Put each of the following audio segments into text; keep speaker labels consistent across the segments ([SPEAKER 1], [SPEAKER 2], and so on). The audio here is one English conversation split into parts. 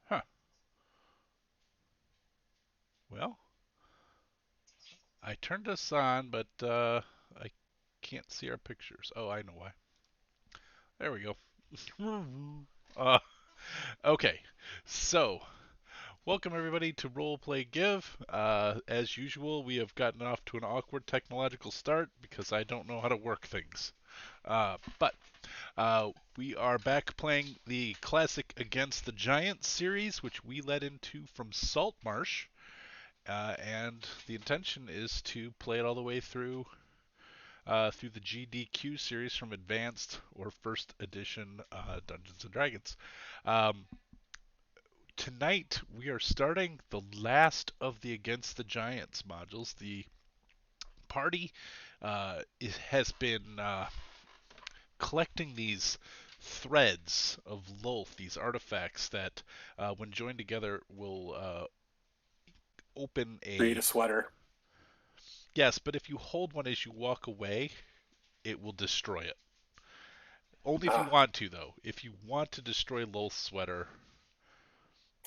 [SPEAKER 1] Huh. Well, I turned this on, but I can't see our pictures. Oh, I know why. There we go. uh, okay, so welcome everybody to Roleplay Give. As usual, we have gotten off to an awkward technological start because I don't know how to work things. But we are back playing the classic Against the Giants series, which we led into from Saltmarsh. And the intention is to play it all the way through the GDQ series from Advanced or First Edition Dungeons and Dragons. Um, Tonight we are starting the last of the Against the Giants modules. The party has been collecting these threads of Lolth, these artifacts that, when joined together, will open
[SPEAKER 2] Create a
[SPEAKER 1] a.
[SPEAKER 2] sweater.
[SPEAKER 1] Yes, but if you hold one as you walk away, it will destroy it. Only if you
[SPEAKER 2] Ah,
[SPEAKER 1] want to, though. If you want to destroy Lolth's sweater,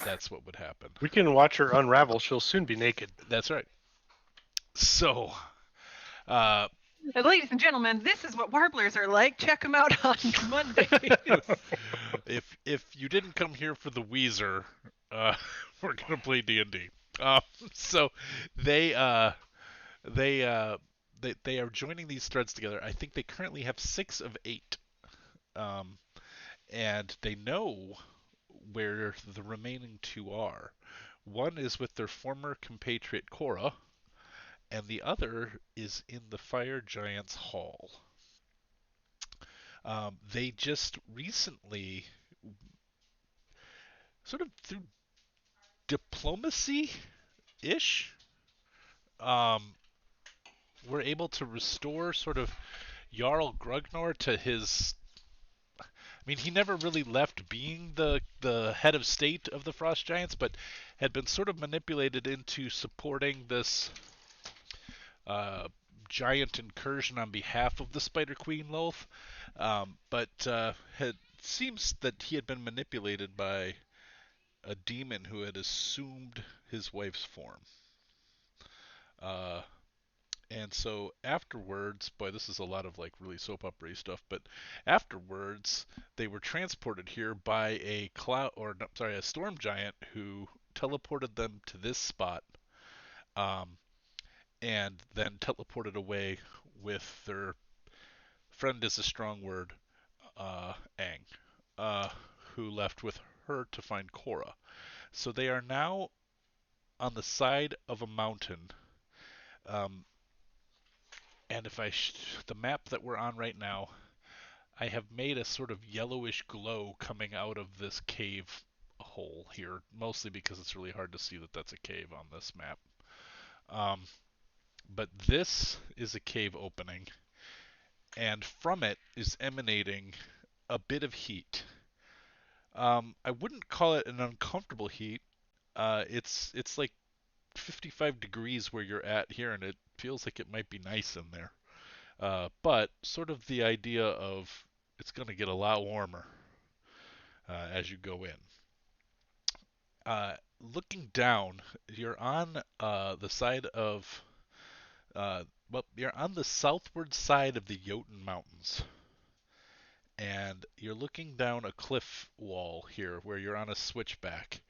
[SPEAKER 1] that's what would happen.
[SPEAKER 3] We can watch her unravel. She'll soon be naked.
[SPEAKER 1] That's right. So, uh,
[SPEAKER 4] Ladies and gentlemen, this is what warblers are like. Check them out on Monday.
[SPEAKER 1] if you didn't come here for the Weezer, uh, we're gonna play D&D. Uh, so they uh, they uh, they are joining these threads together. I think they currently have 6 of 8, um, and they know where the remaining 2 are. One is with their former compatriot Cora, and the other is in the Fire Giants Hall. They just recently, sort of through diplomacy ish, um, were able to restore sort of Jarl Grugnor to his. I mean, he never really left being the head of state of the Frost Giants, but had been sort of manipulated into supporting this uh, giant incursion on behalf of the Spiderqueen Loth. But had seems that he had been manipulated by a demon who had assumed his wife's form. Uh, and so afterwards, boy, this is a lot of like really soap opera stuff. But afterwards, they were transported here by a cloud, or no, sorry, a storm giant who teleported them to this spot, um, and then teleported away with their friend is a strong word, Aang, uh, who left with her to find Korra. So they are now on the side of a mountain. Um, and if the map that we're on right now, I have made a sort of yellowish glow coming out of this cave hole here, mostly because it's really hard to see that that's a cave on this map. Um, but this is a cave opening, and from it is emanating a bit of heat. I wouldn't call it an uncomfortable heat. It's like 55 degrees where you're at here, and it feels like it might be nice in there. But sort of the idea of it's going to get a lot warmer as you go in. Looking down, you're on the side of well, you're on the southward side of the Jotun Mountains, and you're looking down a cliff wall here where you're on a switchback.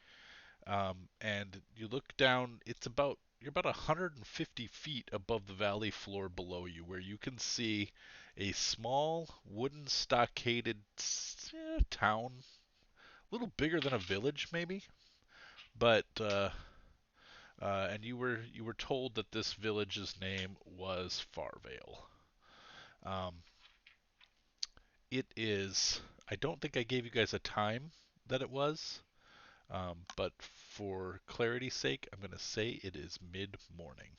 [SPEAKER 1] And you look down, you're about 150 feet above the valley floor below you, where you can see a small wooden stockaded town, a little bigger than a village maybe, but and you were told that this village's name was Farvale. Um, it is. I don't think I gave you guys a time that it was. But for clarity's sake, I'm going to say it is mid morning.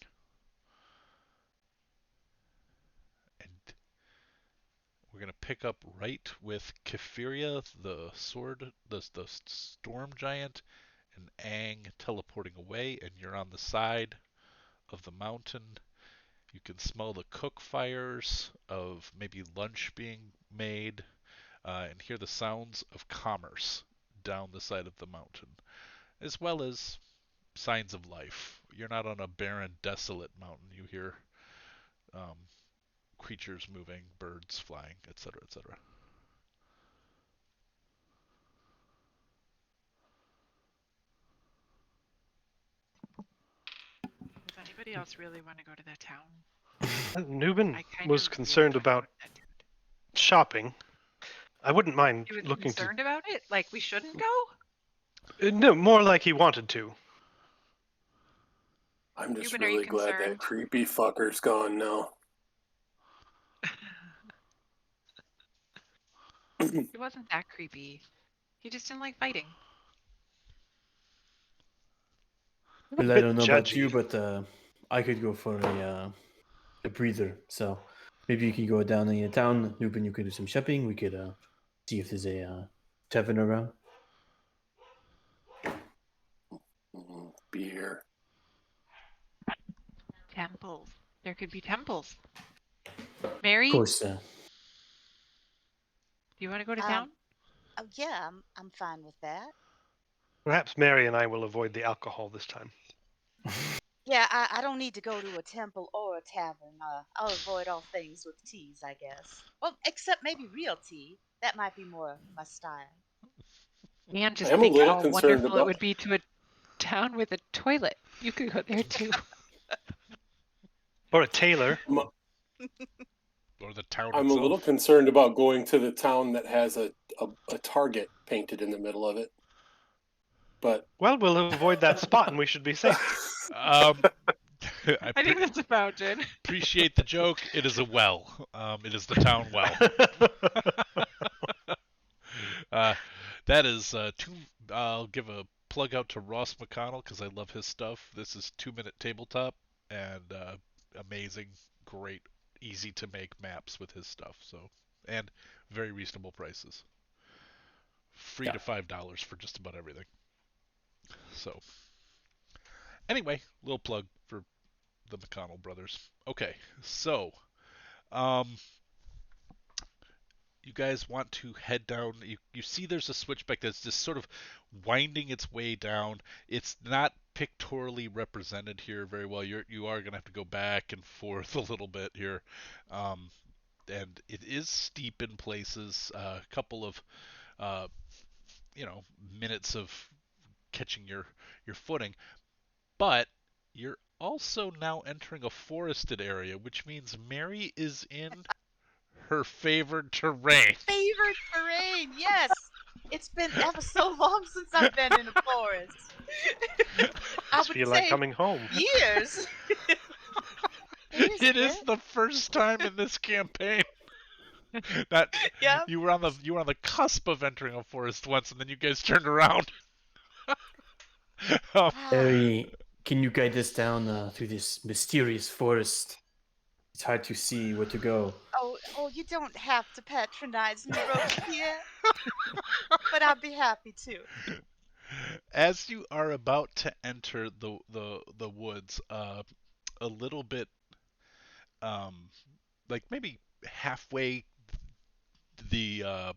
[SPEAKER 1] And we're going to pick up right with Kephiria, the sword, the storm giant, and Aang teleporting away, and you're on the side of the mountain. You can smell the cook fires of maybe lunch being made, and hear the sounds of commerce down the side of the mountain, as well as signs of life. You're not on a barren, desolate mountain. You hear um, creatures moving, birds flying, etc., etc.
[SPEAKER 4] Does anybody else really want to go to that town?
[SPEAKER 3] Newman
[SPEAKER 4] I kind
[SPEAKER 3] was
[SPEAKER 4] of
[SPEAKER 3] concerned
[SPEAKER 4] really wanna
[SPEAKER 3] about
[SPEAKER 4] go to that town.
[SPEAKER 3] shopping. I wouldn't mind
[SPEAKER 4] He was
[SPEAKER 3] looking
[SPEAKER 4] concerned about it? Like we shouldn't go?
[SPEAKER 3] to. No, more like he wanted to.
[SPEAKER 2] I'm just
[SPEAKER 4] Ruben, are you
[SPEAKER 2] really glad that
[SPEAKER 4] concerned?
[SPEAKER 2] creepy fucker's gone now.
[SPEAKER 4] He wasn't that creepy. He just didn't like fighting.
[SPEAKER 5] Well, I
[SPEAKER 3] bit
[SPEAKER 5] don't know about you,
[SPEAKER 3] judgy.
[SPEAKER 5] but I could go for a breather. So maybe you could go down in the town, Lupin. You could do some shopping. We could see if there's a tavern around.
[SPEAKER 2] Beer.
[SPEAKER 4] Temples. There could be temples.
[SPEAKER 5] Of
[SPEAKER 4] Mary,
[SPEAKER 5] course.
[SPEAKER 4] do you want to go to town?
[SPEAKER 6] Oh, yeah, I'm fine with that.
[SPEAKER 3] Perhaps Mary and I will avoid the alcohol this time.
[SPEAKER 6] Yeah, I don't need to go to a temple or a tavern. I'll avoid all things with teas, I guess. Well, except maybe real tea. That might be more my style.
[SPEAKER 4] And just
[SPEAKER 2] I am a
[SPEAKER 4] think
[SPEAKER 2] little
[SPEAKER 4] how
[SPEAKER 2] concerned
[SPEAKER 4] wonderful it
[SPEAKER 2] about-
[SPEAKER 4] would be to a town with a toilet. You could go there too.
[SPEAKER 3] Or a tailor.
[SPEAKER 1] Or the town
[SPEAKER 2] I'm a
[SPEAKER 1] itself.
[SPEAKER 2] little concerned about going to the town that has a target painted in the middle of it. But
[SPEAKER 3] Well, we'll avoid that spot and we should be safe.
[SPEAKER 1] I
[SPEAKER 4] I think that's a fountain.
[SPEAKER 1] appreciate the joke. It is a well. It is the town well. That is I'll give a plug out to Ross McConnell because I love his stuff. This is 2-minute tabletop and amazing, great, easy to make maps with his stuff. So and very reasonable prices. Free to $5 for just about everything. So anyway, little plug for the McConnell brothers. Okay, so you guys want to head down. You see there's a switchback that's just sort of winding its way down. It's not pictorially represented here very well. You are going to have to go back and forth a little bit here. And it is steep in places. A couple of minutes of catching your footing. But you're also now entering a forested area, which means Mary is in her favored terrain.
[SPEAKER 6] Favorite terrain, yes. It's been ever so long since I've been in a forest. I
[SPEAKER 3] Just
[SPEAKER 6] would
[SPEAKER 3] feel
[SPEAKER 6] say
[SPEAKER 3] like coming home.
[SPEAKER 6] years.
[SPEAKER 1] It is the first time in this campaign that
[SPEAKER 6] Yeah.
[SPEAKER 1] you were on the cusp of entering a forest once, and then you guys turned around. Um,
[SPEAKER 5] Harry, can you guide us down through this mysterious forest? It's hard to see where to go.
[SPEAKER 6] Oh, you don't have to patronize me, Robespierre. But I'd be happy to.
[SPEAKER 1] As you are about to enter the woods, a little bit, like maybe halfway the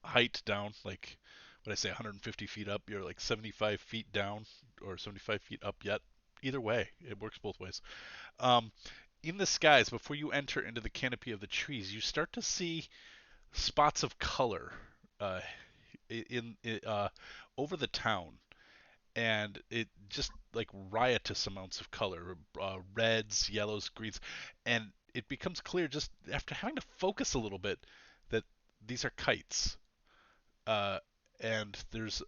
[SPEAKER 1] height down, like what I say, 150 feet up. You're like 75 feet down or 75 feet up yet. Either way, it works both ways. In the skies, before you enter into the canopy of the trees, you start to see spots of color over the town, and it just like riotous amounts of color, reds, yellows, greens, and it becomes clear just after having to focus a little bit that these are kites, and there's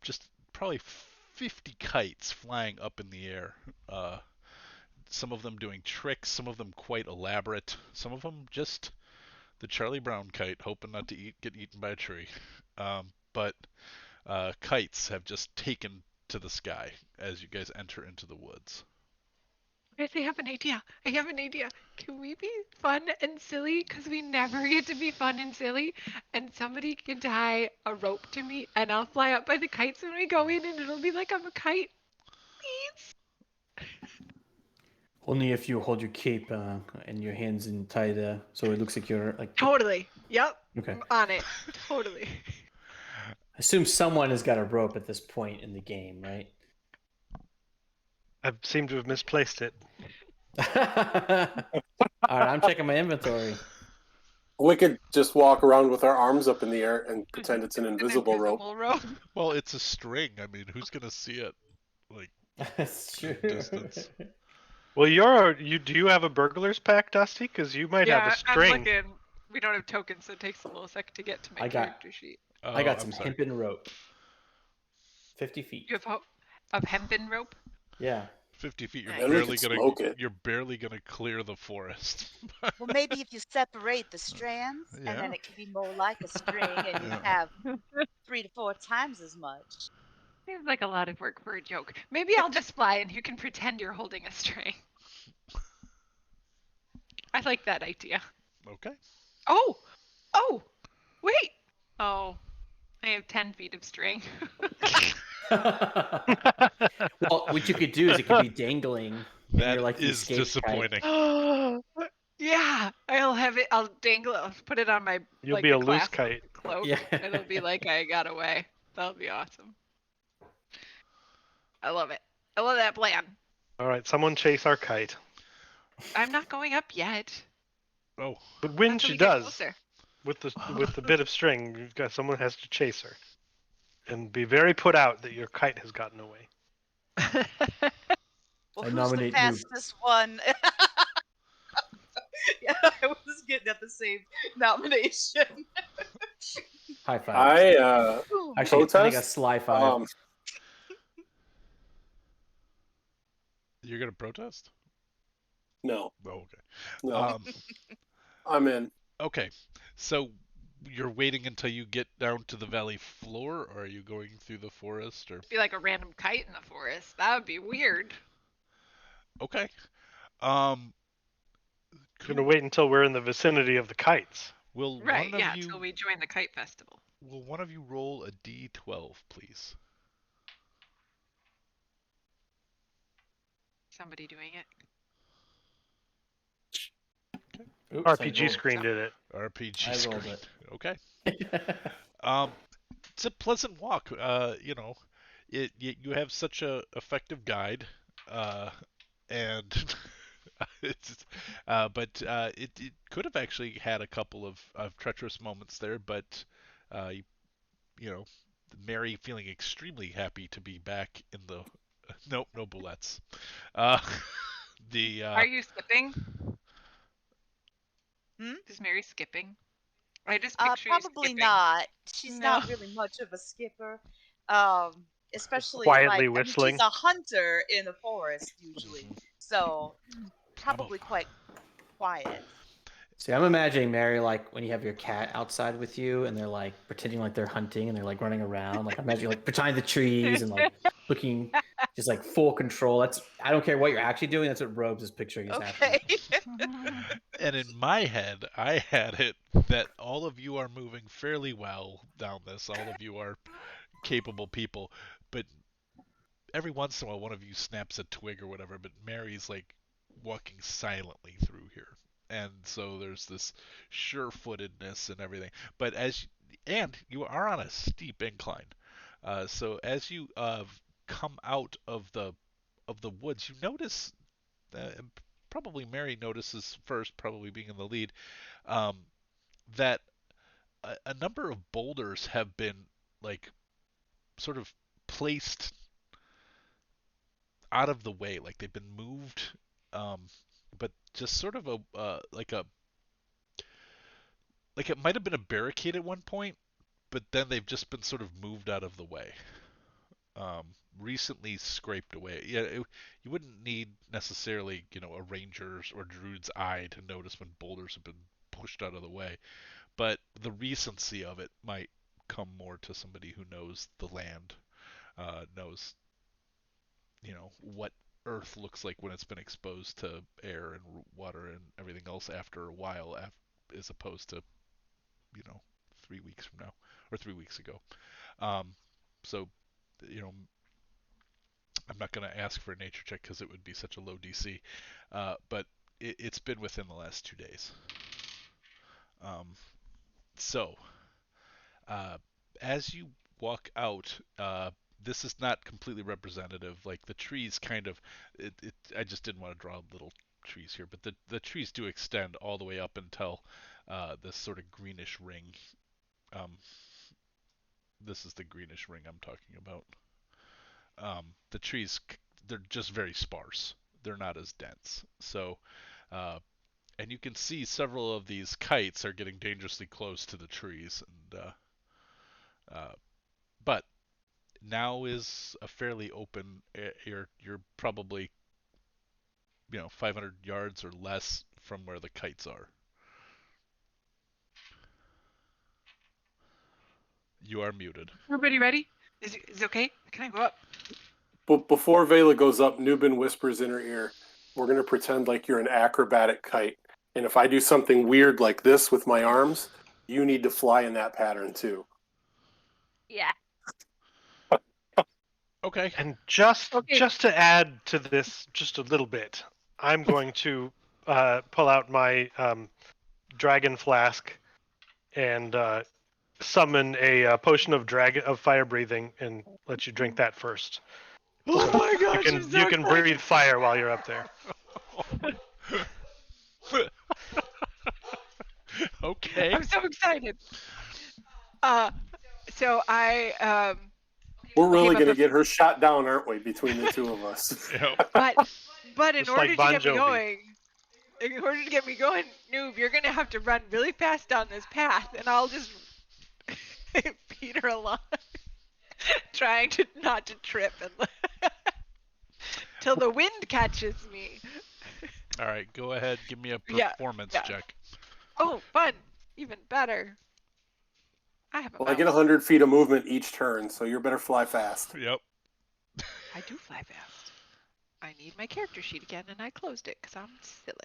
[SPEAKER 1] just probably 50 kites flying up in the air. Some of them doing tricks, some of them quite elaborate, some of them just the Charlie Brown kite, hoping not to get eaten by a tree. But kites have just taken to the sky as you guys enter into the woods.
[SPEAKER 4] Guys, I have an idea. Can we be fun and silly? Because we never get to be fun and silly. And somebody can tie a rope to me, and I'll fly up by the kites when we go in, and it'll be like I'm a kite. Please.
[SPEAKER 5] Only if you hold your cape and your hands in tight, so it looks like you're like.
[SPEAKER 4] Totally. Yep.
[SPEAKER 5] Okay.
[SPEAKER 4] I'm on it. Totally.
[SPEAKER 5] I assume someone has got a rope at this point in the game, right?
[SPEAKER 3] I seem to have misplaced it.
[SPEAKER 5] All right, I'm checking my inventory.
[SPEAKER 2] We could just walk around with our arms up in the air and pretend it's an invisible rope.
[SPEAKER 4] rope.
[SPEAKER 1] Well, it's a string. I mean, who's gonna see it? Like,
[SPEAKER 5] That's true.
[SPEAKER 1] distance.
[SPEAKER 3] Well, do you have a burglar's pack, Dusty? Because you might have a
[SPEAKER 4] I'm
[SPEAKER 3] string.
[SPEAKER 4] looking. We don't have tokens, so it takes a little second to get to my
[SPEAKER 5] I got-
[SPEAKER 4] character sheet.
[SPEAKER 1] Oh,
[SPEAKER 5] I got
[SPEAKER 1] I'm
[SPEAKER 5] some
[SPEAKER 1] sorry.
[SPEAKER 5] hempen rope. 50 feet.
[SPEAKER 4] You have of hempen rope?
[SPEAKER 5] Yeah.
[SPEAKER 1] 50 feet.
[SPEAKER 4] Nice.
[SPEAKER 1] You're
[SPEAKER 2] Then we
[SPEAKER 1] barely
[SPEAKER 2] could
[SPEAKER 1] gonna.
[SPEAKER 2] smoke it.
[SPEAKER 1] You're barely gonna clear the forest.
[SPEAKER 6] Well, maybe if you separate the strands, and
[SPEAKER 1] Yeah.
[SPEAKER 6] then it can be more like a string, and you
[SPEAKER 1] Yeah.
[SPEAKER 6] have 3 to 4 times as much.
[SPEAKER 4] Seems like a lot of work for a joke. Maybe I'll just fly and you can pretend you're holding a string. I like that idea.
[SPEAKER 1] Okay.
[SPEAKER 4] Oh! Oh! Wait! Oh. I have 10 feet of string.
[SPEAKER 5] Well, what you could do is it could be dangling, and
[SPEAKER 1] That
[SPEAKER 5] you're like the
[SPEAKER 1] is
[SPEAKER 5] escape kite.
[SPEAKER 1] disappointing.
[SPEAKER 4] Yeah, I'll have it. I'll dangle it. I'll put it on my.
[SPEAKER 3] You'll
[SPEAKER 4] like,
[SPEAKER 3] be
[SPEAKER 4] the
[SPEAKER 3] a loose
[SPEAKER 4] clasp
[SPEAKER 3] kite.
[SPEAKER 4] cloak.
[SPEAKER 5] Yeah.
[SPEAKER 4] It'll be like I got away. That'll be awesome. I love it. I love that plan.
[SPEAKER 3] All right, someone chase our kite.
[SPEAKER 4] I'm not going up yet.
[SPEAKER 1] Oh,
[SPEAKER 3] But when
[SPEAKER 4] Not till
[SPEAKER 3] she
[SPEAKER 4] we get
[SPEAKER 3] does,
[SPEAKER 4] closer.
[SPEAKER 3] with the bit of string, you've got someone has to chase her, and be very put out that your kite has gotten away.
[SPEAKER 6] Well,
[SPEAKER 5] I
[SPEAKER 6] who's the
[SPEAKER 5] nominate Noob.
[SPEAKER 6] fastest one? Yeah, I was getting at the same nomination.
[SPEAKER 5] High five.
[SPEAKER 2] I
[SPEAKER 5] Actually, I think a
[SPEAKER 2] protest?
[SPEAKER 5] sly five.
[SPEAKER 1] you're gonna protest?
[SPEAKER 2] No,
[SPEAKER 1] Oh, okay.
[SPEAKER 2] no, I'm in.
[SPEAKER 1] Okay. So you're waiting until you get down to the valley floor, or are you going through the forest, or?
[SPEAKER 4] Be like a random kite in the forest. That would be weird.
[SPEAKER 1] Okay.
[SPEAKER 3] Gonna wait until we're in the vicinity of the kites.
[SPEAKER 1] Will
[SPEAKER 4] Right,
[SPEAKER 1] one of
[SPEAKER 4] yeah,
[SPEAKER 1] you
[SPEAKER 4] until we join the kite festival.
[SPEAKER 1] will one of you roll a d12, please?
[SPEAKER 4] Somebody doing it.
[SPEAKER 5] Oops, I
[SPEAKER 3] RPG
[SPEAKER 5] rolled-
[SPEAKER 3] screen did it.
[SPEAKER 1] RPG
[SPEAKER 5] I rolled
[SPEAKER 1] screen.
[SPEAKER 5] it.
[SPEAKER 1] Okay. It's a pleasant walk. You know, you have such a effective guide, and it's, it could have actually had a couple of treacherous moments there, but you know, Mary feeling extremely happy to be back in the. Nope, no bullets. Uh,
[SPEAKER 4] Are you skipping?
[SPEAKER 6] Hmm?
[SPEAKER 4] Is Mary skipping? I just picture you
[SPEAKER 6] Probably
[SPEAKER 4] skipping.
[SPEAKER 6] not. She's
[SPEAKER 4] No.
[SPEAKER 6] not really much of a skipper. Especially
[SPEAKER 3] Quietly
[SPEAKER 6] like, I mean,
[SPEAKER 3] whistling.
[SPEAKER 6] she's a hunter in the forest usually, so probably
[SPEAKER 1] I'm a-
[SPEAKER 6] quite quiet.
[SPEAKER 5] See, I'm imagining Mary like when you have your cat outside with you, and they're like pretending like they're hunting, and they're like running around. Like imagine like behind the trees and like looking, just like full control. I don't care what you're actually doing. That's what Robes is picturing is happening.
[SPEAKER 6] Okay.
[SPEAKER 1] And in my head, I had it that all of you are moving fairly well down this. All of you are capable people, but every once in a while, one of you snaps a twig or whatever. But Mary's like walking silently through here, and so there's this sure-footedness and everything. But and you are on a steep incline, so as you come out of the woods, you notice. And probably Mary notices first, probably being in the lead, um, that a number of boulders have been like sort of placed out of the way, like they've been moved, um, but just sort of like it might have been a barricade at one point, but then they've just been sort of moved out of the way. Um, Recently scraped away. Yeah, you wouldn't need necessarily, a ranger's or druid's eye to notice when boulders have been pushed out of the way, but the recency of it might come more to somebody who knows the land, knows, what Earth looks like when it's been exposed to air and water and everything else after a while, as opposed to, 3 weeks from now or 3 weeks ago. So, you know, I'm not going to ask for a nature check because it would be such a low DC, but it's been within the last 2 days. So, as you walk out, this is not completely representative. Like the trees kind of, I just didn't want to draw little trees here, but the trees do extend all the way up until this sort of greenish ring. This is the greenish ring I'm talking about. The trees, they're just very sparse. They're not as dense. So, and you can see several of these kites are getting dangerously close to the trees. But now is a fairly open. You're probably 500 yards or less from where the kites are. You are muted.
[SPEAKER 4] Everybody ready? Is it okay? Can I go up?
[SPEAKER 2] But before Vela goes up, Nubin whispers in her ear, "We're going to pretend like you're an acrobatic kite. And if I do something weird like this with my arms, you need to fly in that pattern too."
[SPEAKER 4] Yeah.
[SPEAKER 1] Okay.
[SPEAKER 3] And just to add to this just a little bit, I'm going to pull out my dragon flask and summon a potion of fire breathing and let you drink that first.
[SPEAKER 4] Oh my gosh!
[SPEAKER 3] You can breathe fire while you're up there.
[SPEAKER 1] Okay.
[SPEAKER 4] I'm so excited. So I
[SPEAKER 2] We're really
[SPEAKER 4] but
[SPEAKER 2] going to
[SPEAKER 4] bef-
[SPEAKER 2] get her shot down, aren't we, between the two of us?
[SPEAKER 1] Yep.
[SPEAKER 4] but in
[SPEAKER 3] Just
[SPEAKER 4] order
[SPEAKER 3] like
[SPEAKER 4] to
[SPEAKER 3] Bon
[SPEAKER 4] get me
[SPEAKER 3] Jovi.
[SPEAKER 4] going, Noob, you're gonna have to run really fast down this path, and I'll just peter along, trying to not to trip and till the wind catches me.
[SPEAKER 1] All right. Go ahead. Give me a
[SPEAKER 4] Yeah,
[SPEAKER 1] performance
[SPEAKER 4] yeah.
[SPEAKER 1] check.
[SPEAKER 4] Oh, fun! Even better. I have a
[SPEAKER 2] Well, I get
[SPEAKER 4] mouse.
[SPEAKER 2] 100 feet of movement each turn, so you better fly fast.
[SPEAKER 1] Yep.
[SPEAKER 4] I do fly fast. I need my character sheet again, and I closed it because I'm silly.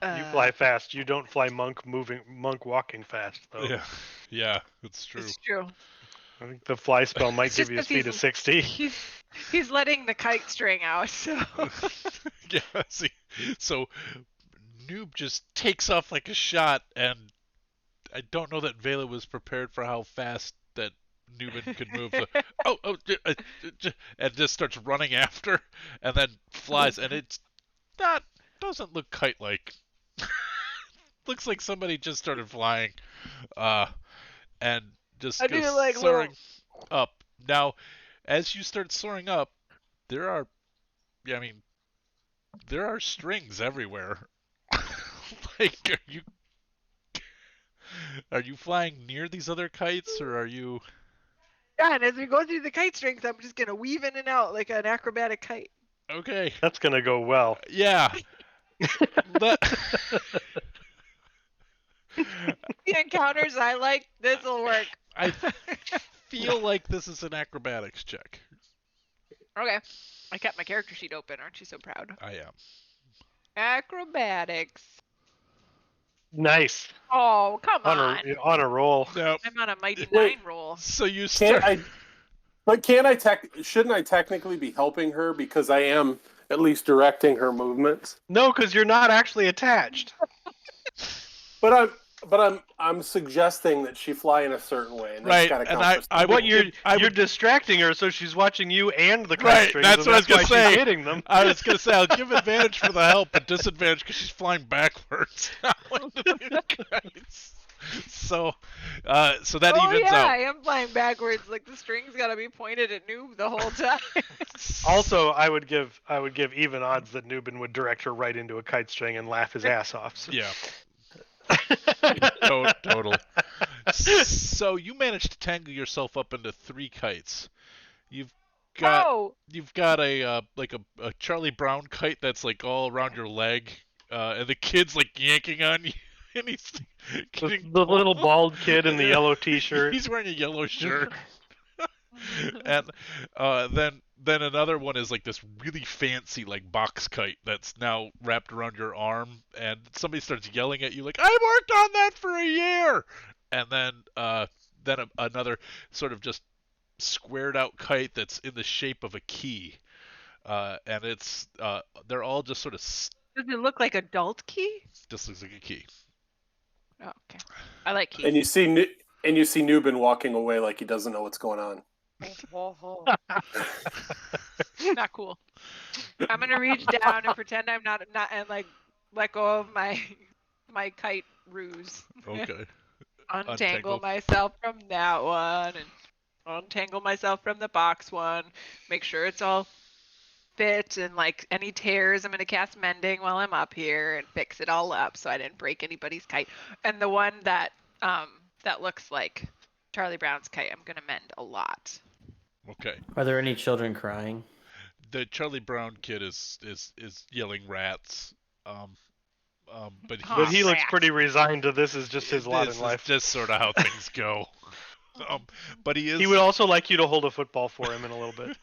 [SPEAKER 3] You fly fast. You don't fly monk walking fast though.
[SPEAKER 1] Yeah. Yeah. It's true.
[SPEAKER 4] It's true.
[SPEAKER 3] I think the fly spell might
[SPEAKER 4] It's
[SPEAKER 3] give
[SPEAKER 4] just
[SPEAKER 3] you a
[SPEAKER 4] 'cause
[SPEAKER 3] speed of 60.
[SPEAKER 4] He's letting the kite string out, so
[SPEAKER 1] Yeah. See. So Noob just takes off like a shot, and I don't know that Vela was prepared for how fast that Newman could move. And just starts running after, and then flies, and it's not doesn't look kite-like. Looks like somebody just started flying, and just
[SPEAKER 4] I do
[SPEAKER 1] goes
[SPEAKER 4] like
[SPEAKER 1] soaring up. Now, as you start soaring up, there are strings everywhere. Like, are you flying near these other kites, or are you?
[SPEAKER 4] yeah. And as we go through the kite strings, I'm just gonna weave in and out like an acrobatic kite.
[SPEAKER 1] Okay.
[SPEAKER 3] That's gonna go well.
[SPEAKER 1] Yeah. Let-
[SPEAKER 4] The encounters I like, this'll work.
[SPEAKER 1] I feel like this is an acrobatics check.
[SPEAKER 4] Okay. I kept my character sheet open. Aren't you so proud?
[SPEAKER 1] I am.
[SPEAKER 4] Acrobatics.
[SPEAKER 3] Nice.
[SPEAKER 4] Oh, come on.
[SPEAKER 3] On a roll.
[SPEAKER 1] No.
[SPEAKER 4] I'm on a mighty
[SPEAKER 2] Wait.
[SPEAKER 4] 9 roll.
[SPEAKER 1] So you
[SPEAKER 2] Can't
[SPEAKER 1] start.
[SPEAKER 2] I? But shouldn't I technically be helping her because I am at least directing her movements?
[SPEAKER 3] No, because you're not actually attached.
[SPEAKER 2] But I'm suggesting that she fly in a certain way, and
[SPEAKER 1] Right,
[SPEAKER 2] that's got to
[SPEAKER 1] and
[SPEAKER 2] count for
[SPEAKER 1] I would
[SPEAKER 3] You're
[SPEAKER 1] give-
[SPEAKER 3] distracting her, so she's watching you and the kite
[SPEAKER 1] Right,
[SPEAKER 3] strings,
[SPEAKER 1] that's
[SPEAKER 3] and
[SPEAKER 1] what I was
[SPEAKER 3] that's
[SPEAKER 1] gonna
[SPEAKER 3] why
[SPEAKER 1] say.
[SPEAKER 3] she's hitting them.
[SPEAKER 1] I was gonna say I'll give advantage for the help, but disadvantage because she's flying backwards. So that
[SPEAKER 4] Oh
[SPEAKER 1] evens
[SPEAKER 4] yeah,
[SPEAKER 1] out.
[SPEAKER 4] I am flying backwards. Like the string's gotta be pointed at Noob the whole time.
[SPEAKER 3] Also, I would give even odds that Nubin would direct her right into a kite string and laugh his ass off. So.
[SPEAKER 1] Yeah. Total. So you managed to tangle yourself up into 3 kites. You've got
[SPEAKER 4] Oh,
[SPEAKER 1] a like a Charlie Brown kite that's like all around your leg, and the kid's like yanking on you, and he's getting
[SPEAKER 3] The little bald kid in the yellow T-shirt.
[SPEAKER 1] He's wearing a yellow shirt. And then another one is like this really fancy like box kite that's now wrapped around your arm, and somebody starts yelling at you like, "I worked on that for a year!" And then another sort of just squared out kite that's in the shape of a key, and they're all just sort of
[SPEAKER 4] Does it look like adult key?
[SPEAKER 1] just looks like a key.
[SPEAKER 4] Oh, okay. I like keys.
[SPEAKER 2] And you see Nubin walking away like he doesn't know what's going on.
[SPEAKER 4] Not cool. I'm gonna reach down and pretend I'm not and like let go of my kite ruse.
[SPEAKER 1] Okay.
[SPEAKER 4] Untangle
[SPEAKER 1] Untangle.
[SPEAKER 4] myself from that one and untangle myself from the box one. Make sure it's all fit and like any tears I'm gonna cast mending while I'm up here and fix it all up so I didn't break anybody's kite. And the one that looks like Charlie Brown's kite, I'm gonna mend a lot.
[SPEAKER 1] Okay.
[SPEAKER 5] Are there any children crying?
[SPEAKER 1] The Charlie Brown kid is yelling rats. But
[SPEAKER 3] But he looks
[SPEAKER 4] rats.
[SPEAKER 3] pretty resigned to this is just his lot in life.
[SPEAKER 1] This is just sort of how things go. But he is.
[SPEAKER 3] He would also like you to hold a football for him in a little bit.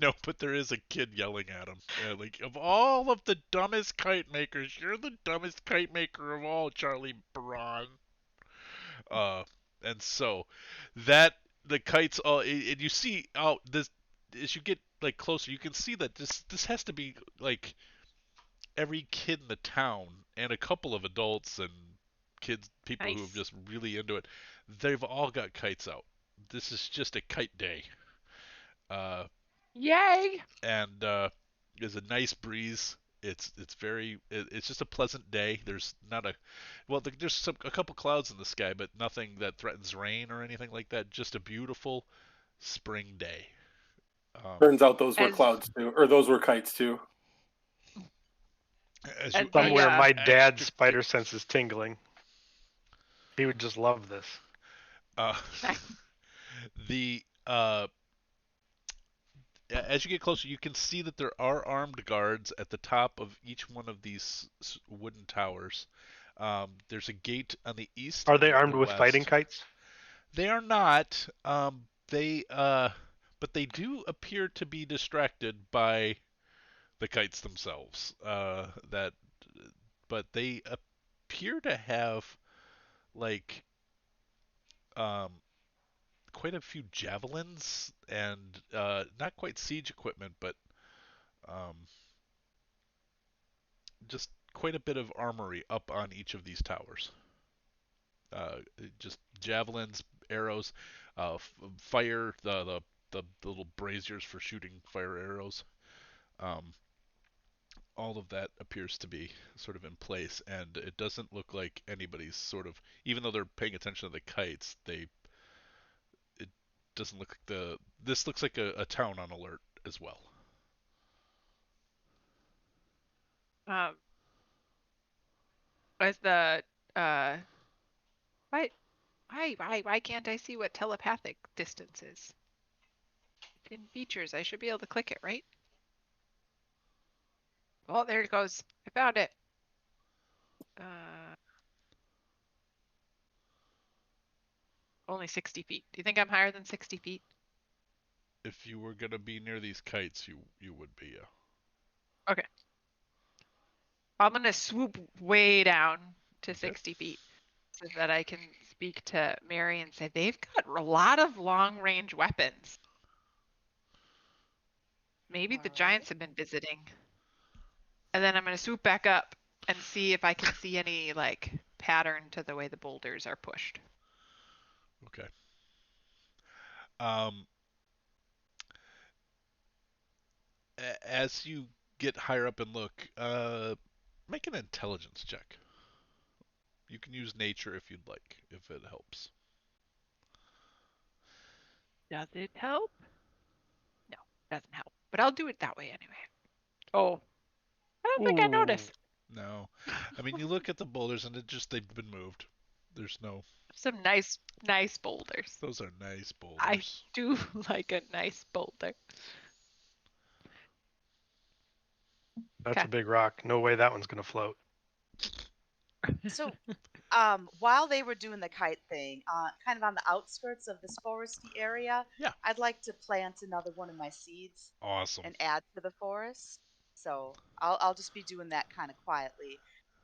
[SPEAKER 1] No, but there is a kid yelling at him. Like, of all of the dumbest kite makers, you're the dumbest kite maker of all, Charlie Brown. And so that the kites all, and you see out this as you get like closer, you can see that this has to be like every kid in the town and a couple of adults and kids, people who are
[SPEAKER 4] Nice.
[SPEAKER 1] just really into it. They've all got kites out. This is just a kite day.
[SPEAKER 4] Yay!
[SPEAKER 1] And there's a nice breeze. It's just a pleasant day. There's not a there's a couple clouds in the sky, but nothing that threatens rain or anything like that. Just a beautiful spring day.
[SPEAKER 2] Turns out those were clouds too, or those were kites too.
[SPEAKER 3] Somewhere my
[SPEAKER 1] as
[SPEAKER 3] dad's
[SPEAKER 1] you-
[SPEAKER 3] spider sense is tingling. He would just love this.
[SPEAKER 1] The as you get closer, you can see that there are armed guards at the top of each one of these wooden towers. There's a gate on the east.
[SPEAKER 3] Are they
[SPEAKER 1] and
[SPEAKER 3] armed
[SPEAKER 1] the
[SPEAKER 3] with
[SPEAKER 1] west.
[SPEAKER 3] fighting kites?
[SPEAKER 1] They are not. But they do appear to be distracted by the kites themselves. But they appear to have like um, quite a few javelins and not quite siege equipment, but um, just quite a bit of armory up on each of these towers. Just javelins, arrows, fire, the little braziers for shooting fire arrows. Um, all of that appears to be sort of in place, and it doesn't look like anybody's sort of, even though they're paying attention to the kites, it doesn't look like this looks like a town on alert as well.
[SPEAKER 4] As the why can't I see what telepathic distance is? In features, I should be able to click it, right? Oh, there it goes. I found it. Only 60 feet. Do you think I'm higher than 60 feet?
[SPEAKER 1] If you were gonna be near these kites, you would be.
[SPEAKER 4] Okay. I'm gonna swoop way down to 60 feet so that I can speak to Mary and say they've got a lot of long-range weapons. Maybe the giants have been visiting. And then I'm gonna swoop back up and see if I can see any like pattern to the way the boulders are pushed.
[SPEAKER 1] Okay. As you get higher up and look, make an intelligence check. You can use nature if you'd like, if it helps.
[SPEAKER 4] Does it help? No, doesn't help. But I'll do it that way anyway. Oh, I don't think I noticed.
[SPEAKER 1] No. I mean, you look at the boulders and they've been moved. There's no.
[SPEAKER 4] Some nice boulders.
[SPEAKER 1] Those are nice boulders.
[SPEAKER 4] I do like a nice boulder.
[SPEAKER 3] That's a big rock. No way that one's gonna float.
[SPEAKER 6] So, while they were doing the kite thing, kind of on the outskirts of this foresty area,
[SPEAKER 1] Yeah.
[SPEAKER 6] I'd like to plant another one of my seeds
[SPEAKER 1] Awesome.
[SPEAKER 6] and add to the forest. So I'll just be doing that kind of quietly.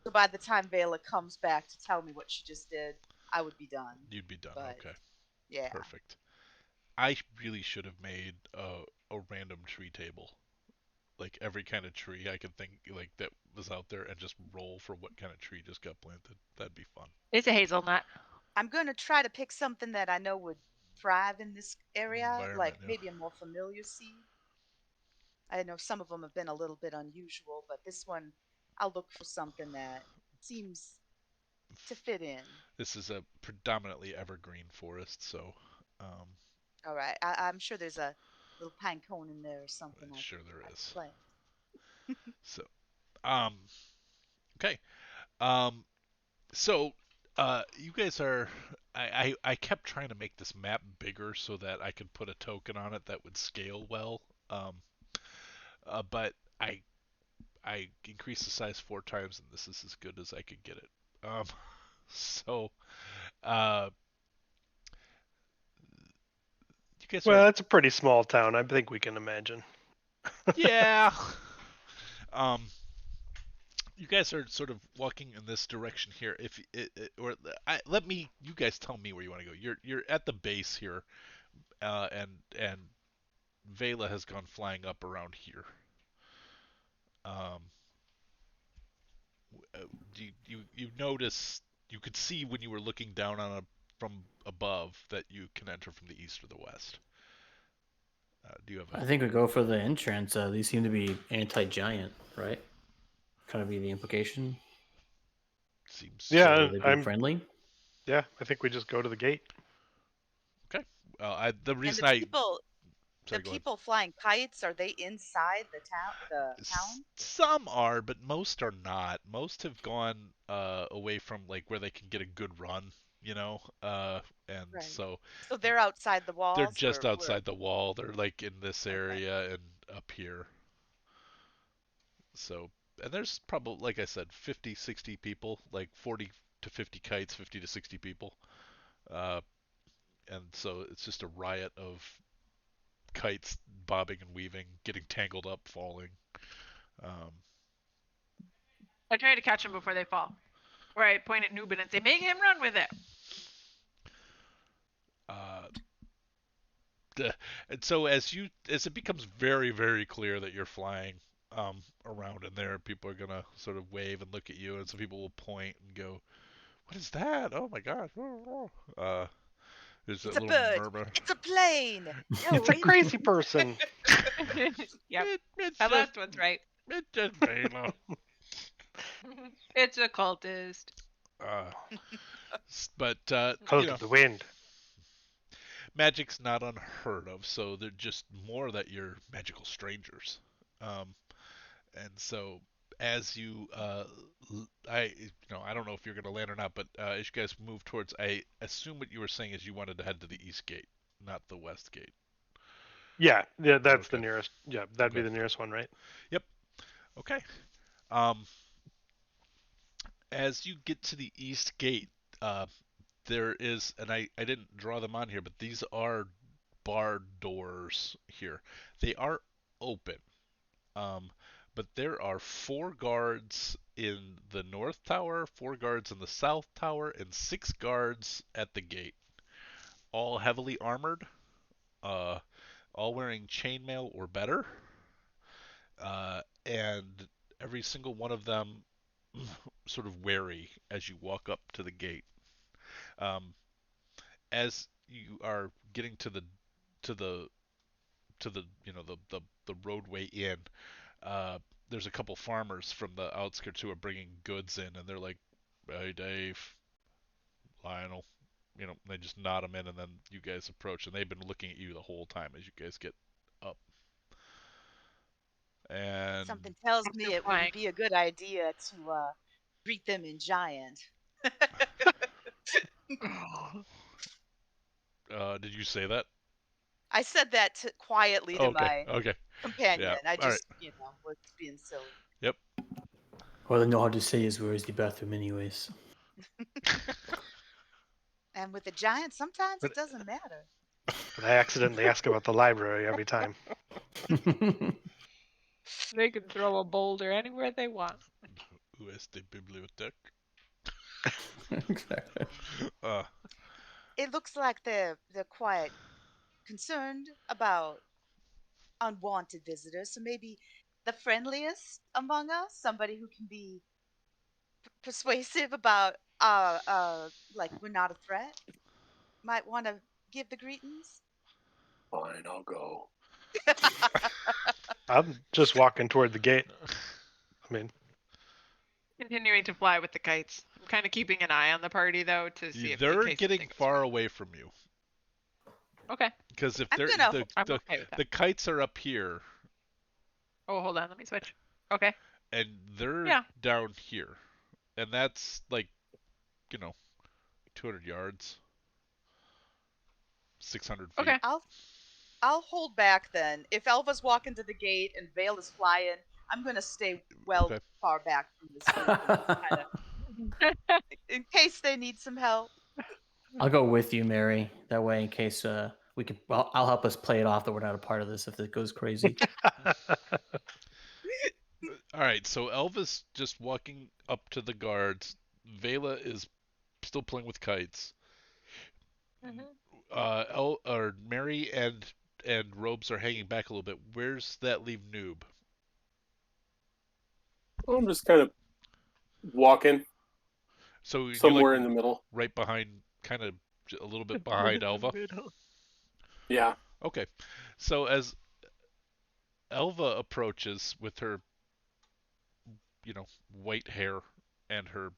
[SPEAKER 6] So by the time Vela comes back to tell me what she just did, I would be done.
[SPEAKER 1] You'd be done.
[SPEAKER 6] But
[SPEAKER 1] Okay.
[SPEAKER 6] Yeah.
[SPEAKER 1] Perfect. I really should have made a random tree table. Like every kind of tree I could think like that was out there and just roll for what kind of tree just got planted. That'd be fun.
[SPEAKER 4] It's a hazelnut.
[SPEAKER 6] I'm going to try to pick something that I know would thrive in this area,
[SPEAKER 1] Environment,
[SPEAKER 6] like
[SPEAKER 1] yeah.
[SPEAKER 6] maybe a more familiar seed. I know some of them have been a little bit unusual, but this one, I'll look for something that seems to fit in.
[SPEAKER 1] This is a predominantly evergreen forest, so
[SPEAKER 6] All right. I'm sure there's a little pine cone in there or something
[SPEAKER 1] sure there
[SPEAKER 6] I could
[SPEAKER 1] is.
[SPEAKER 6] plant.
[SPEAKER 1] So um okay. Um so you guys are I kept trying to make this map bigger so that I could put a token on it that would scale well. Um but I increased the size 4 times and this is as good as I could get it. Um so uh you guys are
[SPEAKER 3] Well, it's a pretty small town. I think we can imagine.
[SPEAKER 1] yeah. Um you guys are sort of walking in this direction here. If let me, you guys tell me where you want to go. You're at the base here, and Vela has gone flying up around here. Um, you notice you could see when you were looking down on a from above that you can enter from the east or the west. Do you have
[SPEAKER 5] I
[SPEAKER 1] a
[SPEAKER 5] think we go for the entrance. These seem to be anti-giant, right? Kind of be the implication.
[SPEAKER 1] seems
[SPEAKER 3] Yeah,
[SPEAKER 5] So they'd be
[SPEAKER 3] I'm.
[SPEAKER 5] friendly.
[SPEAKER 3] Yeah, I think we just go to the gate.
[SPEAKER 1] okay? The
[SPEAKER 6] And
[SPEAKER 1] reason I
[SPEAKER 6] the
[SPEAKER 1] sorry, go ahead.
[SPEAKER 6] people flying kites, are they inside the town?
[SPEAKER 1] Some are, but most are not. Most have gone away from like where they can get a good run, you know, and
[SPEAKER 6] Right.
[SPEAKER 1] so
[SPEAKER 6] So they're outside the
[SPEAKER 1] they're
[SPEAKER 6] walls,
[SPEAKER 1] just
[SPEAKER 6] or where?
[SPEAKER 1] outside the wall. They're like in this
[SPEAKER 6] Okay.
[SPEAKER 1] area and up here. So, and there's probably, like I said, 50, 60 people, like 40 to 50 kites, 50 to 60 people. Uh, and so it's just a riot of kites bobbing and weaving, getting tangled up, falling. Um,
[SPEAKER 4] I try to catch them before they fall. Or I point at Nubin and say, make him run with it.
[SPEAKER 1] uh, and so as it becomes very very clear that you're flying around in there, people are gonna sort of wave and look at you, and some people will point and go, "What is that? Oh my gosh!" There's a
[SPEAKER 6] It's a
[SPEAKER 1] little
[SPEAKER 6] bird.
[SPEAKER 1] murmur.
[SPEAKER 6] It's a plane. No,
[SPEAKER 3] It's a crazy person.
[SPEAKER 4] Yep.
[SPEAKER 1] It's
[SPEAKER 4] That
[SPEAKER 1] just
[SPEAKER 4] last one's right.
[SPEAKER 1] it's just Vela.
[SPEAKER 4] It's a cultist.
[SPEAKER 1] uh, but
[SPEAKER 3] Cult of the wind.
[SPEAKER 1] magic's not unheard of, so they're just more that you're magical strangers. Um, and so as you I don't know if you're going to land or not, but as you guys move towards, I assume what you were saying is you wanted to head to the east gate, not the west gate.
[SPEAKER 3] Yeah, that's the
[SPEAKER 1] Okay.
[SPEAKER 3] nearest. Yeah, that'd be
[SPEAKER 1] Okay.
[SPEAKER 3] the nearest one, right?
[SPEAKER 1] Yep. Okay. um as you get to the east gate, uh there is, and I didn't draw them on here, but these are barred doors here. They are open. Um, but there are 4 guards in the north tower, 4 guards in the south tower, and 6 guards at the gate. All heavily armored, uh, all wearing chainmail or better, and every single one of them sort of wary as you walk up to the gate. Um, as you are getting to the the roadway in, uh, there's a couple farmers from the outskirts who are bringing goods in, and they're like, "Hey, Dave, Lionel," they just nod them in, and then you guys approach, and they've been looking at you the whole time as you guys get up. And
[SPEAKER 6] something tells
[SPEAKER 4] They're
[SPEAKER 6] me it
[SPEAKER 4] flying.
[SPEAKER 6] wouldn't be a good idea to greet them in giant.
[SPEAKER 1] did you say that?
[SPEAKER 6] I said that quietly to
[SPEAKER 1] Okay,
[SPEAKER 6] my
[SPEAKER 1] okay,
[SPEAKER 6] companion.
[SPEAKER 1] yeah,
[SPEAKER 6] I
[SPEAKER 1] all right,
[SPEAKER 6] just, was being silly.
[SPEAKER 1] yep.
[SPEAKER 5] All I know how to say is where's the bathroom, anyways.
[SPEAKER 6] And with a giant, sometimes
[SPEAKER 3] But,
[SPEAKER 6] it doesn't matter.
[SPEAKER 3] but I accidentally ask about the library every time.
[SPEAKER 4] They can throw a boulder anywhere they want.
[SPEAKER 1] Où est la bibliothèque?
[SPEAKER 5] Exactly.
[SPEAKER 1] Uh,
[SPEAKER 6] it looks like they're quite concerned about unwanted visitors. So maybe the friendliest among us, somebody who can be persuasive about like we're not a threat, might want to give the greetings.
[SPEAKER 2] Fine, I'll go.
[SPEAKER 3] I'm just walking toward the gate. I mean,
[SPEAKER 4] Continuing to fly with the kites. I'm kind of keeping an eye on the party though to see if in
[SPEAKER 1] They're
[SPEAKER 4] case
[SPEAKER 1] getting
[SPEAKER 4] something goes
[SPEAKER 1] far
[SPEAKER 4] wrong.
[SPEAKER 1] away from you
[SPEAKER 4] Okay,
[SPEAKER 1] because if
[SPEAKER 6] I'm
[SPEAKER 1] they're
[SPEAKER 6] gonna.
[SPEAKER 4] I'm okay with that.
[SPEAKER 1] the kites are up here
[SPEAKER 4] Oh, hold on, let me switch. Okay.
[SPEAKER 1] and they're
[SPEAKER 4] Yeah.
[SPEAKER 1] down here, and that's like 200 yards, 600 feet.
[SPEAKER 4] Okay.
[SPEAKER 6] I'll hold back then. If Elva's walking to the gate and Vale is flying, I'm gonna stay well
[SPEAKER 1] Okay.
[SPEAKER 6] far back from this group and just kind of, in case they need some help.
[SPEAKER 5] I'll go with you, Mary. That way, in case we can, well, I'll help us play it off that we're not a part of this if it goes crazy.
[SPEAKER 1] All right, so Elva's just walking up to the guards. Vela is still playing with kites.
[SPEAKER 4] Mhm.
[SPEAKER 1] Or Mary and Robes are hanging back a little bit. Where's that leave Noob?
[SPEAKER 2] I'm just kind of walking
[SPEAKER 1] So you're
[SPEAKER 2] somewhere
[SPEAKER 1] like
[SPEAKER 2] in the middle.
[SPEAKER 1] right behind, kind of a little bit behind Elva.
[SPEAKER 2] Yeah.
[SPEAKER 1] Okay, so as Elva approaches with her, white hair and her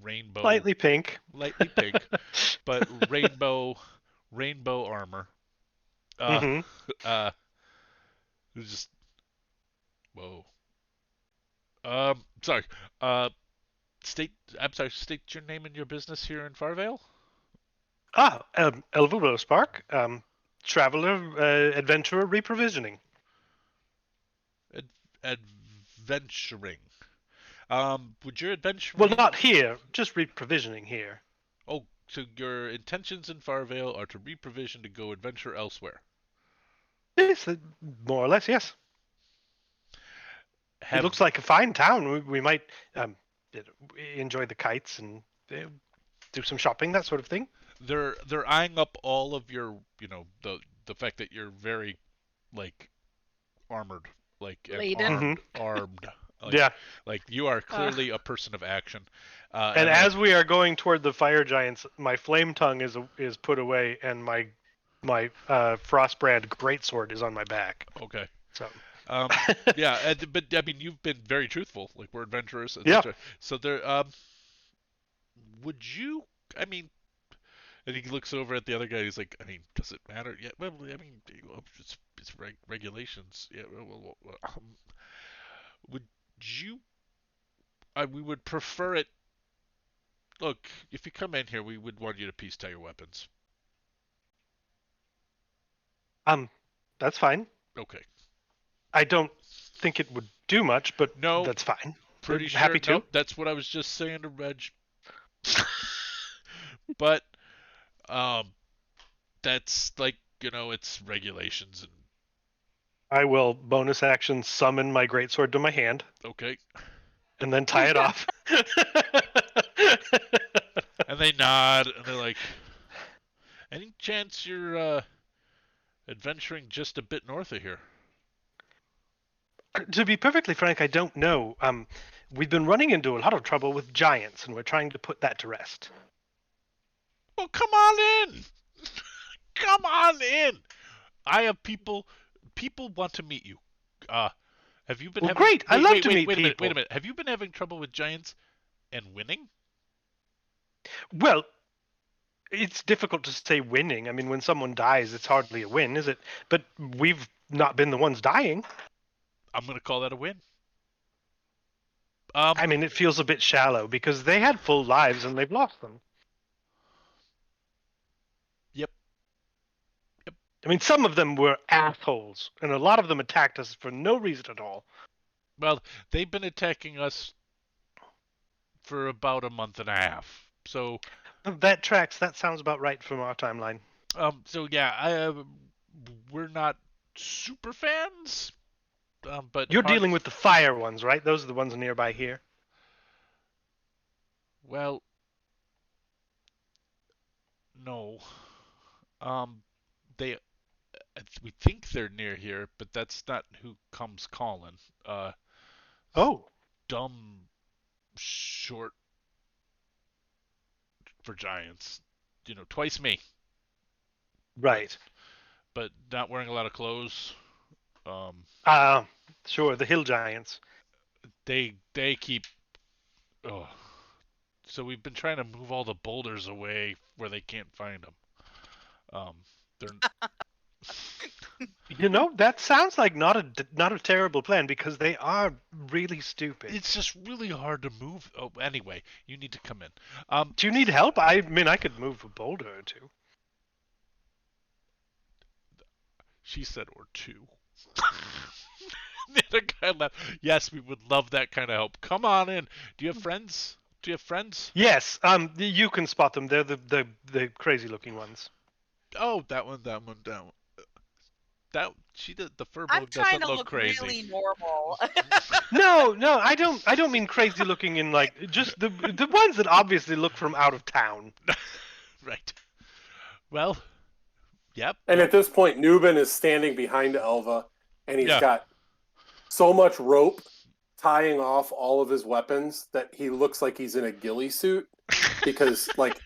[SPEAKER 1] rainbow,
[SPEAKER 3] slightly pink.
[SPEAKER 1] lightly pink, but rainbow armor.
[SPEAKER 3] hmm
[SPEAKER 1] Uh, just whoa. Sorry. State. I'm sorry. State your name and your business here in Farvale.
[SPEAKER 3] Elva Spark, traveler, adventurer, reprovisioning.
[SPEAKER 1] Adventuring. Would your adventuring?
[SPEAKER 3] Well, not here, just reprovisioning here.
[SPEAKER 1] Oh, so your intentions in Farvale are to reprovision to go adventure elsewhere.
[SPEAKER 3] Yes, more or less, yes. It looks like a fine town. We might enjoy the kites and do some shopping, that sort of thing.
[SPEAKER 1] They're eyeing up all of your, the fact that you're very like armored, like and
[SPEAKER 4] Laden.
[SPEAKER 1] armed. Like,
[SPEAKER 3] Yeah.
[SPEAKER 1] Like you are clearly a person of action.
[SPEAKER 3] And as we are going toward the fire giants, my flame tongue is put away, and my frostbrand greatsword is on my back.
[SPEAKER 1] Okay.
[SPEAKER 3] So.
[SPEAKER 1] Yeah, but I mean, you've been very truthful. Like we're adventurers,
[SPEAKER 3] Yeah.
[SPEAKER 1] etc. So there. Would you? I mean, and he looks over at the other guy. He's like, I mean, does it matter? Yeah. Well, I mean, it's regulations. Yeah. Would you? We would prefer it. Look, if you come in here, we would want you to peace tie your weapons.
[SPEAKER 3] That's fine.
[SPEAKER 1] Okay.
[SPEAKER 3] I don't think it would do much, but
[SPEAKER 1] No,
[SPEAKER 3] that's fine.
[SPEAKER 1] Pretty sure.
[SPEAKER 3] Happy to.
[SPEAKER 1] Nope, that's what I was just saying to Reg. But, that's like it's regulations and.
[SPEAKER 3] I will bonus action summon my greatsword to my hand.
[SPEAKER 1] Okay.
[SPEAKER 3] And then tie it off.
[SPEAKER 1] And they nod and they're like, "Any chance you're adventuring just a bit north of here?"
[SPEAKER 3] To be perfectly frank, I don't know. We've been running into a lot of trouble with giants, and we're trying to put that to rest.
[SPEAKER 1] Well, come on in. Come on in. I have people. People want to meet you. Have you been?
[SPEAKER 3] Well,
[SPEAKER 1] having...
[SPEAKER 3] great. I love to meet
[SPEAKER 1] wait
[SPEAKER 3] people.
[SPEAKER 1] Wait a minute. Have you been having trouble with giants and winning?
[SPEAKER 3] Well, it's difficult to say winning. I mean, when someone dies, it's hardly a win, is it? But we've not been the ones dying.
[SPEAKER 1] I'm going to call that a win.
[SPEAKER 3] I mean, it feels a bit shallow because they had full lives and they've lost them.
[SPEAKER 1] Yep.
[SPEAKER 3] I mean, some of them were assholes, and a lot of them attacked us for no reason at all.
[SPEAKER 1] Well, they've been attacking us for about a month and a half. So
[SPEAKER 3] that tracks. That sounds about right from our timeline.
[SPEAKER 1] So yeah, we're not super fans. But
[SPEAKER 3] you're dealing with the fire ones, right? Those are the ones nearby here.
[SPEAKER 1] Well, know. They we think they're near here, but that's not who comes calling.
[SPEAKER 3] Oh,
[SPEAKER 1] Dumb short for giants. Twice me,
[SPEAKER 3] right.
[SPEAKER 1] but not wearing a lot of clothes. Um,
[SPEAKER 3] Uh, sure, the hill giants.
[SPEAKER 1] they keep. Oh, so we've been trying to move all the boulders away where they can't find them. They're
[SPEAKER 3] That sounds like not a terrible plan because they are really stupid.
[SPEAKER 1] It's just really hard to move. Oh, anyway, you need to come in.
[SPEAKER 3] Do you need help? I mean, I could move a boulder or two.
[SPEAKER 1] She said or two. The other guy laughed. Yes, we would love that kind of help. Come on in. Do you have friends? Do you have friends?
[SPEAKER 3] Yes, you can spot them. They're the crazy looking ones.
[SPEAKER 1] Oh, that one, that one, that one. That she did. The
[SPEAKER 6] I'm
[SPEAKER 1] furbo
[SPEAKER 6] trying
[SPEAKER 1] doesn't
[SPEAKER 6] to
[SPEAKER 1] look
[SPEAKER 6] look
[SPEAKER 1] crazy.
[SPEAKER 6] really normal.
[SPEAKER 3] No, I don't mean crazy looking in like just the ones that obviously look from out of town.
[SPEAKER 1] Right. Well, yep.
[SPEAKER 2] And
[SPEAKER 1] Nope.
[SPEAKER 2] at this point, Nubin is standing behind Elva, and he's
[SPEAKER 1] Yeah.
[SPEAKER 2] got so much rope tying off all of his weapons that he looks like he's in a ghillie suit because, like,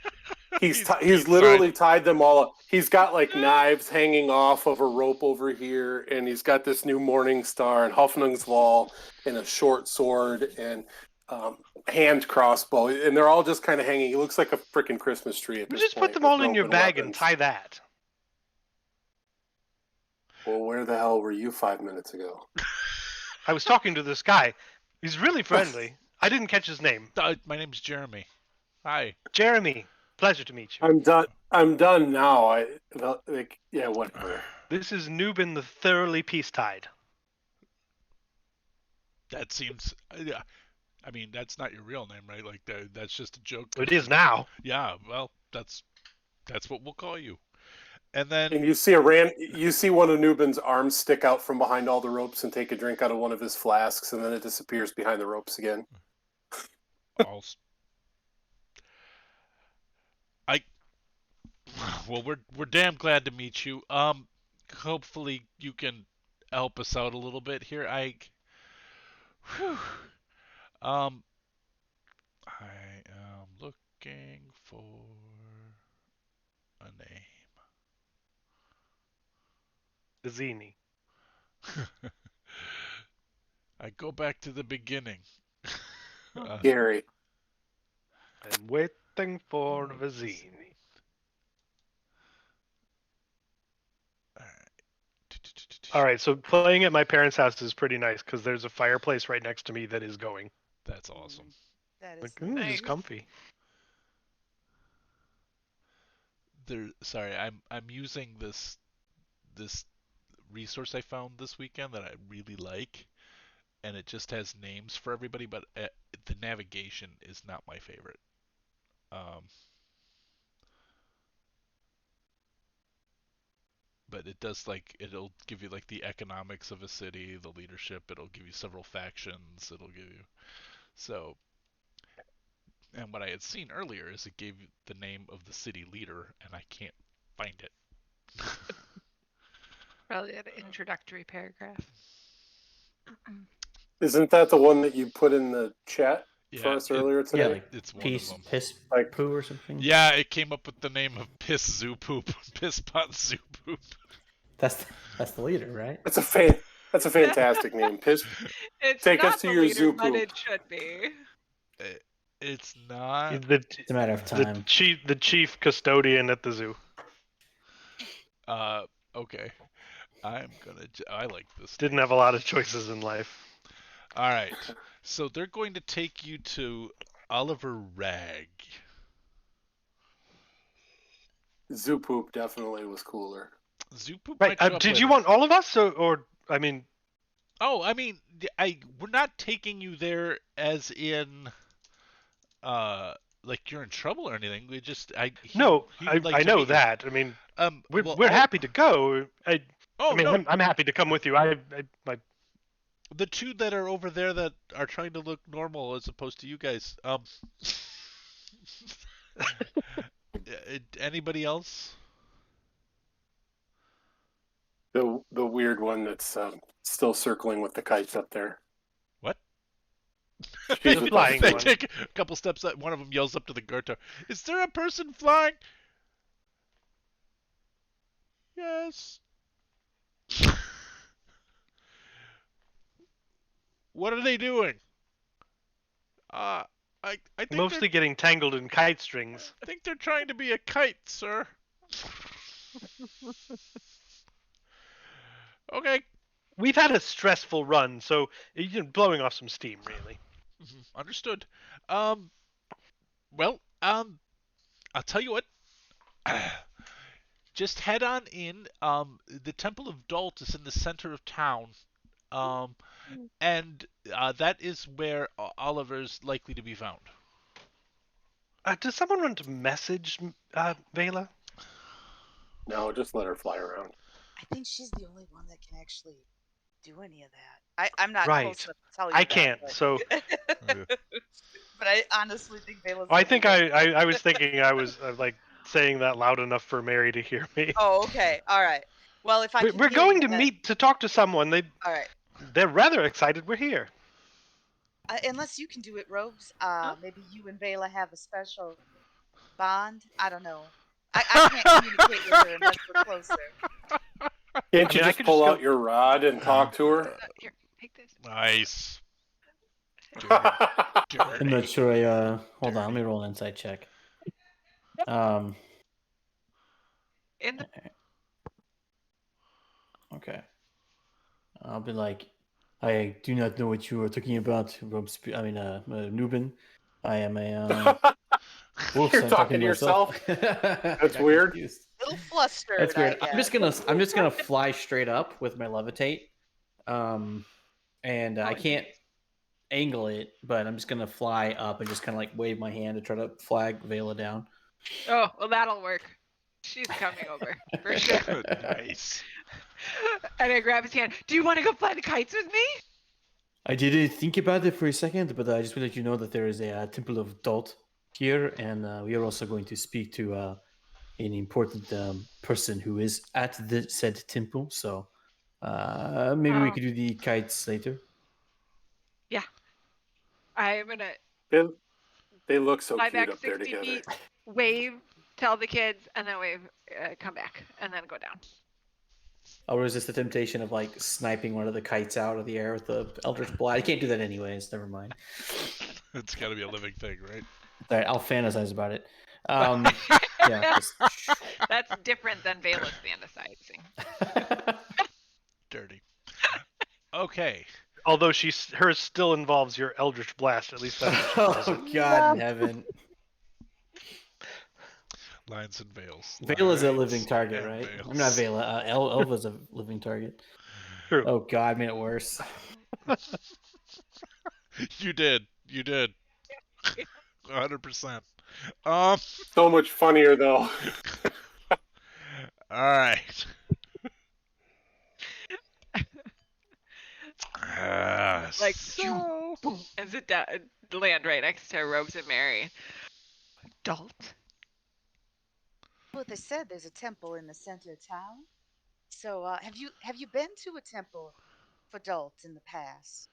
[SPEAKER 2] he's literally tied them all up. He's got like knives hanging off of a rope over here, and he's got this new Morning Star and Hoffnungsval and a short sword and hand crossbow, and they're all just kind of hanging. He looks like a freaking Christmas tree at this
[SPEAKER 3] Just
[SPEAKER 2] point.
[SPEAKER 3] put them
[SPEAKER 2] with
[SPEAKER 3] all in
[SPEAKER 2] rope
[SPEAKER 3] your
[SPEAKER 2] and
[SPEAKER 3] bag and
[SPEAKER 2] weapons.
[SPEAKER 3] tie that.
[SPEAKER 2] Well, where the hell were you 5 minutes ago?
[SPEAKER 3] I was talking to this guy. He's really friendly. I didn't catch his name.
[SPEAKER 1] My name's Jeremy. Hi.
[SPEAKER 3] Jeremy. Pleasure to meet you.
[SPEAKER 2] I'm done. I'm done now. Yeah, whatever.
[SPEAKER 3] This is Nubin the thoroughly peace-tied.
[SPEAKER 1] That seems. Yeah. I mean, that's not your real name, right? Like that's just a joke.
[SPEAKER 3] It is now.
[SPEAKER 1] Yeah. Well, that's what we'll call you. And then
[SPEAKER 2] And you see one of Nubin's arms stick out from behind all the ropes and take a drink out of one of his flasks, and then it disappears behind the ropes again.
[SPEAKER 1] I'll. Well, we're damn glad to meet you. Hopefully you can help us out a little bit here. Whew. Um, I am looking for a
[SPEAKER 3] Zini.
[SPEAKER 1] name. I go back to the beginning.
[SPEAKER 2] Gary.
[SPEAKER 3] I'm waiting for Vizini. All right, so playing at my parents' house is pretty nice because there's a fireplace right next to me that is going.
[SPEAKER 1] That's awesome.
[SPEAKER 6] That is
[SPEAKER 3] Like,
[SPEAKER 6] nice.
[SPEAKER 3] this is comfy.
[SPEAKER 1] Sorry, I'm using this resource I found this weekend that I really like, and it just has names for everybody, but the navigation is not my favorite. But it does it'll give you like the economics of a city, the leadership. It'll give you several factions. It'll give you so. And what I had seen earlier is it gave you the name of the city leader, and I can't find it.
[SPEAKER 4] Probably an introductory paragraph.
[SPEAKER 2] Isn't that the one that you put in the chat for us earlier today?
[SPEAKER 5] Yeah, like
[SPEAKER 1] it's one
[SPEAKER 5] peace,
[SPEAKER 1] of them.
[SPEAKER 5] piss,
[SPEAKER 2] Like-
[SPEAKER 5] poo or something.
[SPEAKER 1] Yeah, it came up with the name of Piss Zoo Poop. Piss Pot Zoo Poop.
[SPEAKER 5] That's the leader, right?
[SPEAKER 2] That's a fantastic name.
[SPEAKER 4] It's
[SPEAKER 2] Take
[SPEAKER 4] not
[SPEAKER 2] us to
[SPEAKER 4] the
[SPEAKER 2] your
[SPEAKER 4] leader,
[SPEAKER 2] zoo
[SPEAKER 4] but
[SPEAKER 2] poop.
[SPEAKER 4] it should be.
[SPEAKER 1] It's not.
[SPEAKER 5] It's a matter of
[SPEAKER 3] The
[SPEAKER 5] time.
[SPEAKER 3] chief custodian at the zoo.
[SPEAKER 1] Okay. I like this.
[SPEAKER 3] Didn't have a lot of choices in life.
[SPEAKER 1] All right. So they're going to take you to Oliver Rag.
[SPEAKER 2] Zoo Poop definitely was cooler.
[SPEAKER 1] Zoo Poop
[SPEAKER 3] Right.
[SPEAKER 1] might show up
[SPEAKER 3] Did you
[SPEAKER 1] later.
[SPEAKER 3] want all of us, or I mean,
[SPEAKER 1] Oh, I mean, we're not taking you there as in, like you're in trouble or anything. We just,
[SPEAKER 3] no,
[SPEAKER 1] he
[SPEAKER 3] I
[SPEAKER 1] would like to
[SPEAKER 3] know
[SPEAKER 1] meet you.
[SPEAKER 3] that. I mean, we're
[SPEAKER 1] well,
[SPEAKER 3] happy to go. I mean,
[SPEAKER 1] no,
[SPEAKER 3] I'm happy to come with you.
[SPEAKER 1] the two that are over there that are trying to look normal as opposed to you guys. Anybody else?
[SPEAKER 2] The weird one that's still circling with the kites up there.
[SPEAKER 1] What?
[SPEAKER 2] She's
[SPEAKER 3] The
[SPEAKER 2] with
[SPEAKER 3] flying
[SPEAKER 1] They
[SPEAKER 3] one.
[SPEAKER 1] take a couple steps. One of them yells up to the guard tower. Is there a person flying? Yes. What are they doing? I think
[SPEAKER 3] Mostly getting tangled in kite strings.
[SPEAKER 1] I think they're trying to be a kite, sir. Okay.
[SPEAKER 3] We've had a stressful run, so you're blowing off some steam, really.
[SPEAKER 1] Understood. Well, I'll tell you what. Just head on in. The Temple of Dalt is in the center of town. Um, and that is where Oliver's likely to be found.
[SPEAKER 3] Does someone want to message Vela?
[SPEAKER 2] No, just let her fly around.
[SPEAKER 6] I think she's the only one that can actually do any of that. I'm not
[SPEAKER 3] Right.
[SPEAKER 6] close enough to tell you
[SPEAKER 3] I
[SPEAKER 6] that,
[SPEAKER 3] can't,
[SPEAKER 6] but...
[SPEAKER 3] so...
[SPEAKER 6] But I honestly think Vela's
[SPEAKER 3] I
[SPEAKER 6] the
[SPEAKER 3] think
[SPEAKER 6] only one.
[SPEAKER 3] I was thinking I was like saying that loud enough for Mary to hear me.
[SPEAKER 6] Oh, okay. All right. Well, if I can
[SPEAKER 3] We're
[SPEAKER 6] hear
[SPEAKER 3] going
[SPEAKER 6] you,
[SPEAKER 3] to
[SPEAKER 6] then-
[SPEAKER 3] meet to talk to someone.
[SPEAKER 6] All right.
[SPEAKER 3] They're rather excited we're here.
[SPEAKER 6] Unless you can do it, Robes. Maybe you and Vela have a special bond. I don't know. I can't communicate with her unless we're closer.
[SPEAKER 2] Can't you
[SPEAKER 3] I
[SPEAKER 2] just
[SPEAKER 3] could
[SPEAKER 2] pull
[SPEAKER 3] just go-
[SPEAKER 2] out your rod and talk to her?
[SPEAKER 4] Here, take this.
[SPEAKER 1] Nice.
[SPEAKER 5] I'm not sure. Hold on. Let me roll an insight check.
[SPEAKER 4] In the
[SPEAKER 5] Okay. I'll be like, I do not know what you are talking about, Nubin. I am a. Whoops,
[SPEAKER 2] You're
[SPEAKER 5] I'm
[SPEAKER 2] talking to
[SPEAKER 5] myself.
[SPEAKER 2] That's weird.
[SPEAKER 6] A little flustered.
[SPEAKER 5] That's weird.
[SPEAKER 6] I
[SPEAKER 5] I'm just gonna fly straight up with my levitate, and I can't angle it, but I'm just gonna fly up and just kind of like wave my hand to try to flag Vela down.
[SPEAKER 4] Oh, well, that'll work. She's coming over for sure.
[SPEAKER 1] Nice.
[SPEAKER 4] And I grab his hand. Do you want to go fly the kites with me?
[SPEAKER 5] I did think about it for a second, but I just want to let you know that there is a Temple of Dalt here, and we are also going to speak to an important person who is at the said temple. So maybe we
[SPEAKER 4] Oh.
[SPEAKER 5] could do the kites later.
[SPEAKER 4] Yeah. I'm gonna
[SPEAKER 2] They look so
[SPEAKER 4] fly
[SPEAKER 2] cute
[SPEAKER 4] back
[SPEAKER 2] up there
[SPEAKER 4] 60
[SPEAKER 2] together.
[SPEAKER 4] feet, wave, tell the kids, and then wave, come back, and then go down.
[SPEAKER 5] Or is this the temptation of like sniping one of the kites out of the air with the Eldritch Blast? I can't do that anyways. Never mind.
[SPEAKER 1] It's got to be a living thing, right?
[SPEAKER 5] All right, I'll fantasize about it. Yeah.
[SPEAKER 4] That's different than Vela's fantasizing.
[SPEAKER 1] Dirty. Okay.
[SPEAKER 3] Although hers still involves your Eldritch Blast, at least that's what she calls
[SPEAKER 5] Oh
[SPEAKER 3] it.
[SPEAKER 5] God in heaven.
[SPEAKER 1] Lines and veils.
[SPEAKER 5] Vela's a
[SPEAKER 1] Lines
[SPEAKER 5] living target,
[SPEAKER 1] and
[SPEAKER 5] right?
[SPEAKER 1] veils.
[SPEAKER 5] I'm not Vela. Elva's a living target.
[SPEAKER 3] True.
[SPEAKER 5] Oh God, made it worse.
[SPEAKER 1] You did. 100%.
[SPEAKER 2] So much funnier though.
[SPEAKER 1] All right.
[SPEAKER 4] Like,
[SPEAKER 1] So...
[SPEAKER 4] boom, as it land right next to Robes and Mary. Adult?
[SPEAKER 6] Well, they said there's a temple in the center of town. So, have you been to a temple for adults in the past?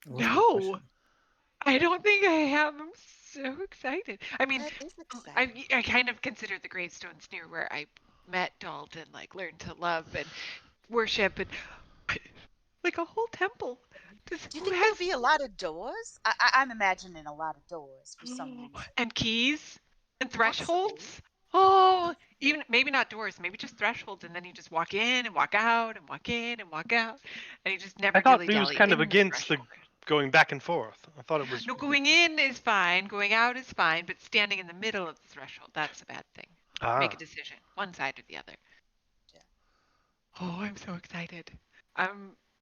[SPEAKER 5] What was my
[SPEAKER 4] No.
[SPEAKER 5] question?
[SPEAKER 4] I don't think I have. I'm so excited. I mean,
[SPEAKER 6] That is exciting.
[SPEAKER 4] I kind of consider the gravestones near where I met Dalton, like learned to love and worship and like a whole temple.
[SPEAKER 6] Do you think there'll be a lot of doors? I'm imagining a lot of doors for some reason.
[SPEAKER 4] and keys and thresholds?
[SPEAKER 6] Possibly.
[SPEAKER 4] Oh, even maybe not doors, maybe just thresholds, and then you just walk in and walk out and walk in and walk out, and you just never.
[SPEAKER 3] I thought
[SPEAKER 4] dilly-dally
[SPEAKER 3] it was kind of
[SPEAKER 4] in
[SPEAKER 3] against the
[SPEAKER 4] threshold.
[SPEAKER 3] going back and forth. I thought it was.
[SPEAKER 4] No, going in is fine, going out is fine, but standing in the middle of the threshold, that's a bad thing. Make a decision, one side or the other.
[SPEAKER 6] Yeah.
[SPEAKER 4] Oh, I'm so excited.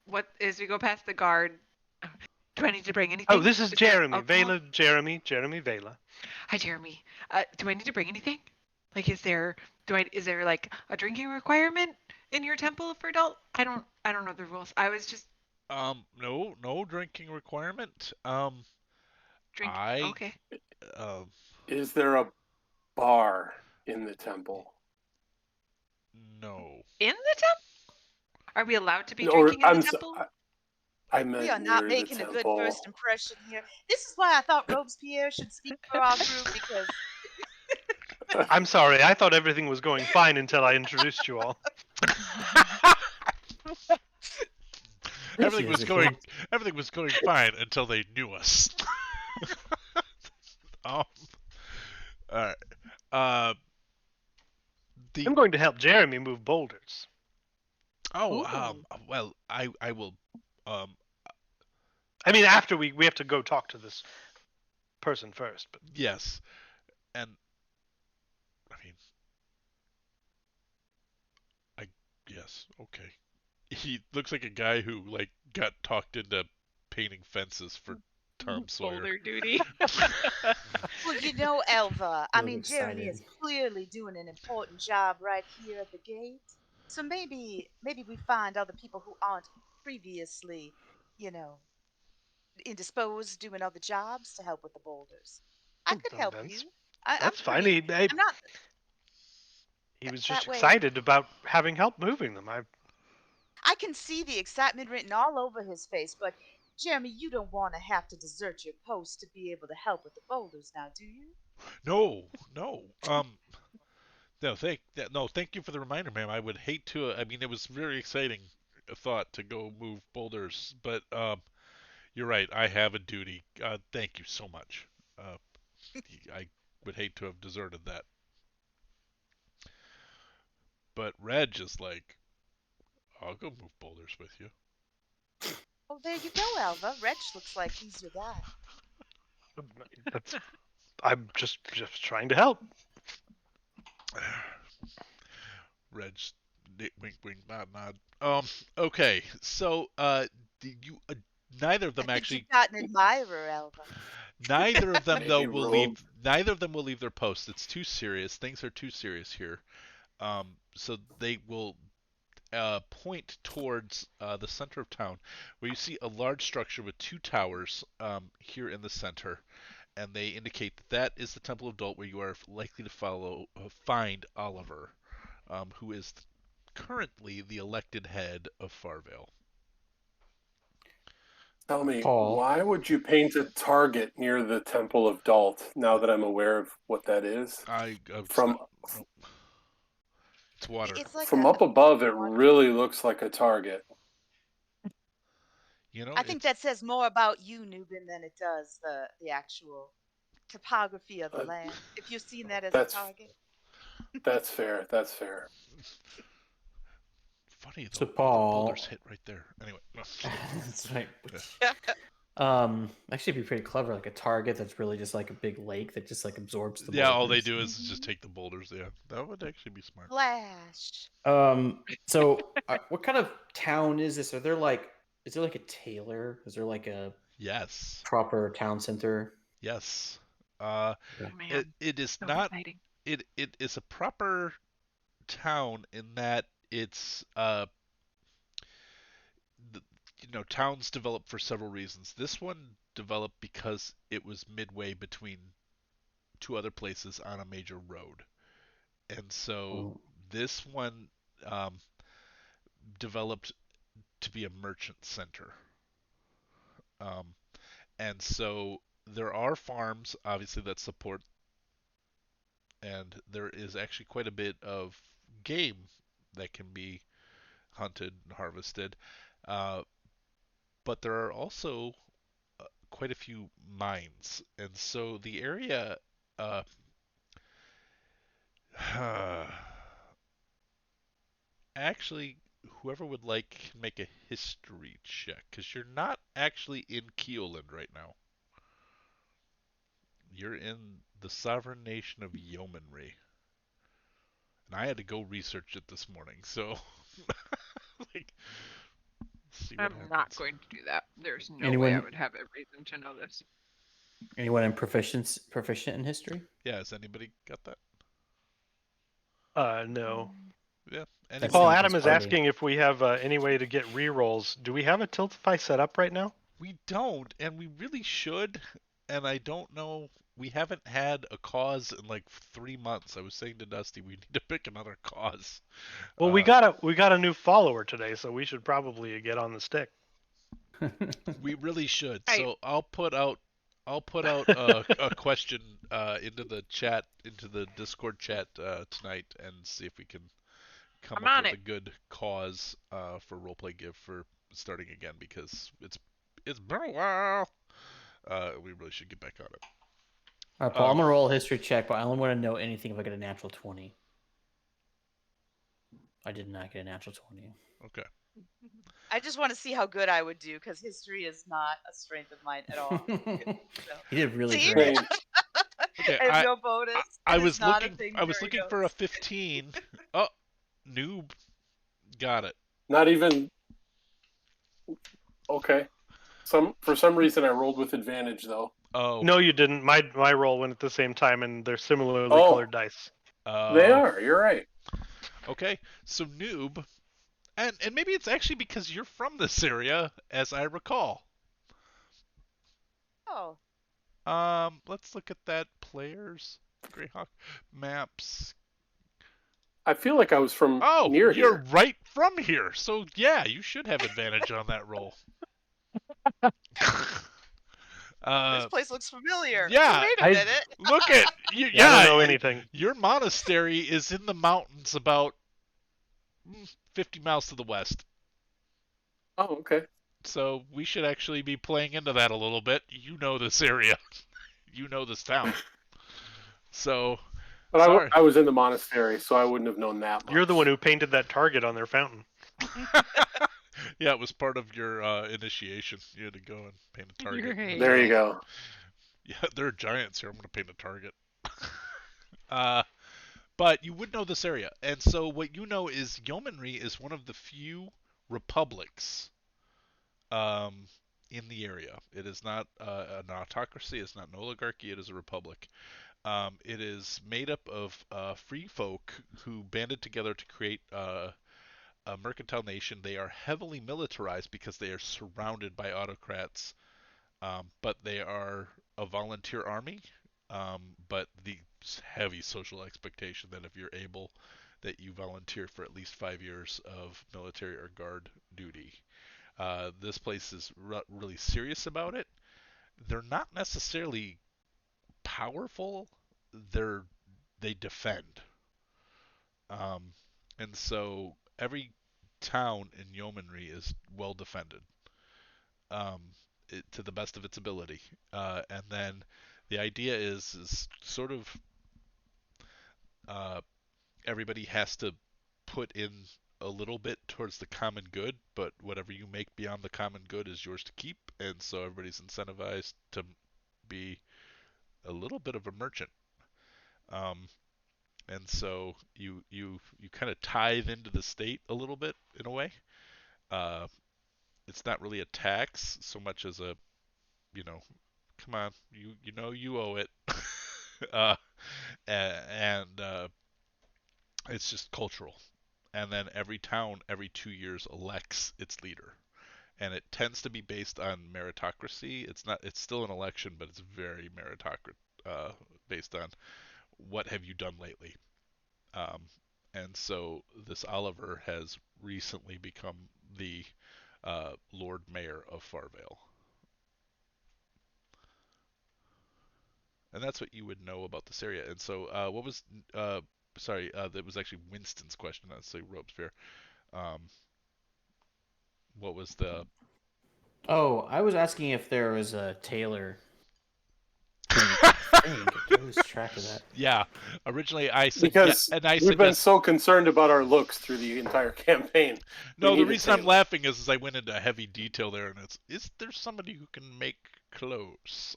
[SPEAKER 4] What as we go past the guard, do I need to bring anything?
[SPEAKER 3] Oh, this is
[SPEAKER 4] there
[SPEAKER 3] Jeremy.
[SPEAKER 4] alcohol?
[SPEAKER 3] Vela, Jeremy, Vela.
[SPEAKER 4] Hi, Jeremy. Do I need to bring anything? Like, is there like a drinking requirement in your temple for adult? I don't know the rules. I was just
[SPEAKER 1] No drinking requirement.
[SPEAKER 4] drinking.
[SPEAKER 1] I
[SPEAKER 4] Okay.
[SPEAKER 1] um
[SPEAKER 2] Is there a bar in the temple.
[SPEAKER 1] No.
[SPEAKER 4] In the temple? Are we allowed to be
[SPEAKER 2] No,
[SPEAKER 4] drinking in
[SPEAKER 2] I'm
[SPEAKER 4] the temple?
[SPEAKER 2] I
[SPEAKER 6] We
[SPEAKER 2] meant
[SPEAKER 6] are not
[SPEAKER 2] near the
[SPEAKER 6] making a good
[SPEAKER 2] temple.
[SPEAKER 6] first impression here. This is why I thought Robespierre should speak for our group because
[SPEAKER 3] I'm sorry. I thought everything was going fine until I introduced you all.
[SPEAKER 1] Everything
[SPEAKER 5] Yes,
[SPEAKER 1] was
[SPEAKER 5] if
[SPEAKER 1] going
[SPEAKER 5] we-
[SPEAKER 1] everything was going fine until they knew us. All right. Uh, the
[SPEAKER 3] I'm going to help Jeremy move boulders.
[SPEAKER 1] well, I will. Um,
[SPEAKER 3] I mean, after we have to go talk to this person first. But
[SPEAKER 1] yes, and I mean, I yes, okay. He looks like a guy who like got talked into painting fences for Tom Sawyer.
[SPEAKER 4] Boulder duty.
[SPEAKER 6] well, you know, Elva. I
[SPEAKER 5] Really
[SPEAKER 6] mean, Jeremy is
[SPEAKER 5] excited.
[SPEAKER 6] clearly doing an important job right here at the gate. So maybe we find other people who aren't previously, you know, indisposed doing other jobs to help with the boulders. I could help you. I'm
[SPEAKER 3] that's fine.
[SPEAKER 6] pretty.
[SPEAKER 3] He
[SPEAKER 6] I'm not
[SPEAKER 3] was
[SPEAKER 6] that
[SPEAKER 3] just
[SPEAKER 6] way.
[SPEAKER 3] excited about having help moving them.
[SPEAKER 6] I can see the excitement written all over his face, but Jeremy, you don't want to have to desert your post to be able to help with the boulders now, do you?
[SPEAKER 1] No, no. No, thank you for the reminder, ma'am. I would hate to. I mean, it was very exciting thought to go move boulders, but you're right. I have a duty. Thank you so much. Uh, I would hate to have deserted that. But Reg is like, I'll go move boulders with you.
[SPEAKER 6] Oh, there you go, Alva. Reg looks like he's your guy.
[SPEAKER 3] That's. I'm just trying to help.
[SPEAKER 1] Reg, wink, wink, nod, nod. Okay. So, you, neither of
[SPEAKER 6] I
[SPEAKER 1] them
[SPEAKER 6] think
[SPEAKER 1] actually.
[SPEAKER 6] you've got an admirer, Alva.
[SPEAKER 1] Neither of them though
[SPEAKER 2] Maybe
[SPEAKER 1] will
[SPEAKER 2] roll.
[SPEAKER 1] leave. Neither of them will leave their post. It's too serious. Things are too serious here. So they will point towards the center of town, where you see a large structure with two towers here in the center, and they indicate that that is the Temple of Dolt, where you are likely to find Oliver, who is currently the elected head of Farvale.
[SPEAKER 2] Tell me,
[SPEAKER 5] Paul.
[SPEAKER 2] why would you paint a target near the Temple of Dalt now that I'm aware of what that is? From
[SPEAKER 1] It's water.
[SPEAKER 6] It's like
[SPEAKER 2] from up above, it really looks like a target.
[SPEAKER 1] You know,
[SPEAKER 6] I think that says more about you, Nubin, than it does the actual topography of the
[SPEAKER 2] Uh,
[SPEAKER 6] land. If you're seeing that as a
[SPEAKER 2] That's
[SPEAKER 6] target.
[SPEAKER 2] that's fair. That's fair.
[SPEAKER 1] funny though.
[SPEAKER 5] So
[SPEAKER 1] The boulders
[SPEAKER 5] Paul,
[SPEAKER 1] hit right there. Anyway.
[SPEAKER 5] that's right.
[SPEAKER 1] Yeah.
[SPEAKER 5] Actually, it'd be pretty clever, like a target that's really just like a big lake that just like absorbs the
[SPEAKER 1] Yeah, all they
[SPEAKER 5] boulders.
[SPEAKER 1] do is just take the boulders. Yeah, that would actually be smart.
[SPEAKER 6] Flash.
[SPEAKER 5] So what kind of town is this? Is there like a tailor? Is there like a
[SPEAKER 1] Yes.
[SPEAKER 5] proper town center?
[SPEAKER 1] Yes.
[SPEAKER 4] Oh, man.
[SPEAKER 1] It is
[SPEAKER 4] So
[SPEAKER 1] not.
[SPEAKER 4] exciting.
[SPEAKER 1] It is a proper town in that it's the, towns develop for several reasons. This one developed because it was midway between two other places on a major road, and so
[SPEAKER 5] Oh.
[SPEAKER 1] this one um, developed to be a merchant center. Um, and so there are farms, obviously, that support, and there is actually quite a bit of game that can be hunted and harvested. Uh, but there are also quite a few mines, and so the area. Uh, actually, whoever would like can make a history check, because you're not actually in Keoland right now. You're in the sovereign nation of Yeomanry. And I had to go research it this morning, so like, see what
[SPEAKER 4] I'm
[SPEAKER 1] happens.
[SPEAKER 4] not going to do that. There's no way I
[SPEAKER 5] Anyone-
[SPEAKER 4] would have a reason to know this.
[SPEAKER 5] Anyone in proficient in history?
[SPEAKER 1] Yeah, has anybody got that?
[SPEAKER 3] No.
[SPEAKER 1] Yeah.
[SPEAKER 5] That's
[SPEAKER 3] Paul,
[SPEAKER 5] not
[SPEAKER 3] Adam
[SPEAKER 5] this
[SPEAKER 3] is
[SPEAKER 5] party.
[SPEAKER 3] asking if we have any way to get re-rolls. Do we have a Tiltify set up right now?
[SPEAKER 1] We don't, and we really should, and I don't know we haven't had a cause in like 3 months. I was saying to Dusty, we need to pick another cause.
[SPEAKER 3] Well, we got a new follower today, so we should probably get on the stick.
[SPEAKER 1] We really should.
[SPEAKER 4] Right.
[SPEAKER 1] So I'll put out a question into the chat, into the Discord chat tonight, and see if we can come
[SPEAKER 4] I'm
[SPEAKER 1] up
[SPEAKER 4] on
[SPEAKER 1] with
[SPEAKER 4] it.
[SPEAKER 1] a good cause for roleplay give for starting again, because it's been a while. We really should get back on it.
[SPEAKER 5] All right, Paul, I'm gonna roll a history check, but I only want to know anything if I get a natural 20. I did not get a natural 20.
[SPEAKER 1] Okay.
[SPEAKER 6] I just want to see how good I would do because history is not a strength of mine at all.
[SPEAKER 5] You did really
[SPEAKER 6] See?
[SPEAKER 5] great.
[SPEAKER 2] Same.
[SPEAKER 1] Okay.
[SPEAKER 6] I have no bonus.
[SPEAKER 1] I
[SPEAKER 6] It is
[SPEAKER 1] was
[SPEAKER 6] not
[SPEAKER 1] looking.
[SPEAKER 6] a thing
[SPEAKER 1] I was
[SPEAKER 6] Jerry
[SPEAKER 1] looking for a
[SPEAKER 6] knows.
[SPEAKER 1] 15. Oh, noob. Got it.
[SPEAKER 2] Not even. Okay. For some reason I rolled with advantage though.
[SPEAKER 1] Oh.
[SPEAKER 3] No, you didn't. My roll went at the same time, and they're similarly
[SPEAKER 2] Oh.
[SPEAKER 3] colored dice.
[SPEAKER 2] They are. You're right.
[SPEAKER 1] Okay. So noob, and maybe it's actually because you're from this area, as I recall.
[SPEAKER 6] Oh,
[SPEAKER 1] Let's look at that. Players, Greyhawk maps.
[SPEAKER 2] I feel like I was from
[SPEAKER 1] Oh,
[SPEAKER 2] near
[SPEAKER 1] you're
[SPEAKER 2] here.
[SPEAKER 1] right from here. So yeah, you should have advantage on that roll.
[SPEAKER 6] this place looks familiar.
[SPEAKER 1] yeah,
[SPEAKER 6] Wait a
[SPEAKER 3] I-
[SPEAKER 6] minute.
[SPEAKER 1] Look at you.
[SPEAKER 3] Yeah, I
[SPEAKER 1] Yeah,
[SPEAKER 3] don't know anything.
[SPEAKER 1] your monastery is in the mountains about 50 miles to the west.
[SPEAKER 2] Oh, okay.
[SPEAKER 1] So we should actually be playing into that a little bit. You know this area. You know this town. So,
[SPEAKER 2] But
[SPEAKER 1] sorry.
[SPEAKER 2] I was in the monastery, so I wouldn't have known that much.
[SPEAKER 3] You're the one who painted that target on their fountain.
[SPEAKER 1] Yeah, it was part of your initiation. You had to go and paint a target.
[SPEAKER 4] Right.
[SPEAKER 2] There you go.
[SPEAKER 1] Yeah, there are giants here. I'm going to paint a target. But you would know this area. And so what you know is Yeomanry is one of the few republics in the area. It is not an autocracy. It's not an oligarchy. It is a republic. It is made up of free folk who banded together to create a mercantile nation. They are heavily militarized because they are surrounded by autocrats, but they are a volunteer army. But the heavy social expectation that if you're able, that you volunteer for at least 5 years of military or guard duty. This place is really serious about it. They're not necessarily powerful. They defend. Um, and so every town in Yeomanry is well defended, um, to the best of its ability. And then the idea is sort of uh, everybody has to put in a little bit towards the common good, but whatever you make beyond the common good is yours to keep, and so everybody's incentivized to be a little bit of a merchant. Um, and so you kind of tithe into the state a little bit in a way. Uh, it's not really a tax so much as a, you know, come on, you know you owe it. uh, and it's just cultural. And then every town every 2 years elects its leader, and it tends to be based on meritocracy. It's not. It's still an election, but it's very meritocratic, based on what have you done lately. Um, and so this Oliver has recently become the Lord Mayor of Farvale. And that's what you would know about this area. And so, what was, sorry, that was actually Winston's question. That's like Robespierre. Um, what was the?
[SPEAKER 5] Oh, I was asking if there was a tailor. I think I lose track of that.
[SPEAKER 1] Yeah, originally I said
[SPEAKER 2] Because
[SPEAKER 1] yeah, and I
[SPEAKER 2] we've
[SPEAKER 1] said
[SPEAKER 2] been
[SPEAKER 1] yes.
[SPEAKER 2] so concerned about our looks through the entire campaign.
[SPEAKER 1] No,
[SPEAKER 2] We
[SPEAKER 1] the
[SPEAKER 2] need a
[SPEAKER 1] reason I'm
[SPEAKER 2] tailor.
[SPEAKER 1] laughing is I went into heavy detail there, and it's is there somebody who can make clothes?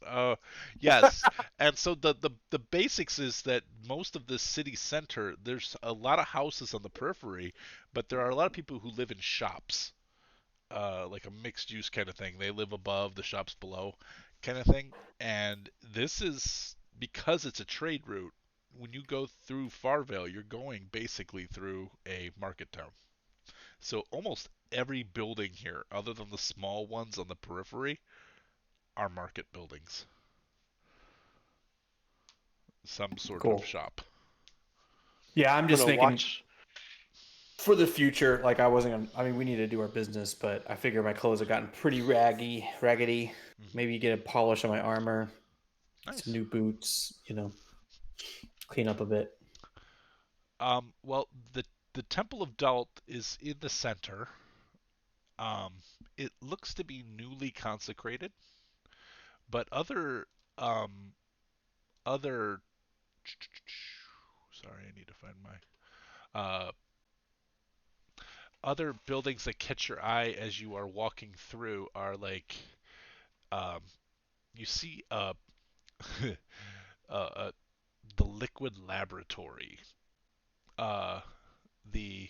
[SPEAKER 1] Yes. And so the basics is that most of the city center, there's a lot of houses on the periphery, but there are a lot of people who live in shops, like a mixed use kind of thing. They live above, the shops below, kind of thing. And this is because it's a trade route. When you go through Farvale, you're going basically through a market town. So almost every building here, other than the small ones on the periphery, are market buildings. some sort
[SPEAKER 5] Cool.
[SPEAKER 1] of shop.
[SPEAKER 5] Yeah, I'm
[SPEAKER 3] I'm
[SPEAKER 5] just
[SPEAKER 3] gonna
[SPEAKER 5] thinking
[SPEAKER 3] watch.
[SPEAKER 5] for the future. Like I wasn't gonna. I mean, we need to do our business, but I figure my clothes have gotten pretty raggedy. Maybe get a polish on my armor,
[SPEAKER 1] Nice.
[SPEAKER 5] some new boots. Clean up a bit.
[SPEAKER 1] Well, the Temple of Dalt is in the center. It looks to be newly consecrated, but other sorry, I need to find my other buildings that catch your eye as you are walking through are like um, you see uh, the Liquid Laboratory, uh, the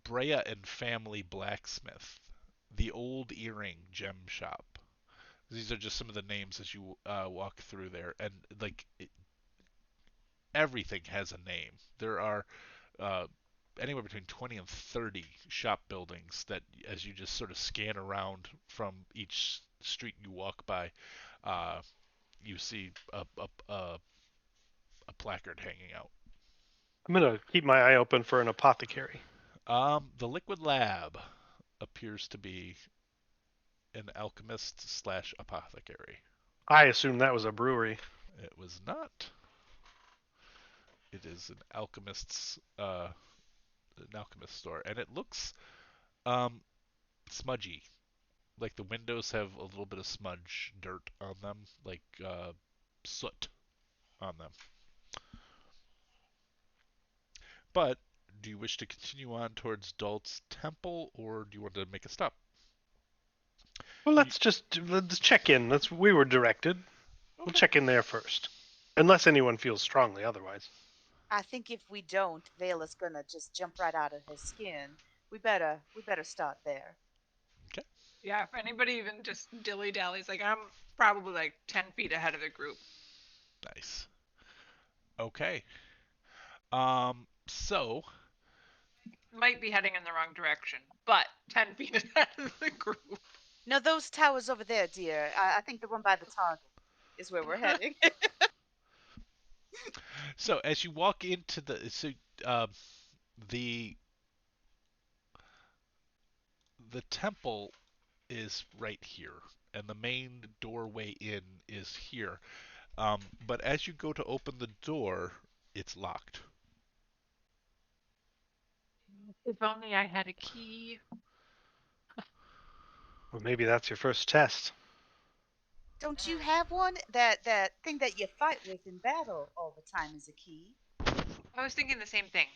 [SPEAKER 1] Brea and Family Blacksmith, the Old Earring Gem Shop. These are just some of the names as you walk through there, and like everything has a name. There are uh, anywhere between 20 and 30 shop buildings that, as you just sort of scan around from each street you walk by, uh, you see a placard hanging out.
[SPEAKER 3] I'm gonna keep my eye open for an apothecary.
[SPEAKER 1] The Liquid Lab appears to be an alchemist slash apothecary.
[SPEAKER 3] I assume that was a brewery.
[SPEAKER 1] It was not. It is an alchemist store, and it looks smudgy. Like the windows have a little bit of smudge dirt on them, like soot on them. But do you wish to continue on towards Dalt's Temple, or do you want to make a stop?
[SPEAKER 3] Well, let's check in. We were directed. We'll check in there first, unless anyone feels strongly otherwise.
[SPEAKER 6] I think if we don't, Vela's gonna just jump right out of his skin. We better start there.
[SPEAKER 1] Okay.
[SPEAKER 4] Yeah, if anybody even just dilly dallies, like I'm probably like 10 feet ahead of the group.
[SPEAKER 1] Nice. Okay. So
[SPEAKER 4] Might be heading in the wrong direction, but 10 feet ahead of the group.
[SPEAKER 6] No, those towers over there, dear. I think the one by the target is where we're heading.
[SPEAKER 1] So as you walk into um, the the temple is right here, and the main doorway in is here. But as you go to open the door, it's locked.
[SPEAKER 4] If only I had a key.
[SPEAKER 3] Well, maybe that's your first test.
[SPEAKER 6] Don't you have one? That thing that you fight with in battle all the time is a key.
[SPEAKER 4] I was thinking the same thing.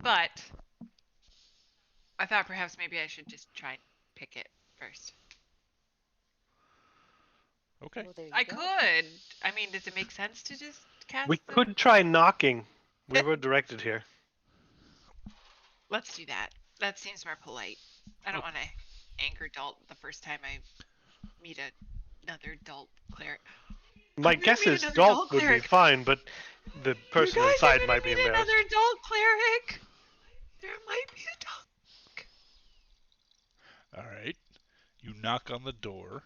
[SPEAKER 4] But I thought perhaps maybe I should just try and pick it first.
[SPEAKER 1] Okay.
[SPEAKER 6] Well, there you
[SPEAKER 4] I
[SPEAKER 6] go.
[SPEAKER 4] could. I mean, does it make sense to just cast
[SPEAKER 3] We
[SPEAKER 4] the...
[SPEAKER 3] could try knocking. We were directed here.
[SPEAKER 4] Let's do that. That seems more polite. I don't want to anger Dalt the first time I meet another Dalt cleric.
[SPEAKER 3] My
[SPEAKER 4] gonna
[SPEAKER 3] guess
[SPEAKER 4] meet
[SPEAKER 3] is
[SPEAKER 4] another
[SPEAKER 3] Dalt
[SPEAKER 4] Dalt
[SPEAKER 3] would be
[SPEAKER 4] cleric.
[SPEAKER 3] fine, but the person
[SPEAKER 4] you guys
[SPEAKER 3] inside
[SPEAKER 4] are gonna
[SPEAKER 3] might be
[SPEAKER 4] meet
[SPEAKER 3] embarrassed.
[SPEAKER 4] another Dalt cleric. There might be a Dalt.
[SPEAKER 1] All right. You knock on the door,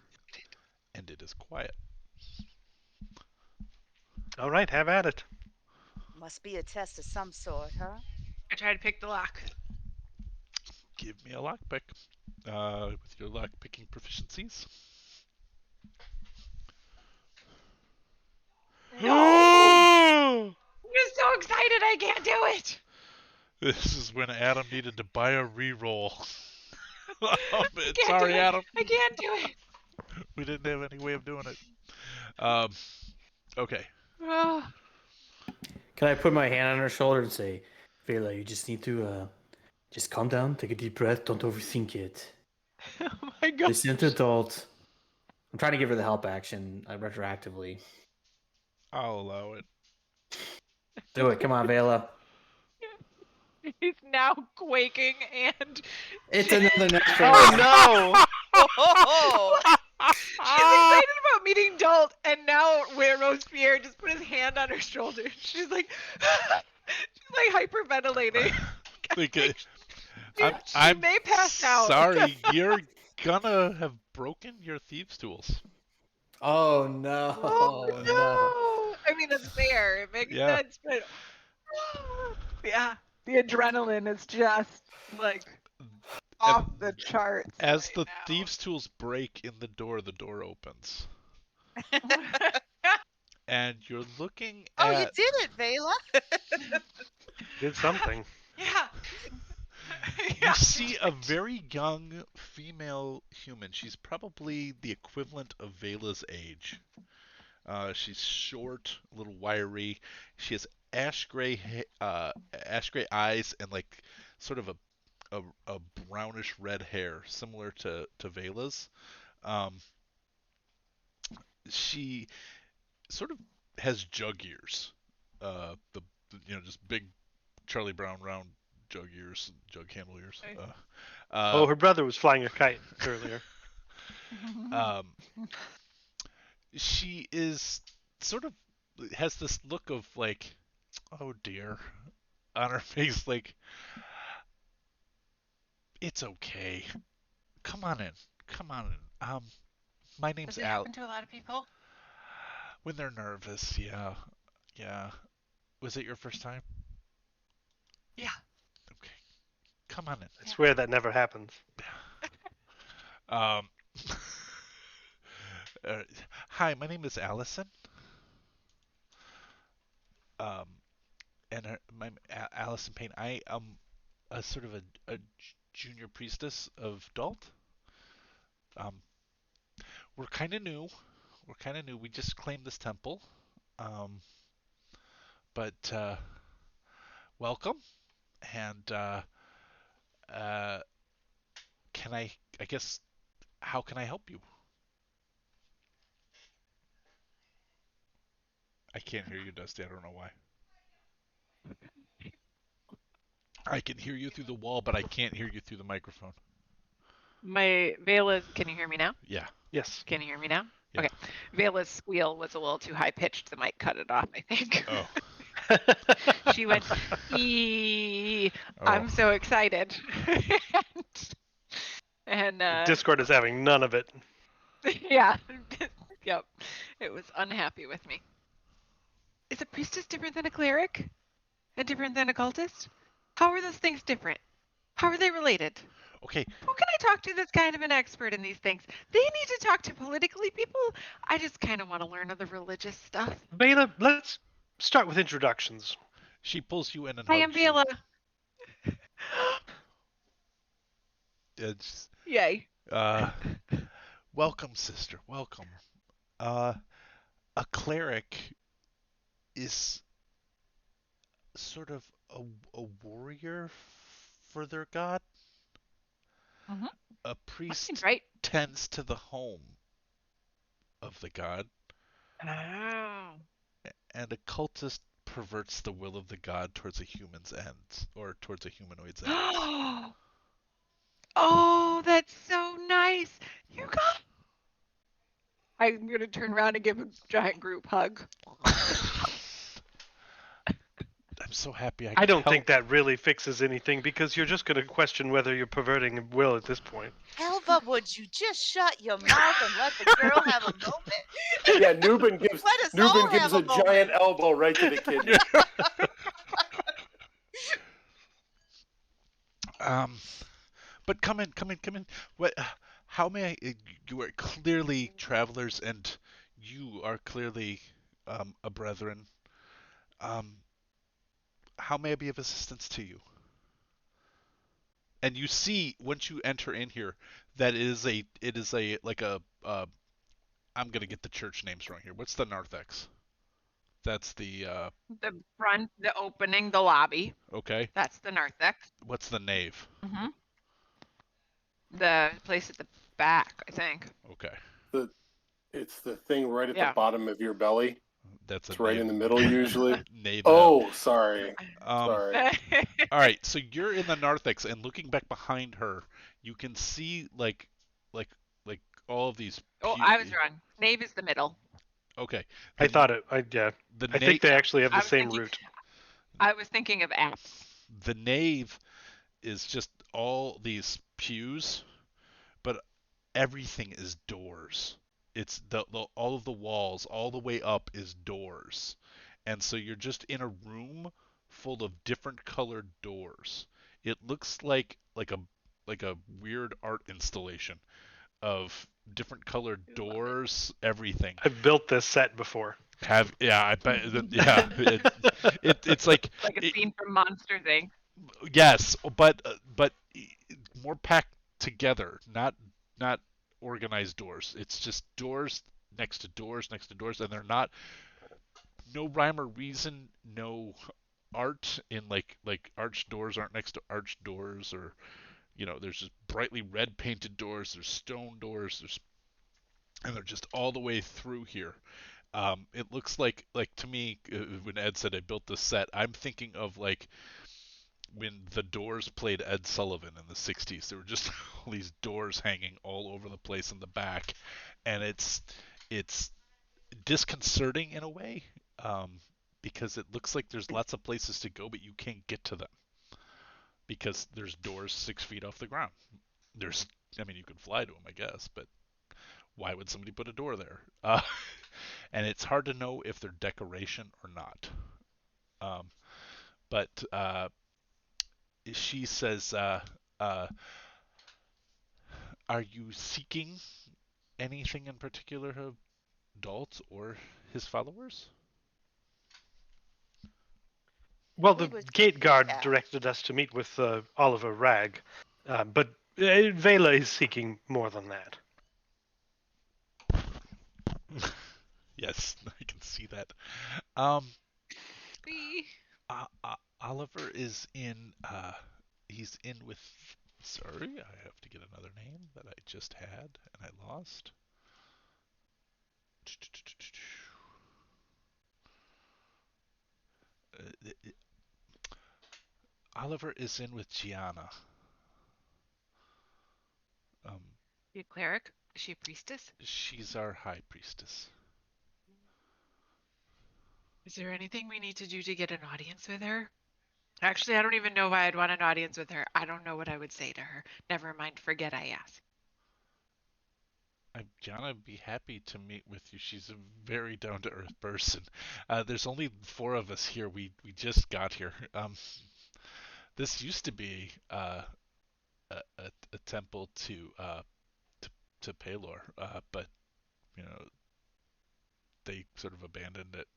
[SPEAKER 1] and it is quiet.
[SPEAKER 3] All right, have at it.
[SPEAKER 6] Must be a test of some sort, huh?
[SPEAKER 4] I try to pick the lock.
[SPEAKER 1] Give me a lockpick with your lockpicking proficiencies.
[SPEAKER 4] No! I'm just so excited I can't do it.
[SPEAKER 1] This is when Adam needed to buy a reroll.
[SPEAKER 4] Can't
[SPEAKER 1] Sorry,
[SPEAKER 4] do it.
[SPEAKER 1] Adam.
[SPEAKER 4] I can't do it.
[SPEAKER 1] We didn't have any way of doing it. Okay.
[SPEAKER 4] Oh,
[SPEAKER 5] Can I put my hand on her shoulder and say, Vela, you just need to just calm down, take a deep breath, don't overthink it.
[SPEAKER 4] oh my god.
[SPEAKER 5] Listen to adult. I'm trying to give her the help action retroactively.
[SPEAKER 1] I'll allow it.
[SPEAKER 5] Do it. Come on, Vela.
[SPEAKER 4] He's now quaking and
[SPEAKER 5] It's another natural.
[SPEAKER 3] Oh no!
[SPEAKER 6] Oh,
[SPEAKER 4] she's excited about meeting Dalt, and now where Robespierre just put his hand on her shoulder. She's like, she's like hyperventilating. She may pass out.
[SPEAKER 1] Sorry, you're gonna have broken your thieves' tools.
[SPEAKER 5] Oh no!
[SPEAKER 4] Oh no! I mean, that's fair. It makes
[SPEAKER 1] Yeah.
[SPEAKER 4] sense, but yeah, the adrenaline is just like off the charts.
[SPEAKER 1] As
[SPEAKER 4] right
[SPEAKER 1] the
[SPEAKER 4] now.
[SPEAKER 1] thieves' tools break in the door opens. And you're looking
[SPEAKER 6] Oh, you
[SPEAKER 1] at
[SPEAKER 6] did it, Vela.
[SPEAKER 3] Did something.
[SPEAKER 4] Yeah.
[SPEAKER 1] you see a very young female human. She's probably the equivalent of Vela's age. She's short, a little wiry. She has ash gray eyes and like sort of a brownish red hair, similar to Vela's. Um, she sort of has jug ears. Just big Charlie Brown round jug ears, jug handle ears.
[SPEAKER 3] Oh, her brother was flying a kite earlier.
[SPEAKER 1] Um, she is sort of has this look of like, oh dear, on her face, like it's okay. Come on in. Come on in. My name's
[SPEAKER 4] Does it
[SPEAKER 1] Al.
[SPEAKER 4] happen to a lot of people?
[SPEAKER 1] When they're nervous, yeah, yeah. Was it your first time?
[SPEAKER 4] Yeah.
[SPEAKER 1] Okay. Come on in.
[SPEAKER 3] I swear that never happens.
[SPEAKER 1] Um. uh, Hi, my name is Allison. Um, and Allison Payne. I am a sort of a junior priestess of Dalt. Um, we're kind of new. We're kind of new. We just claimed this temple. Um, but welcome. And uh, can I guess, how can I help you? I can't hear you, Dusty. I don't know why. I can hear you through the wall, but I can't hear you through the microphone.
[SPEAKER 4] My Vela, can you hear me now?
[SPEAKER 1] Yeah.
[SPEAKER 3] Yes.
[SPEAKER 4] Can you hear me now?
[SPEAKER 1] Yeah.
[SPEAKER 4] Okay. Vela's squeal was a little too high pitched. The mic cut it off, I think.
[SPEAKER 1] Oh.
[SPEAKER 4] She went, "Ee."
[SPEAKER 1] Oh.
[SPEAKER 4] I'm so excited. and
[SPEAKER 3] Discord is having none of it.
[SPEAKER 4] yeah. Yep. It was unhappy with me. Is a priestess different than a cleric? And different than a cultist? How are those things different? How are they related?
[SPEAKER 1] Okay.
[SPEAKER 4] Who can I talk to that's kind of an expert in these things? They need to talk to politically people. I just kind of want to learn other religious stuff.
[SPEAKER 3] Vela, let's start with introductions.
[SPEAKER 1] She pulls you in and
[SPEAKER 4] I
[SPEAKER 1] hugs
[SPEAKER 4] am Vela.
[SPEAKER 1] you. It's
[SPEAKER 4] Yay.
[SPEAKER 1] welcome, sister. Welcome. A cleric is sort of a warrior for their god.
[SPEAKER 4] Mhm.
[SPEAKER 1] A
[SPEAKER 4] That
[SPEAKER 1] priest
[SPEAKER 4] seems right.
[SPEAKER 1] tends to the home of the god,
[SPEAKER 4] Oh.
[SPEAKER 1] and a cultist perverts the will of the god towards a human's ends, or towards a humanoid's ends.
[SPEAKER 4] Oh, that's so nice. You got. I'm gonna turn around and give a giant group hug.
[SPEAKER 1] I'm so happy I
[SPEAKER 3] I
[SPEAKER 1] could
[SPEAKER 3] don't
[SPEAKER 1] help.
[SPEAKER 3] think that really fixes anything because you're just going to question whether you're perverting will at this point.
[SPEAKER 6] Elva, would you just shut your mouth and let the girl have a moment?
[SPEAKER 2] Yeah, Nubin gives
[SPEAKER 6] Let us all
[SPEAKER 2] Nubin gives
[SPEAKER 6] have
[SPEAKER 2] a
[SPEAKER 6] a moment.
[SPEAKER 2] giant elbow right to the kidney.
[SPEAKER 1] But come in, come in, come in. What? How may I? You are clearly travelers, and you are clearly a brethren. Um, how may I be of assistance to you? And you see, once you enter in here, that it is a like a I'm gonna get the church names wrong here. What's the narthex? That's the
[SPEAKER 4] The front, the opening, the lobby.
[SPEAKER 1] okay.
[SPEAKER 4] That's the narthex.
[SPEAKER 1] What's the nave?
[SPEAKER 4] Mm-hmm. The place at the back, I think.
[SPEAKER 1] Okay.
[SPEAKER 2] It's the thing right at
[SPEAKER 4] Yeah.
[SPEAKER 2] the bottom of your belly.
[SPEAKER 1] That's
[SPEAKER 2] It's
[SPEAKER 1] a
[SPEAKER 2] right
[SPEAKER 1] nave.
[SPEAKER 2] in the middle usually.
[SPEAKER 1] Nave.
[SPEAKER 2] Oh, sorry.
[SPEAKER 1] Um,
[SPEAKER 2] Sorry.
[SPEAKER 1] all right, so you're in the narthex, and looking back behind her, you can see like all of these.
[SPEAKER 4] Oh, I was wrong. Nave is the middle.
[SPEAKER 1] Okay.
[SPEAKER 3] I
[SPEAKER 1] The-
[SPEAKER 3] thought it. Yeah.
[SPEAKER 1] The
[SPEAKER 3] I think they actually have
[SPEAKER 4] I
[SPEAKER 3] the
[SPEAKER 4] was
[SPEAKER 3] same
[SPEAKER 4] thinking-
[SPEAKER 3] root.
[SPEAKER 4] I was thinking of apps.
[SPEAKER 1] the nave is just all these pews, but everything is doors. it's the all of the walls all the way up is doors, and so you're just in a room full of different colored doors. It looks like a weird art installation of different colored
[SPEAKER 4] I love it.
[SPEAKER 1] doors, everything.
[SPEAKER 3] I've built this set before.
[SPEAKER 1] I bet yeah, it's like
[SPEAKER 7] Like a
[SPEAKER 1] it,
[SPEAKER 7] scene from Monsters Inc.
[SPEAKER 1] yes, but more packed together, not organized doors. It's just doors next to doors next to doors, and they're not no rhyme or reason, no art in like arched doors aren't next to arched doors, or there's just brightly red painted doors, there's stone doors, and they're just all the way through here. It looks like to me, when Ed said I built this set, I'm thinking of like when the Doors played Ed Sullivan in the 60s. There were just all these doors hanging all over the place in the back, and it's disconcerting in a way, because it looks like there's lots of places to go, but you can't get to them because there's doors 6 feet off the ground. I mean, you could fly to them, I guess, but why would somebody put a door there? And it's hard to know if they're decoration or not. But she says, uh, "Are you seeking anything in particular of Dalt or his followers?"
[SPEAKER 3] Well,
[SPEAKER 6] We
[SPEAKER 3] the
[SPEAKER 6] were
[SPEAKER 3] gate guard
[SPEAKER 6] yeah.
[SPEAKER 3] directed us to meet with Oliver Rag, but Vela is seeking more than that.
[SPEAKER 1] Yes, I can see that. Um,
[SPEAKER 4] Me.
[SPEAKER 1] Oliver is in. He's in with. Sorry, I have to get another name that I just had and I lost. Oliver is in with Gianna. Um,
[SPEAKER 4] She a cleric? Is she a priestess?
[SPEAKER 1] she's our high priestess.
[SPEAKER 4] Is there anything we need to do to get an audience with her? Actually, I don't even know why I'd want an audience with her. I don't know what I would say to her. Never mind, forget I asked.
[SPEAKER 1] Gianna would be happy to meet with you. She's a very down to earth person. There's only 4 of us here. We just got here. This used to be a temple to Palor, but you know they sort of abandoned it.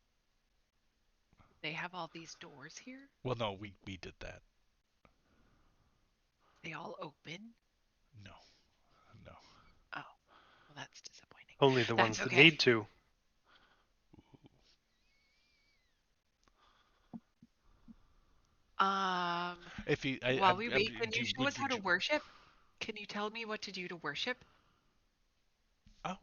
[SPEAKER 4] They have all these doors here.
[SPEAKER 1] Well, no, we did that.
[SPEAKER 4] They all open.
[SPEAKER 1] No, no.
[SPEAKER 4] Oh, well, that's disappointing.
[SPEAKER 3] Only the
[SPEAKER 4] That's
[SPEAKER 3] ones that
[SPEAKER 4] okay.
[SPEAKER 3] need to.
[SPEAKER 1] If you,
[SPEAKER 4] While we wait, can
[SPEAKER 1] do
[SPEAKER 4] you
[SPEAKER 1] you,
[SPEAKER 4] show us how to
[SPEAKER 1] you,
[SPEAKER 4] worship? Can you tell me what to do to worship?
[SPEAKER 1] oh,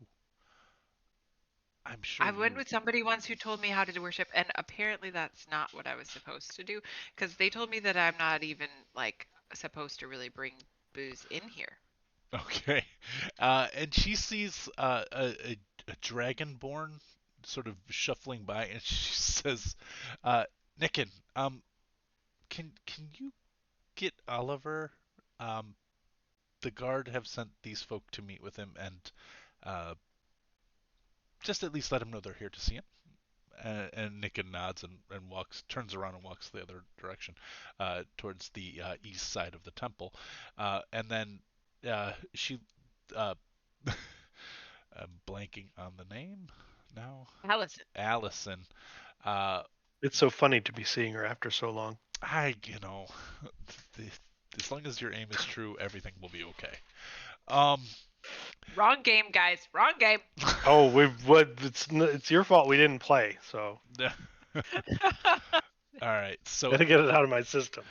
[SPEAKER 1] I'm sure
[SPEAKER 4] I went
[SPEAKER 1] you.
[SPEAKER 4] with somebody once who told me how to worship, and apparently that's not what I was supposed to do, because they told me that I'm not even like supposed to really bring booze in here.
[SPEAKER 1] Okay. And she sees a dragonborn sort of shuffling by, and she says, "Nicken, can you get Oliver? Um, the guard have sent these folk to meet with him, and uh, just at least let him know they're here to see him." And Nicken nods and turns around and walks the other direction, towards the east side of the temple, and then she. Uh, I'm blanking on the name now.
[SPEAKER 4] Allison.
[SPEAKER 1] Allison. Uh,
[SPEAKER 3] It's so funny to be seeing her after so long.
[SPEAKER 1] you know, the, as long as your aim is true, everything will be okay. Um,
[SPEAKER 4] Wrong game, guys. Wrong game.
[SPEAKER 3] Oh, it's your fault we didn't play, so
[SPEAKER 1] all right. So
[SPEAKER 3] gotta get it out of my system.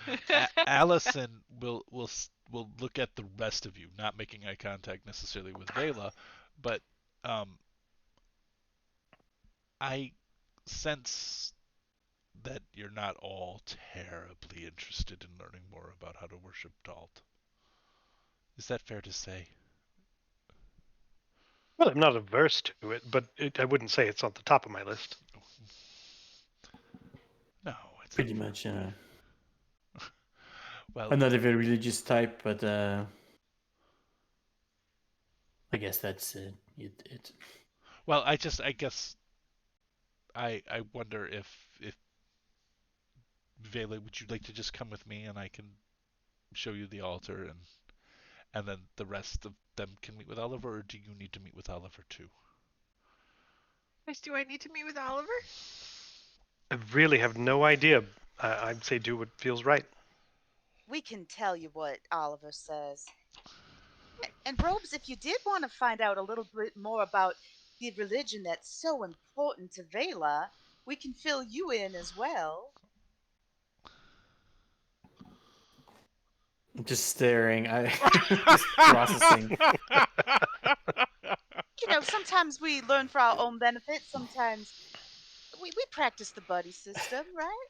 [SPEAKER 1] Allison will look at the rest of you, not making eye contact necessarily with Vela, but I sense that you're not all terribly interested in learning more about how to worship Dalt. Is that fair to say?
[SPEAKER 3] Well, I'm not averse to it, but I wouldn't say it's on the top of my list.
[SPEAKER 1] No, it's
[SPEAKER 5] Pretty
[SPEAKER 1] not.
[SPEAKER 5] much.
[SPEAKER 1] Well,
[SPEAKER 5] I'm not a very religious type, but I guess that's it.
[SPEAKER 1] Well, I guess I wonder if Vela, would you like to just come with me and I can show you the altar and then the rest of them can meet with Oliver, or do you need to meet with Oliver too?
[SPEAKER 4] Chris, do I need to meet with Oliver?
[SPEAKER 3] I really have no idea. I'd say do what feels right.
[SPEAKER 6] We can tell you what Oliver says. And Robes, if you did want to find out a little bit more about the religion that's so important to Vela, we can fill you in as well.
[SPEAKER 5] I'm just staring. I just processing.
[SPEAKER 6] You know, sometimes we learn for our own benefit, sometimes we practice the buddy system, right?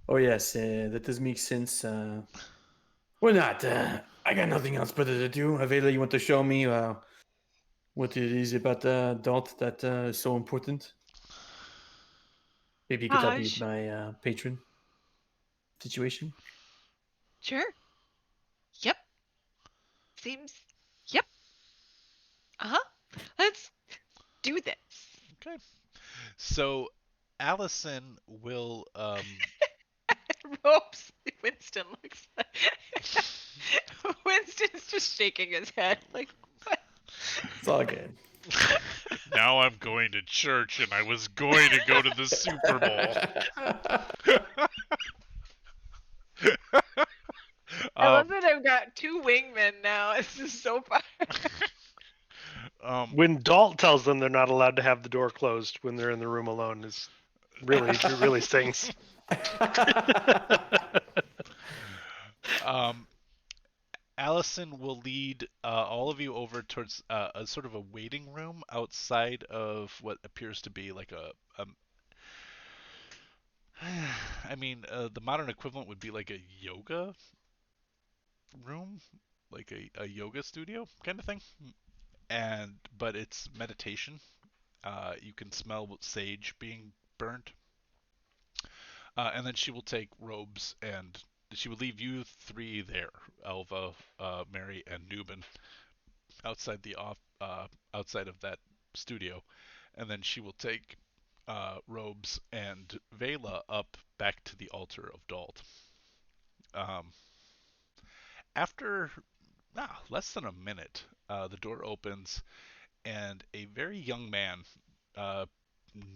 [SPEAKER 5] Oh yes, that does make sense. Why not? I got nothing else better to do. Avela, you want to show me what it is about the adult that is so important? Maybe you could help me with my patron situation.
[SPEAKER 4] Sure. Yep. Seems. Yep. Uh-huh. Let's do this.
[SPEAKER 1] Okay. So Allison will
[SPEAKER 4] Ropes. Winston looks like. Winston's just shaking his head. Like, what?
[SPEAKER 5] It's all good.
[SPEAKER 1] now I'm going to church and I was going to go to the Super Bowl.
[SPEAKER 4] I love that I've got two wingmen now. This is so fun.
[SPEAKER 3] When Dalt tells them they're not allowed to have the door closed when they're in the room alone is really it really stings.
[SPEAKER 1] Allison will lead all of you over towards a sort of a waiting room outside of what appears to be like a I mean, the modern equivalent would be like a yoga room, like a yoga studio kind of thing. But it's meditation. You can smell sage being burnt. And then she will take Robes and she will leave you three there, Elva, Mary, and Nubin, outside the outside of that studio, and then she will take Robes and Vela up back to the altar of Dalt. Um, After less than a minute, the door opens and a very young man, uh,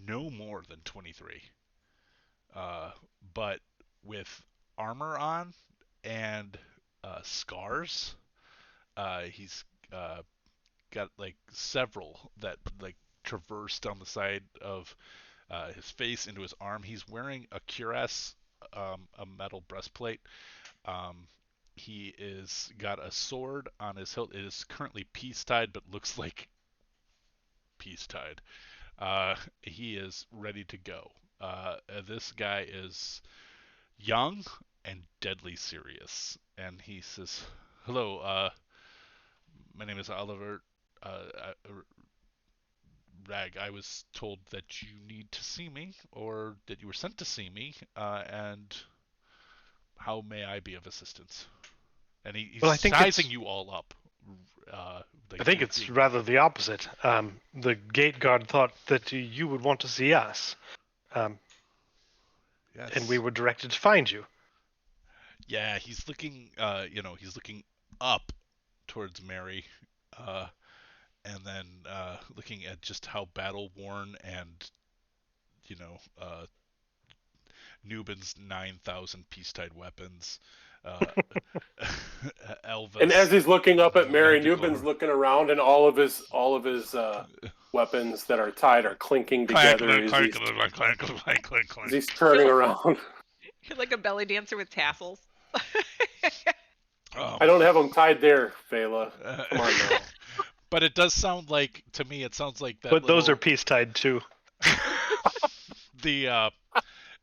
[SPEAKER 1] no more than 23, uh, but with armor on and scars. He's got like several that like traverse down the side of his face into his arm. He's wearing a cuirass, a metal breastplate. Um, he is got a sword on his hilt. It is currently peace tied, but looks like peace tied. He is ready to go. This guy is young and deadly serious, and he says, "Hello, my name is Oliver. Rag, I was told that you need to see me, or that you were sent to see me, and how may I be of assistance?" And he's
[SPEAKER 3] Well, I think
[SPEAKER 1] sizing you all up.
[SPEAKER 3] I think it's rather the opposite. The gate guard thought that you would want to see us,
[SPEAKER 1] yes.
[SPEAKER 3] and we were directed to find you.
[SPEAKER 1] Yeah, he's looking. He's looking up towards Mary, and then looking at just how battle worn and you know Nubin's 9,000 peace-tied weapons. Uh, Elva's.
[SPEAKER 2] And as he's looking up at Mary,
[SPEAKER 1] magical-
[SPEAKER 2] Nubin's looking around, and all of his weapons that are tied are clinking
[SPEAKER 1] Clank,
[SPEAKER 2] together
[SPEAKER 1] clank, clank, clank, clank, clank, clank,
[SPEAKER 2] as
[SPEAKER 1] clank.
[SPEAKER 2] he's turning around.
[SPEAKER 4] You're like a belly dancer with tassels.
[SPEAKER 2] I don't have them tied there, Vela. Come on now.
[SPEAKER 1] But it does sound like, to me, it sounds like that.
[SPEAKER 3] But those
[SPEAKER 1] little-
[SPEAKER 3] are peace tied too.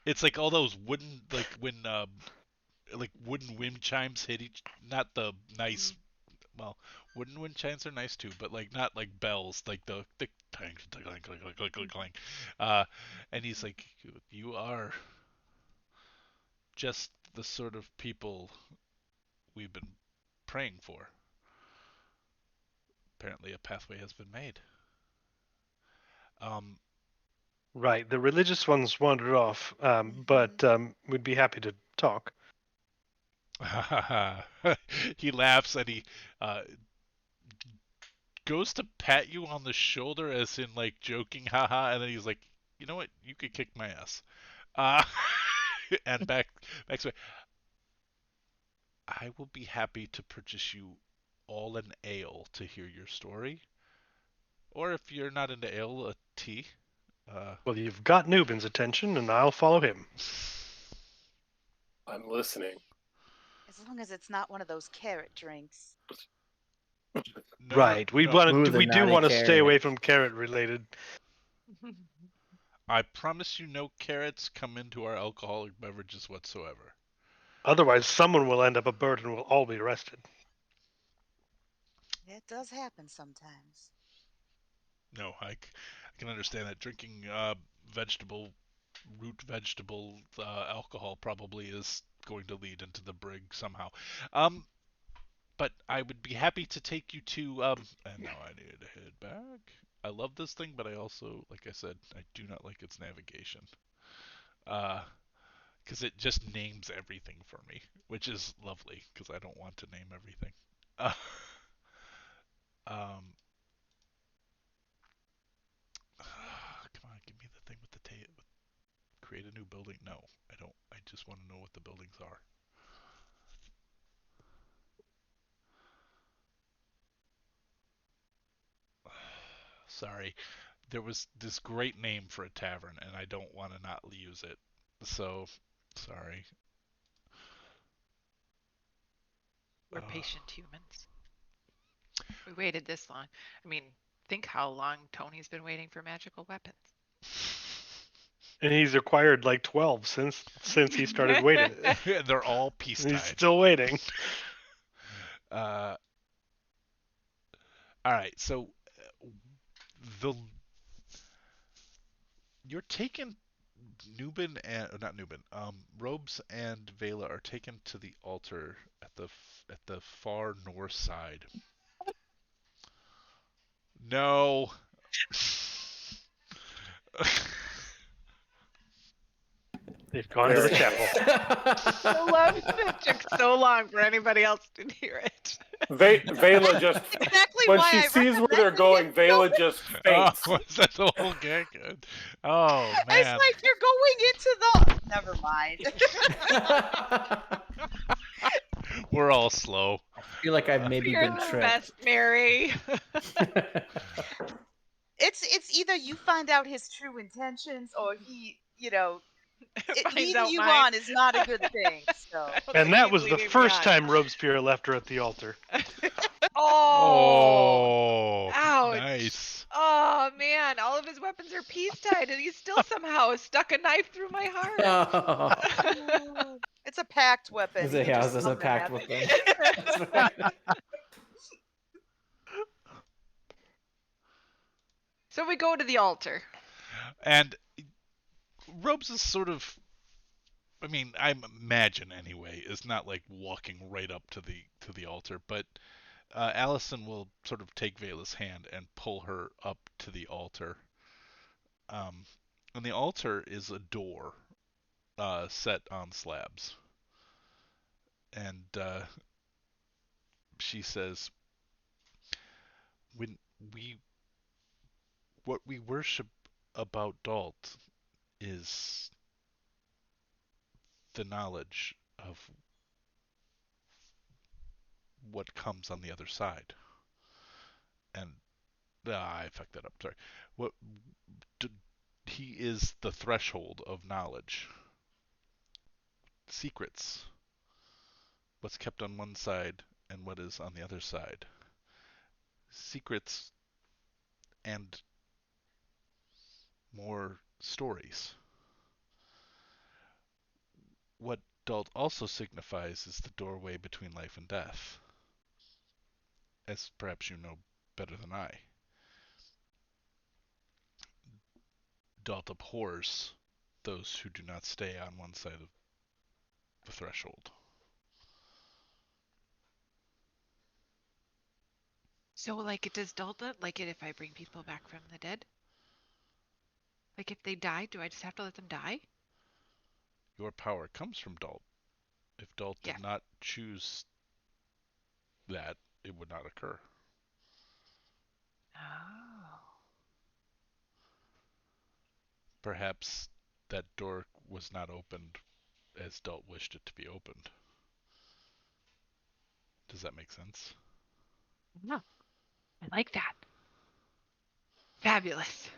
[SPEAKER 1] It's like all those wooden, like when like wooden wind chimes hit each, not the nice, well, wooden wind chimes are nice too, but like not like bells, like the clang, clang, clang, clang, clang, clang. And he's like, you are just the sort of people we've been praying for. Apparently a pathway has been made.
[SPEAKER 3] Right. The religious ones wandered off, but we'd be happy to talk.
[SPEAKER 1] He laughs and he uh, goes to pat you on the shoulder, as in like joking, haha, and then he's like, you know what, you could kick my ass. Uh, and back away. I will be happy to purchase you all an ale to hear your story, or if you're not into ale, a tea.
[SPEAKER 3] Well, you've got Nubin's attention, and I'll follow him.
[SPEAKER 2] I'm listening.
[SPEAKER 6] As long as it's not one of those carrot drinks.
[SPEAKER 1] No,
[SPEAKER 3] Right. We
[SPEAKER 1] no.
[SPEAKER 5] Ooh, the
[SPEAKER 3] we do
[SPEAKER 5] naughty
[SPEAKER 3] want to stay
[SPEAKER 5] carrot.
[SPEAKER 3] away from carrot related.
[SPEAKER 1] I promise you, no carrots come into our alcoholic beverages whatsoever.
[SPEAKER 3] Otherwise, someone will end up a bird and we'll all be arrested.
[SPEAKER 6] It does happen sometimes.
[SPEAKER 1] No, I can understand that. Drinking root vegetable alcohol probably is going to lead into the brig somehow. But I would be happy to take you to. And now I need to head back. I love this thing, but I also, like I said, I do not like its navigation. Because it just names everything for me, which is lovely, because I don't want to name everything. Uh, um, come on, give me the thing with the tail. Create a new building? No, I don't. I just want to know what the buildings are. Sorry. There was this great name for a tavern, and I don't want to not use it. So, sorry.
[SPEAKER 4] We're patient humans. We waited this long. I mean, think how long Tony's been waiting for magical weapons.
[SPEAKER 3] And he's acquired like 12 since he started waiting.
[SPEAKER 1] They're all
[SPEAKER 3] He's
[SPEAKER 1] peacetime.
[SPEAKER 3] still waiting.
[SPEAKER 1] All right, so the you're taking Nubin and not Nubin. Robes and Vela are taken to the altar at the far north side. No.
[SPEAKER 3] They've gone to the chapel.
[SPEAKER 4] I love that it took so long for anybody else to hear it.
[SPEAKER 2] Vela just
[SPEAKER 6] Exactly
[SPEAKER 2] when
[SPEAKER 6] why
[SPEAKER 2] she
[SPEAKER 6] I
[SPEAKER 2] sees where they're
[SPEAKER 6] recommended
[SPEAKER 2] going,
[SPEAKER 6] it.
[SPEAKER 2] Vela just faints.
[SPEAKER 1] Oh, that's the whole gag. Oh
[SPEAKER 6] It's
[SPEAKER 1] man.
[SPEAKER 6] like you're going into the. Never mind.
[SPEAKER 1] We're all slow.
[SPEAKER 5] I feel like I've maybe
[SPEAKER 4] You're
[SPEAKER 5] been
[SPEAKER 4] the
[SPEAKER 5] tricked.
[SPEAKER 4] best, Mary.
[SPEAKER 6] It's either you find out his true intentions or he,
[SPEAKER 4] Finds
[SPEAKER 6] leading
[SPEAKER 4] out
[SPEAKER 6] you
[SPEAKER 4] mine.
[SPEAKER 6] on is not a good thing. So
[SPEAKER 4] I don't
[SPEAKER 3] And
[SPEAKER 4] think
[SPEAKER 3] that
[SPEAKER 4] he's
[SPEAKER 3] was the
[SPEAKER 4] leading me
[SPEAKER 3] first
[SPEAKER 4] on.
[SPEAKER 3] time Robespierre left her at the altar.
[SPEAKER 4] Oh,
[SPEAKER 1] Oh,
[SPEAKER 4] ouch.
[SPEAKER 1] nice.
[SPEAKER 4] Oh man, all of his weapons are peace tied, and he's still somehow stuck a knife through my heart.
[SPEAKER 6] it's a packed weapon.
[SPEAKER 5] It's
[SPEAKER 6] He
[SPEAKER 5] a,
[SPEAKER 6] can
[SPEAKER 5] yeah,
[SPEAKER 6] just
[SPEAKER 5] this is a
[SPEAKER 6] come and
[SPEAKER 5] pact
[SPEAKER 6] have
[SPEAKER 5] with
[SPEAKER 6] it.
[SPEAKER 5] them.
[SPEAKER 4] So we go to the altar.
[SPEAKER 1] And Robes is sort of, I mean, I imagine anyway, is not like walking right up to the altar, but Allison will sort of take Vela's hand and pull her up to the altar. And the altar is a door set on slabs. And she says, "When we, what we worship about Dalt is the knowledge of what comes on the other side." And I fucked that up. Sorry. What d- he is the threshold of knowledge. Secrets. What's kept on one side and what is on the other side. Secrets and more stories. What Dalt also signifies is the doorway between life and death, as perhaps you know better than I. Dalt abhors those who do not stay on one side of the threshold.
[SPEAKER 4] So, like, does Delta like it if I bring people back from the dead? Like if they die, do I just have to let them die?
[SPEAKER 1] Your power comes from Dalt. If Dalt
[SPEAKER 4] Yeah.
[SPEAKER 1] did not choose that, it would not occur.
[SPEAKER 4] Oh.
[SPEAKER 1] Perhaps that door was not opened as Dalt wished it to be opened. Does that make sense?
[SPEAKER 4] No. I like that. Fabulous.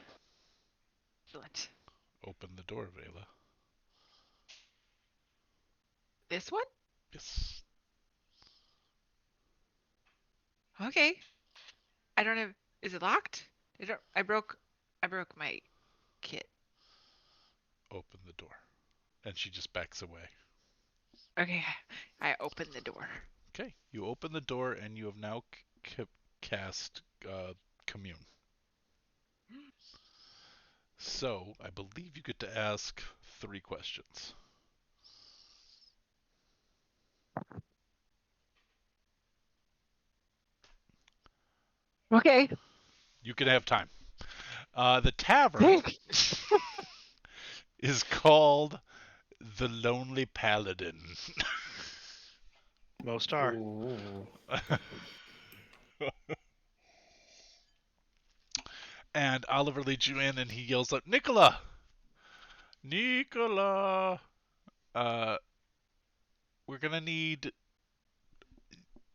[SPEAKER 4] Excellent.
[SPEAKER 1] Open the door, Vela.
[SPEAKER 4] This one?
[SPEAKER 1] Yes.
[SPEAKER 4] Okay. I don't have. Is it locked? I broke my kit.
[SPEAKER 1] Open the door. And she just backs away.
[SPEAKER 4] Okay. I open the door.
[SPEAKER 1] Okay. You open the door and you have now cast Commune. So, I believe you get to ask 3 questions.
[SPEAKER 4] Okay.
[SPEAKER 1] You can have time. The tavern is called the Lonely Paladin.
[SPEAKER 3] Most are.
[SPEAKER 5] Ooh.
[SPEAKER 1] And Oliver leads you in and he yells out, Nicola! Nicola! We're gonna need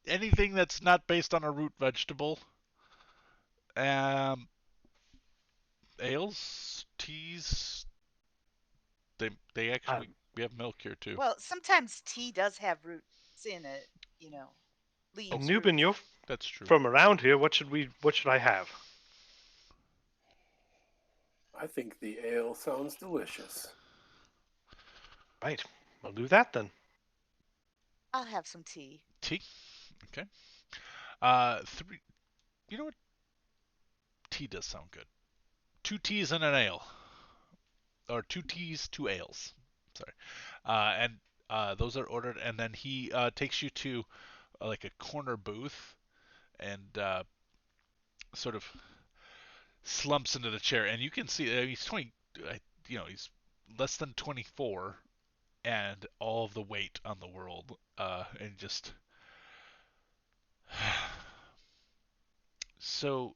[SPEAKER 1] anything that's not based on a root vegetable. Um, ales, teas. They actually we have milk here too.
[SPEAKER 6] Well, sometimes tea does have roots in it, you know, leaves,
[SPEAKER 3] Newbin,
[SPEAKER 6] roots.
[SPEAKER 3] you're
[SPEAKER 1] That's true.
[SPEAKER 3] from around here. What should I have?
[SPEAKER 2] I think the ale sounds delicious.
[SPEAKER 3] Right. I'll do that then.
[SPEAKER 6] I'll have some tea.
[SPEAKER 1] Tea. Okay. 3. You know what? Tea does sound good. 2 teas and an ale, or 2 teas, 2 ales. Sorry. And those are ordered, and then he takes you to like a corner booth and sort of slumps into the chair, and you can see he's 20. He's less than 24, and all of the weight on the world, and just so,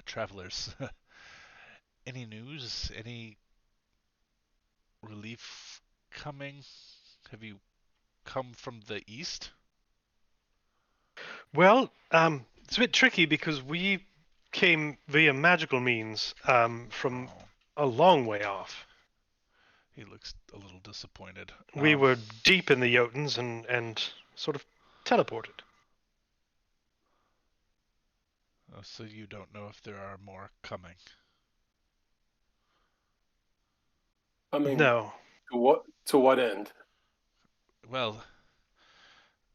[SPEAKER 1] travelers. Any news? Any relief coming? Have you come from the east?
[SPEAKER 3] Well, it's a bit tricky because we came via magical means from
[SPEAKER 1] Oh,
[SPEAKER 3] a long way off.
[SPEAKER 1] he looks a little disappointed.
[SPEAKER 3] We were deep in the Jotuns and sort of teleported.
[SPEAKER 1] So you don't know if there are more coming.
[SPEAKER 2] I mean,
[SPEAKER 3] No.
[SPEAKER 2] to what end?
[SPEAKER 1] Well,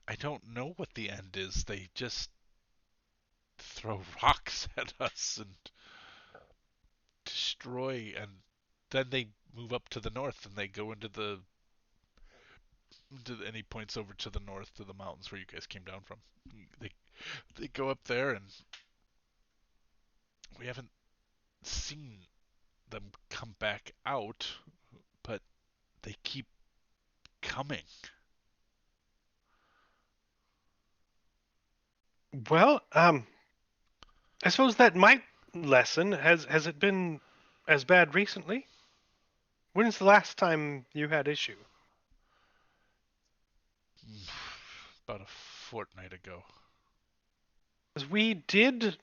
[SPEAKER 1] I don't know what the end is. They just throw rocks at us and destroy, and then they move up to the north and they go into any points over to the north to the mountains where you guys came down from. They they go up there, and we haven't seen them come back out, but they keep coming.
[SPEAKER 3] Well, I suppose that might lessen. Has it been as bad recently? When's the last time you had issue?
[SPEAKER 1] About a fortnight ago.
[SPEAKER 3] 'Cause we did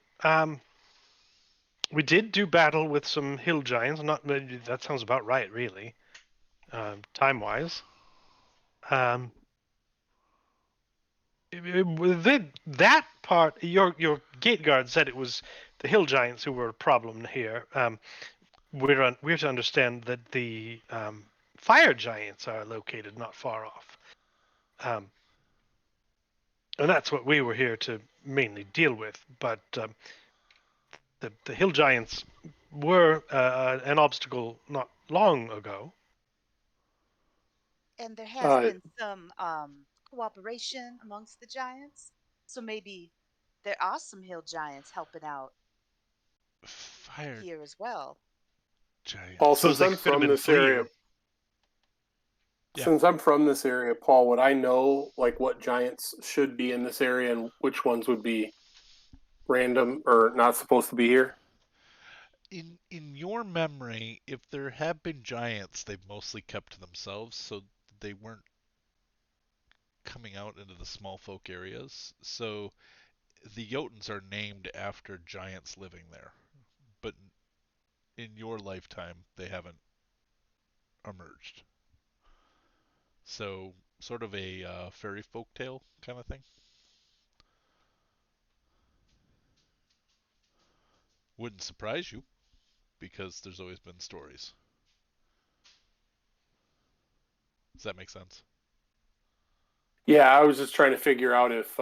[SPEAKER 3] do battle with some hill giants. Not that sounds about right, really, time wise. That part, your gate guard said it was the hill giants who were a problem here. We're to understand that the fire giants are located not far off, and that's what we were here to mainly deal with. But the hill giants were an obstacle not long ago.
[SPEAKER 6] And there has
[SPEAKER 2] Uh,
[SPEAKER 6] been some cooperation amongst the giants. So maybe there are some hill giants helping out
[SPEAKER 1] Fire
[SPEAKER 6] here as well.
[SPEAKER 1] Giants.
[SPEAKER 2] Paul,
[SPEAKER 3] Suppose
[SPEAKER 2] since
[SPEAKER 3] they
[SPEAKER 2] I'm
[SPEAKER 3] could have
[SPEAKER 2] from
[SPEAKER 3] been
[SPEAKER 2] this area,
[SPEAKER 3] fleeing.
[SPEAKER 1] Yeah.
[SPEAKER 2] since I'm from this area, Paul, would I know like what giants should be in this area and which ones would be random or not supposed to be here?
[SPEAKER 1] In your memory, if there have been giants, they've mostly kept to themselves, so they weren't coming out into the small folk areas. So the Jotuns are named after giants living there, but in your lifetime, they haven't emerged. So sort of a fairy folk tale kind of thing. Wouldn't surprise you because there's always been stories. Does that make sense?
[SPEAKER 2] Yeah, I was just trying to figure out if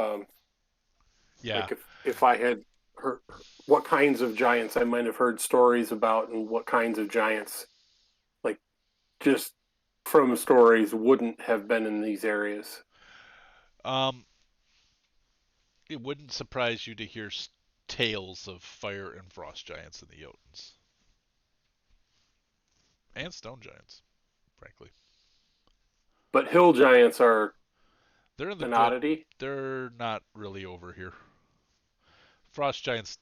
[SPEAKER 1] Yeah.
[SPEAKER 2] like if I had heard what kinds of giants I might have heard stories about and what kinds of giants like just from stories wouldn't have been in these areas.
[SPEAKER 1] Um, it wouldn't surprise you to hear tales of fire and frost giants in the Jotuns and stone giants, frankly.
[SPEAKER 2] But hill giants are
[SPEAKER 1] They're in the
[SPEAKER 2] an
[SPEAKER 1] good.
[SPEAKER 2] oddity.
[SPEAKER 1] They're not really over here. Frost giants,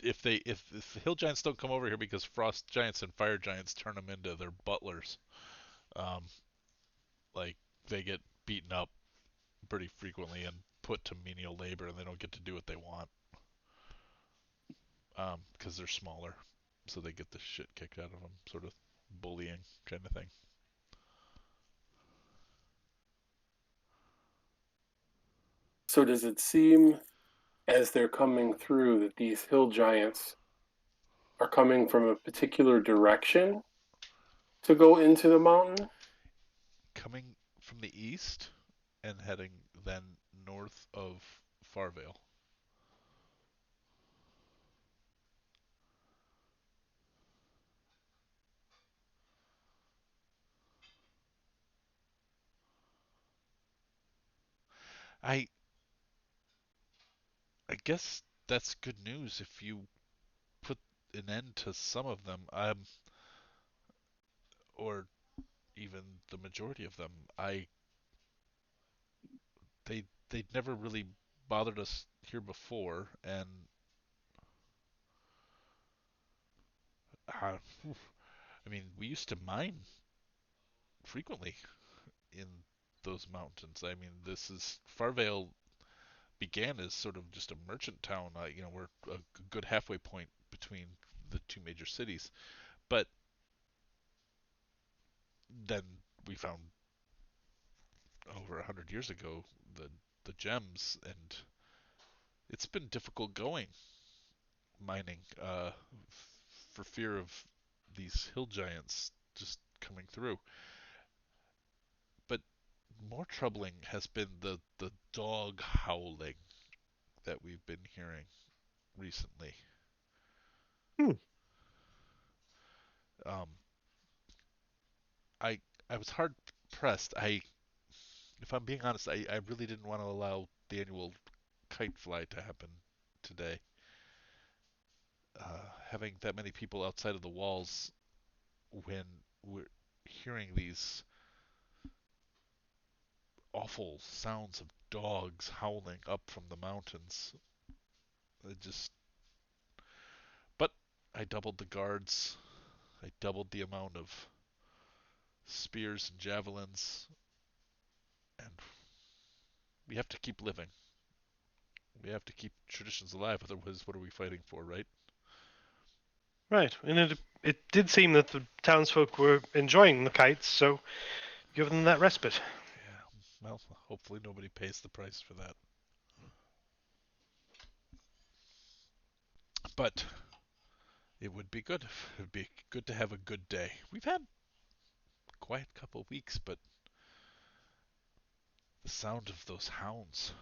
[SPEAKER 1] if hill giants don't come over here because frost giants and fire giants turn them into their butlers, um, like they get beaten up pretty frequently and put to menial labor, and they don't get to do what they want because they're smaller, so they get the shit kicked out of them, sort of bullying kind of thing.
[SPEAKER 2] So does it seem as they're coming through that these hill giants are coming from a particular direction to go into the mountain?
[SPEAKER 1] Coming from the east and heading then north of Farvale. I I guess that's good news if you put an end to some of them, or even the majority of them. They'd never really bothered us here before, and uh, I mean, we used to mine frequently in those mountains. I mean, this is Farvale began as sort of just a merchant town. We're a good halfway point between the two major cities, but then we found over 100 years ago the gems, and it's been difficult going mining for fear of these hill giants just coming through. But more troubling has been the dog howling that we've been hearing recently.
[SPEAKER 3] Hmm.
[SPEAKER 1] Um, I I was hard pressed. If I'm being honest, I really didn't want to allow the annual kite fly to happen today. Having that many people outside of the walls when we're hearing these awful sounds of dogs howling up from the mountains. It just, but I doubled the guards. I doubled the amount of spears and javelins, and we have to keep living. We have to keep traditions alive. Otherwise, what are we fighting for, right?
[SPEAKER 3] Right, and it did seem that the townsfolk were enjoying the kites, so give them that respite.
[SPEAKER 1] Yeah. Well, hopefully nobody pays the price for that. But it would be good. It'd be good to have a good day. We've had a quiet couple of weeks, but the sound of those hounds.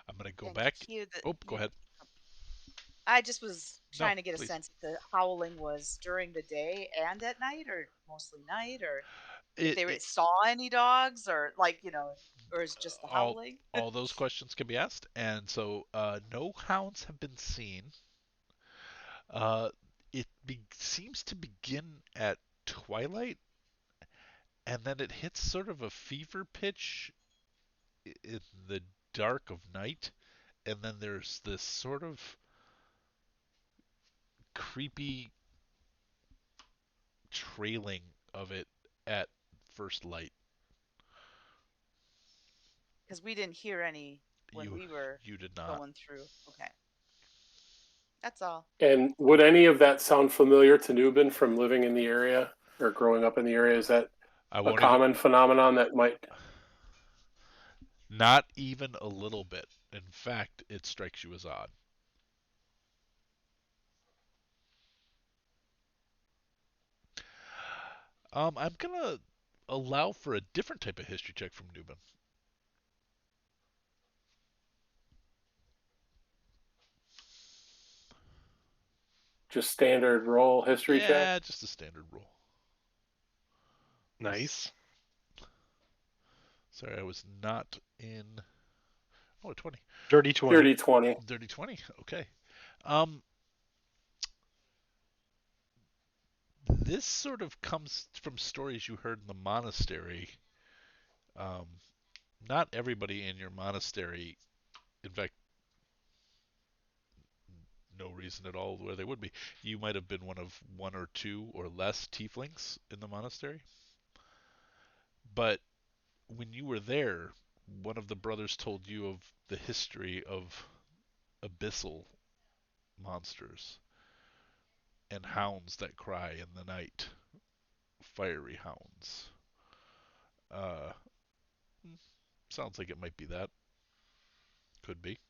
[SPEAKER 1] I'm gonna go
[SPEAKER 6] And you
[SPEAKER 1] back.
[SPEAKER 6] hear the
[SPEAKER 1] Oh, go
[SPEAKER 6] you.
[SPEAKER 1] ahead.
[SPEAKER 6] I just was
[SPEAKER 1] No,
[SPEAKER 6] trying to get a
[SPEAKER 1] please.
[SPEAKER 6] sense if the howling was during the day and at night, or mostly night, or If they saw any dogs, or or is it just the
[SPEAKER 1] all
[SPEAKER 6] howling?
[SPEAKER 1] all those questions can be asked, and so no hounds have been seen. It seems to begin at twilight, and then it hits sort of a fever pitch in the dark of night, and then there's this sort of creepy trailing of it at first light.
[SPEAKER 6] Because we didn't hear any when
[SPEAKER 1] You
[SPEAKER 6] we were
[SPEAKER 1] you did not.
[SPEAKER 6] going through. Okay, that's all.
[SPEAKER 2] And would any of that sound familiar to Nubin from living in the area or growing up in the area? Is that
[SPEAKER 1] I
[SPEAKER 2] a
[SPEAKER 1] won't even.
[SPEAKER 2] common phenomenon that might?
[SPEAKER 1] Not even a little bit. In fact, it strikes you as odd. I'm gonna allow for a different type of history check from Newman.
[SPEAKER 2] Just standard roll history check?
[SPEAKER 1] Yeah, just a standard roll.
[SPEAKER 3] Nice.
[SPEAKER 1] Sorry, I was not in. Oh, 20.
[SPEAKER 3] Dirty 20.
[SPEAKER 2] Dirty 20.
[SPEAKER 1] Dirty 20. Okay. Um, this sort of comes from stories you heard in the monastery. Um, not everybody in your monastery, in fact, no reason at all where they would be. You might have been one of one or two or less tieflings in the monastery. But when you were there, one of the brothers told you of the history of abyssal monsters and hounds that cry in the night. Fiery hounds. Uh, Sounds like it might be that. Could be.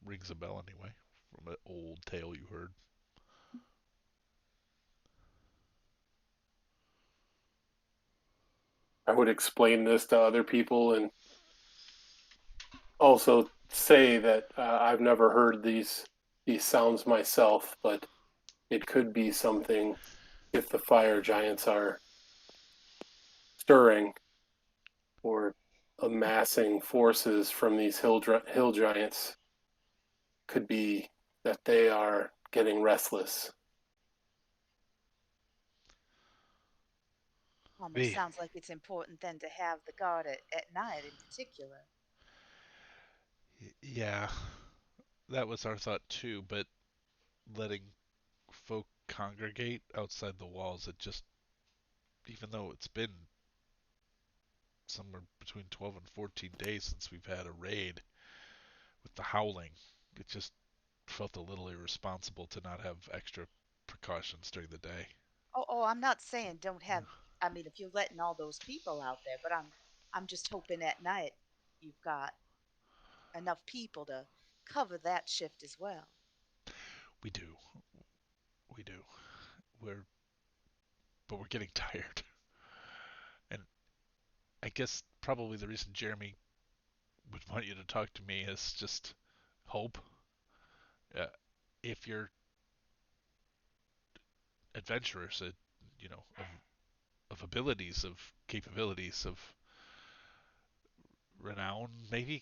[SPEAKER 1] Rings a bell anyway, from an old tale you heard.
[SPEAKER 2] I would explain this to other people and also say that I've never heard these sounds myself, but it could be something if the fire giants are stirring or amassing forces from these hill giants. Could be that they are getting restless.
[SPEAKER 6] Almost sounds like it's important then to have the guard at night in particular.
[SPEAKER 1] Yeah, that was our thought too, but letting folk congregate outside the walls, it just, even though it's been somewhere between 12 and 14 days since we've had a raid with the howling, it just felt a little irresponsible to not have extra precautions during the day.
[SPEAKER 6] Oh, I'm not saying don't have. I mean, if you're letting all those people out there, but I'm just hoping at night you've got enough people to cover that shift as well.
[SPEAKER 1] We do. We do. We're but we're getting tired. And I guess probably the reason Jeremy would want you to talk to me is just hope. Uh, if you're adventurers, of abilities, of capabilities, of renown, maybe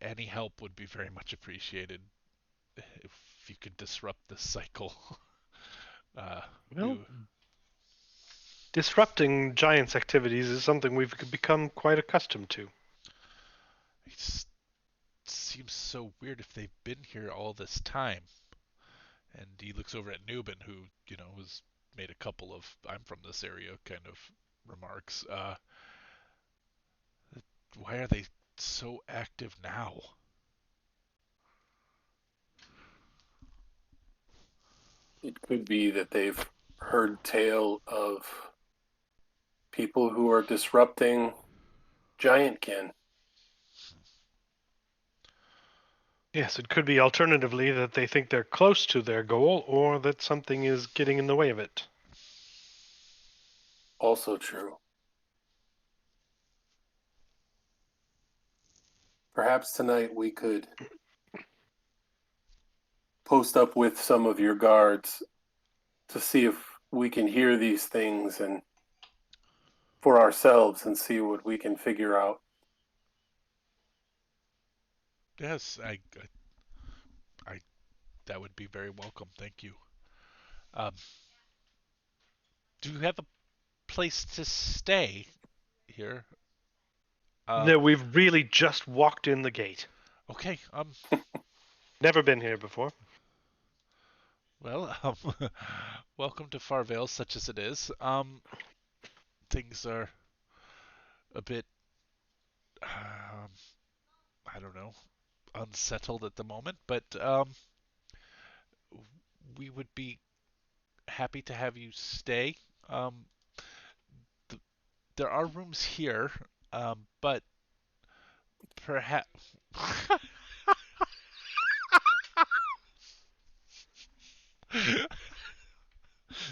[SPEAKER 1] any help would be very much appreciated. If you could disrupt this cycle, uh,
[SPEAKER 3] Well, disrupting giants' activities is something we've become quite accustomed to.
[SPEAKER 1] it seems so weird if they've been here all this time. And he looks over at Nubin, who has made a couple of "I'm from this area" kind of remarks. Why are they so active now?
[SPEAKER 2] It could be that they've heard tale of people who are disrupting giantkin.
[SPEAKER 3] Yes, it could be alternatively that they think they're close to their goal, or that something is getting in the way of it.
[SPEAKER 2] Also true. Perhaps tonight we could post up with some of your guards to see if we can hear these things and for ourselves and see what we can figure out.
[SPEAKER 1] Yes, I that would be very welcome. Thank you. Um, do you have a place to stay here?
[SPEAKER 3] No, we've really just walked in the gate.
[SPEAKER 1] Okay.
[SPEAKER 3] Never been here before.
[SPEAKER 1] Well, welcome to Farvale, such as it is. Things are a bit, I don't know, unsettled at the moment, but we would be happy to have you stay. Um, th- there are rooms here, but perhaps.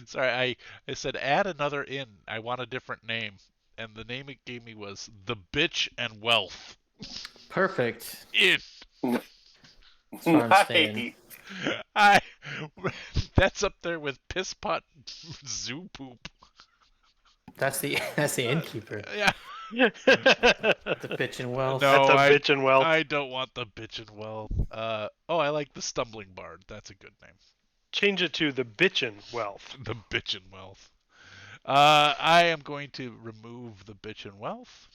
[SPEAKER 1] Sorry, I said add another inn. I want a different name, and the name it gave me was the Bitch and Wealth
[SPEAKER 5] Perfect.
[SPEAKER 1] Inn.
[SPEAKER 5] That's where I'm staying.
[SPEAKER 1] I that's up there with piss pot zoo poop.
[SPEAKER 5] That's the innkeeper.
[SPEAKER 1] Yeah.
[SPEAKER 5] The bitch and wealth.
[SPEAKER 1] No,
[SPEAKER 3] That's a bitch and wealth.
[SPEAKER 1] I don't want the bitch and wealth. Oh, I like the stumbling bard. That's a good name.
[SPEAKER 3] Change it to the bitchin' wealth.
[SPEAKER 1] The bitch and wealth. I am going to remove the bitch and wealth.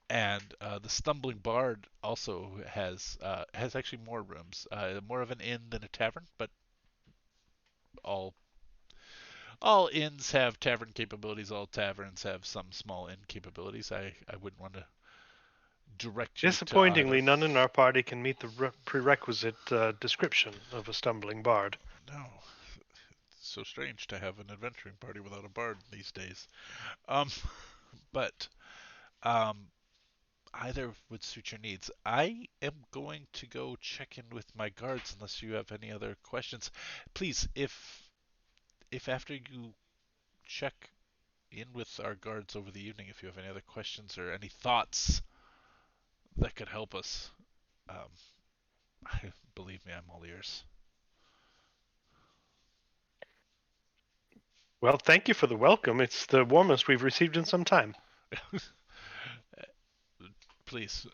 [SPEAKER 1] And the stumbling bard also has actually more rooms, more of an inn than a tavern, but all all inns have tavern capabilities. All taverns have some small inn capabilities. I wouldn't want to direct you to
[SPEAKER 3] Disappointingly,
[SPEAKER 1] either.
[SPEAKER 3] none in our party can meet the prerequisite description of a stumbling bard.
[SPEAKER 1] No, it's so strange to have an adventuring party without a bard these days. Um, but um, either would suit your needs. I am going to go check in with my guards unless you have any other questions. Please, if after you check in with our guards over the evening, if you have any other questions or any thoughts that could help us, um, believe me, I'm all ears.
[SPEAKER 3] Well, thank you for the welcome. It's the warmest we've received in some time.
[SPEAKER 1] Please,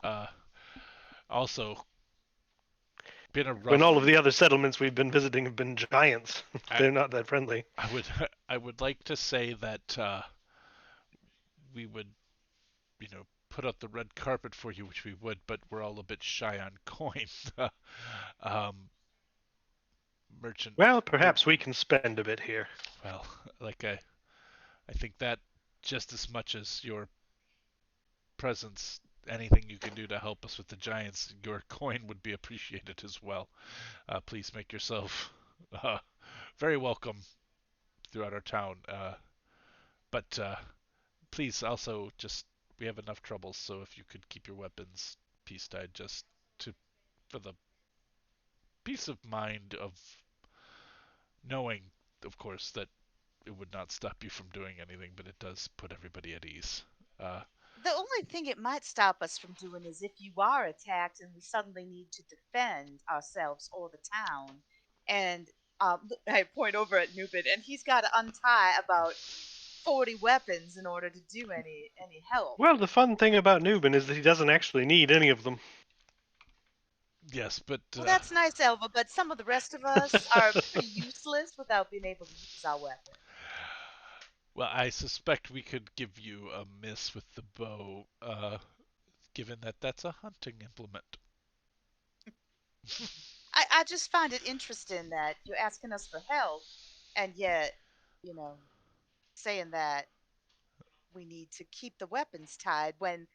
[SPEAKER 1] also, been a
[SPEAKER 3] When
[SPEAKER 1] rough.
[SPEAKER 3] all of the other settlements we've been visiting have been giants,
[SPEAKER 1] I,
[SPEAKER 3] they're not that friendly.
[SPEAKER 1] I would I would like to say that we would, put out the red carpet for you, which we would, but we're all a bit shy on coin. um, merchant.
[SPEAKER 3] Well, perhaps we can spend a bit here.
[SPEAKER 1] Well, like I think that just as much as your presence, anything you can do to help us with the giants, your coin would be appreciated as well. Please make yourself uh, very welcome throughout our town. But please also just we have enough troubles, so if you could keep your weapons peace tied, just to for the peace of mind of knowing, of course, that it would not stop you from doing anything, but it does put everybody at ease. Uh,
[SPEAKER 6] The only thing it might stop us from doing is if you are attacked and we suddenly need to defend ourselves or the town. And I point over at Nubin, and he's got to untie about 40 weapons in order to do any help.
[SPEAKER 3] Well, the fun thing about Nubin is that he doesn't actually need any of them.
[SPEAKER 1] yes, but
[SPEAKER 6] Well, that's nice, Elva, but some of the rest of us are pretty useless without being able to use our weapon.
[SPEAKER 1] well, I suspect we could give you a miss with the bow, given that that's a hunting implement.
[SPEAKER 6] I just find it interesting that you're asking us for help, and yet, you know, saying that we need to keep the weapons tied when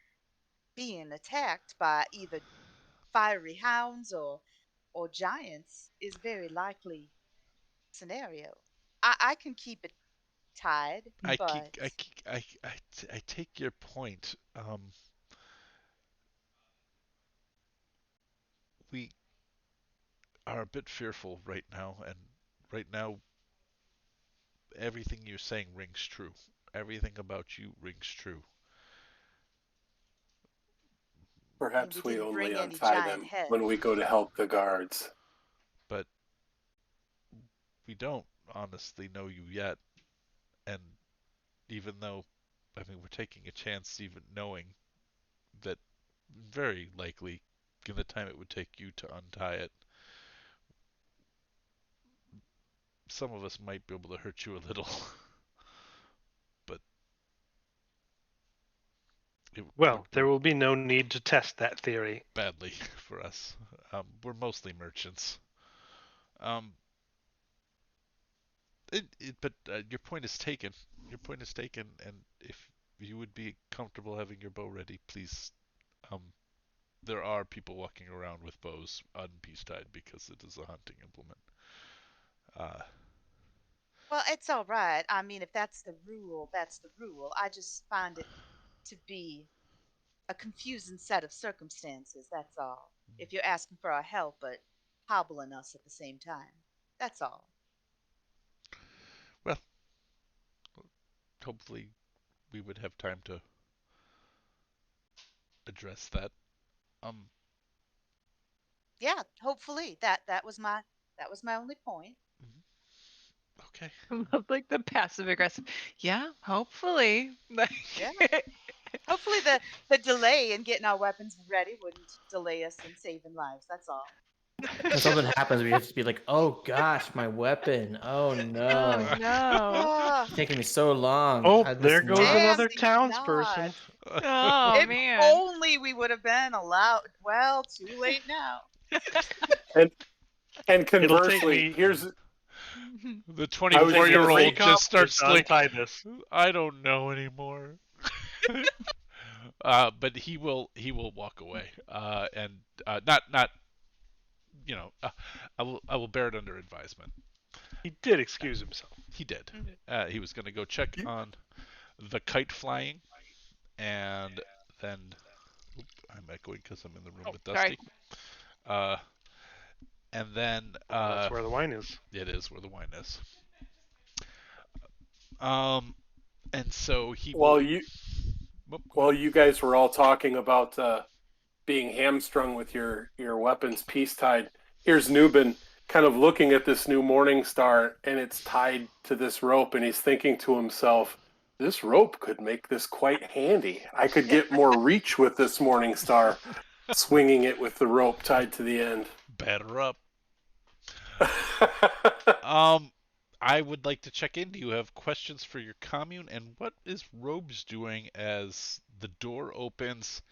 [SPEAKER 6] being attacked by either fiery hounds or giants is very likely scenario. I can keep it tied,
[SPEAKER 1] I,
[SPEAKER 6] but
[SPEAKER 1] I take your point. We are a bit fearful right now, and right now everything you're saying rings true. Everything about you rings true.
[SPEAKER 6] and we
[SPEAKER 2] Perhaps we
[SPEAKER 6] didn't
[SPEAKER 2] only
[SPEAKER 6] bring any
[SPEAKER 2] untie
[SPEAKER 6] giant
[SPEAKER 2] them
[SPEAKER 6] heads.
[SPEAKER 2] when we go to help the guards.
[SPEAKER 1] But we don't honestly know you yet, and even though, I mean, we're taking a chance, even knowing that very likely, in the time it would take you to untie it, some of us might be able to hurt you a little. But it
[SPEAKER 3] Well,
[SPEAKER 1] would
[SPEAKER 3] there will be no need to test that theory.
[SPEAKER 1] badly for us. We're mostly merchants. Um, but your point is taken. Your point is taken, and if you would be comfortable having your bow ready, please. Um, there are people walking around with bows on peace tide because it is a hunting implement. Uh,
[SPEAKER 6] Well, it's all right. I mean, if that's the rule, that's the rule. I just find it to be a confusing set of circumstances. That's all. If you're asking for our help, but hobbling us at the same time. That's all.
[SPEAKER 1] well, hopefully we would have time to address that. Um,
[SPEAKER 6] Yeah, hopefully that was my only point.
[SPEAKER 1] okay.
[SPEAKER 4] I love like the passive aggressive. Yeah, hopefully. Like,
[SPEAKER 6] Yeah. Hopefully the delay in getting our weapons ready wouldn't delay us in saving lives. That's all.
[SPEAKER 5] When something happens, we have to be like, "Oh gosh, my weapon! Oh
[SPEAKER 4] oh
[SPEAKER 5] no,
[SPEAKER 4] no.
[SPEAKER 6] Oh,
[SPEAKER 5] it's taking me so long."
[SPEAKER 3] Oh,
[SPEAKER 5] I just
[SPEAKER 3] there goes
[SPEAKER 5] not-
[SPEAKER 6] damn
[SPEAKER 3] another
[SPEAKER 6] the
[SPEAKER 3] townsperson.
[SPEAKER 6] not.
[SPEAKER 4] Oh
[SPEAKER 6] If
[SPEAKER 4] man.
[SPEAKER 6] only we would have been allowed. Well, too late now.
[SPEAKER 2] And
[SPEAKER 3] It'll take
[SPEAKER 2] conversely,
[SPEAKER 3] me
[SPEAKER 2] here's
[SPEAKER 1] The
[SPEAKER 2] I was just gonna
[SPEAKER 1] 24-year-old
[SPEAKER 2] say-
[SPEAKER 3] 3
[SPEAKER 1] just starts
[SPEAKER 3] to
[SPEAKER 1] like,
[SPEAKER 3] untie this.
[SPEAKER 1] I don't know anymore. But he will walk away, and not I will bear it under advisement.
[SPEAKER 3] He did excuse himself.
[SPEAKER 1] He did. He was going to go check on the kite flying, and then I'm echoing because I'm in the room
[SPEAKER 4] Oh,
[SPEAKER 1] with
[SPEAKER 4] sorry.
[SPEAKER 1] Dusty. Uh, and then
[SPEAKER 3] That's where the wine is.
[SPEAKER 1] it is where the wine is. And so he will.
[SPEAKER 2] while you while you guys were all talking about being hamstrung with your weapons piece tied. Here's Nubin kind of looking at this new morning star, and it's tied to this rope, and he's thinking to himself, this rope could make this quite handy. I could get more reach with this morning star, swinging it with the rope tied to the end.
[SPEAKER 1] Batter up. I would like to check in. Do you have questions for your commune? And what is Robes doing as the door opens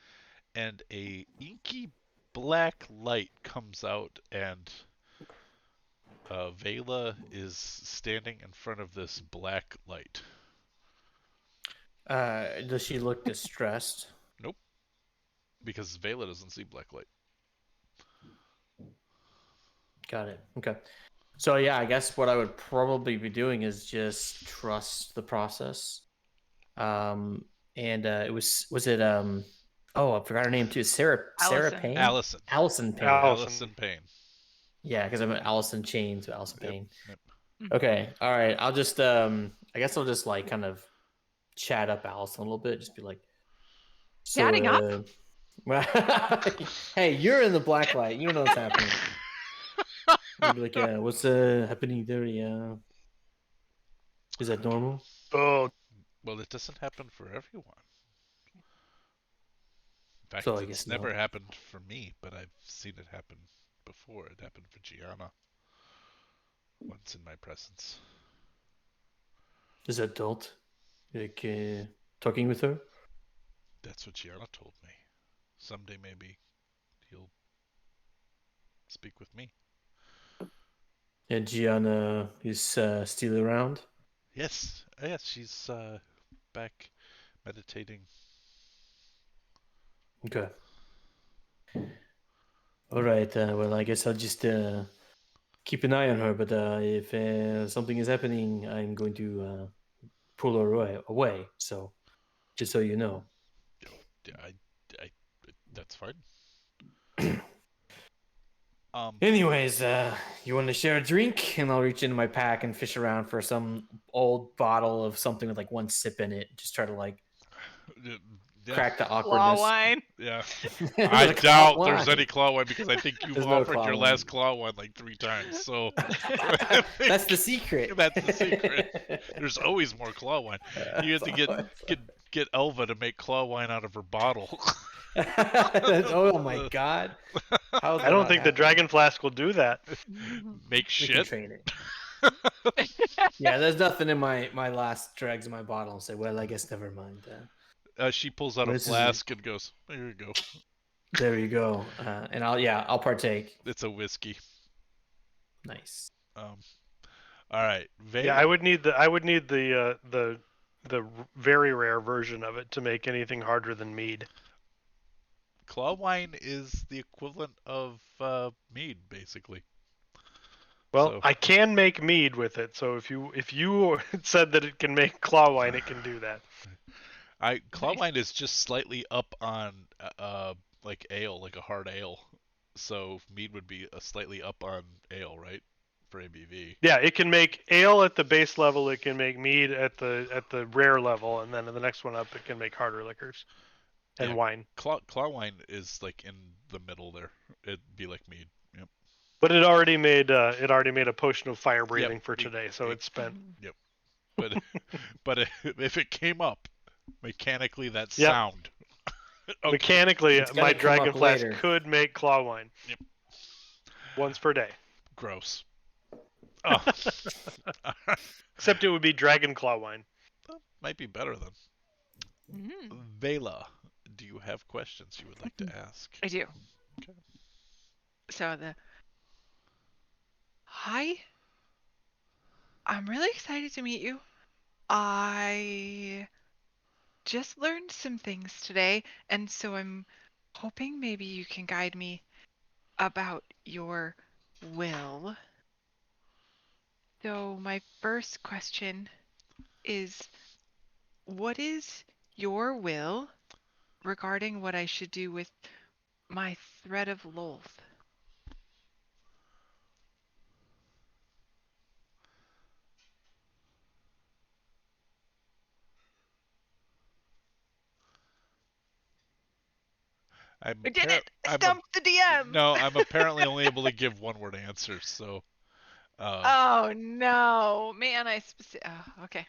[SPEAKER 1] and a inky black light comes out, and Vela is standing in front of this black light?
[SPEAKER 5] Does she look distressed?
[SPEAKER 1] Nope, because Vela doesn't see black light.
[SPEAKER 5] Got it. Okay. So yeah, I guess what I would probably be doing is just trust the process. And it was it oh, I forgot her name too. Sarah
[SPEAKER 4] Allison.
[SPEAKER 5] Payne.
[SPEAKER 1] Allison.
[SPEAKER 5] Allison Payne.
[SPEAKER 1] Allison Payne.
[SPEAKER 5] Yeah, because I'm Allison Chain, so Allison
[SPEAKER 1] Yep,
[SPEAKER 5] Payne.
[SPEAKER 1] yep.
[SPEAKER 5] Okay. All right. I'll just I guess I'll just like kind of chat up Allison a little bit. Just be like, so,
[SPEAKER 4] Chatting up?
[SPEAKER 5] hey, you're in the black light. You know what's happening. I'd be like, what's happening there? Yeah. Is that normal?
[SPEAKER 3] Oh,
[SPEAKER 1] Well, it doesn't happen for everyone. In fact,
[SPEAKER 5] So I
[SPEAKER 1] it's
[SPEAKER 5] guess
[SPEAKER 1] never
[SPEAKER 5] no.
[SPEAKER 1] happened for me, but I've seen it happen before. It happened for Gianna once in my presence.
[SPEAKER 5] Is that adult? Like talking with her?
[SPEAKER 1] That's what Gianna told me. Someday maybe he'll speak with me.
[SPEAKER 5] And Gianna is still around?
[SPEAKER 1] Yes, she's back meditating.
[SPEAKER 5] Okay. All right. Well, I guess I'll just keep an eye on her. But if something is happening, I'm going to pull her away. So, just so you know.
[SPEAKER 1] Yeah, I that's fine.
[SPEAKER 5] Anyways, you want to share a drink? And I'll reach into my pack and fish around for some old bottle of something with like one sip in it. Just try to like. crack the
[SPEAKER 7] Claw
[SPEAKER 5] awkwardness.
[SPEAKER 7] wine.
[SPEAKER 1] Yeah.
[SPEAKER 5] There's
[SPEAKER 1] I
[SPEAKER 5] a claw
[SPEAKER 1] doubt there's
[SPEAKER 5] wine.
[SPEAKER 1] any claw wine because I think you've
[SPEAKER 5] There's no
[SPEAKER 1] offered
[SPEAKER 5] claw
[SPEAKER 1] your
[SPEAKER 5] wine.
[SPEAKER 1] last claw wine like 3 times. So
[SPEAKER 5] That's the secret.
[SPEAKER 1] That's the secret. There's always more claw wine. You have to get Elva to make claw wine out of her bottle.
[SPEAKER 5] Oh my god. How's
[SPEAKER 3] I don't think the Dragon Flask will do that.
[SPEAKER 1] Make
[SPEAKER 5] We can
[SPEAKER 1] shit.
[SPEAKER 5] train it. Yeah, there's nothing in my last dregs in my bottle and say, well, I guess never mind then.
[SPEAKER 1] She pulls out
[SPEAKER 5] Well,
[SPEAKER 1] a
[SPEAKER 5] this is-
[SPEAKER 1] flask and goes, "There you go.
[SPEAKER 5] There you go. And I'll partake.
[SPEAKER 1] It's a whiskey."
[SPEAKER 5] Nice.
[SPEAKER 1] All right, Vega.
[SPEAKER 3] Yeah, I would need the very rare version of it to make anything harder than mead.
[SPEAKER 1] Claw wine is the equivalent of mead, basically.
[SPEAKER 3] Well,
[SPEAKER 1] So-
[SPEAKER 3] I can make mead with it, so if you said that it can make claw wine, it can do that.
[SPEAKER 1] Claw
[SPEAKER 7] Nice.
[SPEAKER 1] wine is just slightly up on like ale, like a hard ale. So mead would be a slightly up on ale, right? For ABV.
[SPEAKER 3] Yeah, it can make ale at the base level. It can make mead at the rare level, and then in the next one up, it can make harder liquors and
[SPEAKER 1] Yeah.
[SPEAKER 3] wine.
[SPEAKER 1] Claw wine is like in the middle there. It'd be like mead. Yep.
[SPEAKER 3] But it already made a potion of fire breathing
[SPEAKER 1] Yep.
[SPEAKER 3] for today, so it's spent.
[SPEAKER 1] But but if it came up mechanically, that's
[SPEAKER 3] Yep.
[SPEAKER 1] sound. Okay.
[SPEAKER 3] Mechanically,
[SPEAKER 5] It's gotta
[SPEAKER 3] my
[SPEAKER 5] come
[SPEAKER 3] Dragon
[SPEAKER 5] up
[SPEAKER 3] Flask
[SPEAKER 5] later.
[SPEAKER 3] could make claw wine.
[SPEAKER 1] Yep.
[SPEAKER 3] Once per day.
[SPEAKER 1] Gross. Oh.
[SPEAKER 3] Except it would be Dragon Claw wine.
[SPEAKER 1] Might be better then.
[SPEAKER 7] Mm,
[SPEAKER 1] Vela, do you have questions you would like to ask?
[SPEAKER 7] I do.
[SPEAKER 1] Okay.
[SPEAKER 7] So hi. I'm really excited to meet you. I just learned some things today, and so I'm hoping maybe you can guide me about your will. So my first question is, what is your will regarding what I should do with my thread of Lolth? I did it! I stumped the DM!
[SPEAKER 1] No, I'm apparently only able to give one-word answers, so...
[SPEAKER 7] Oh, no. Man, okay.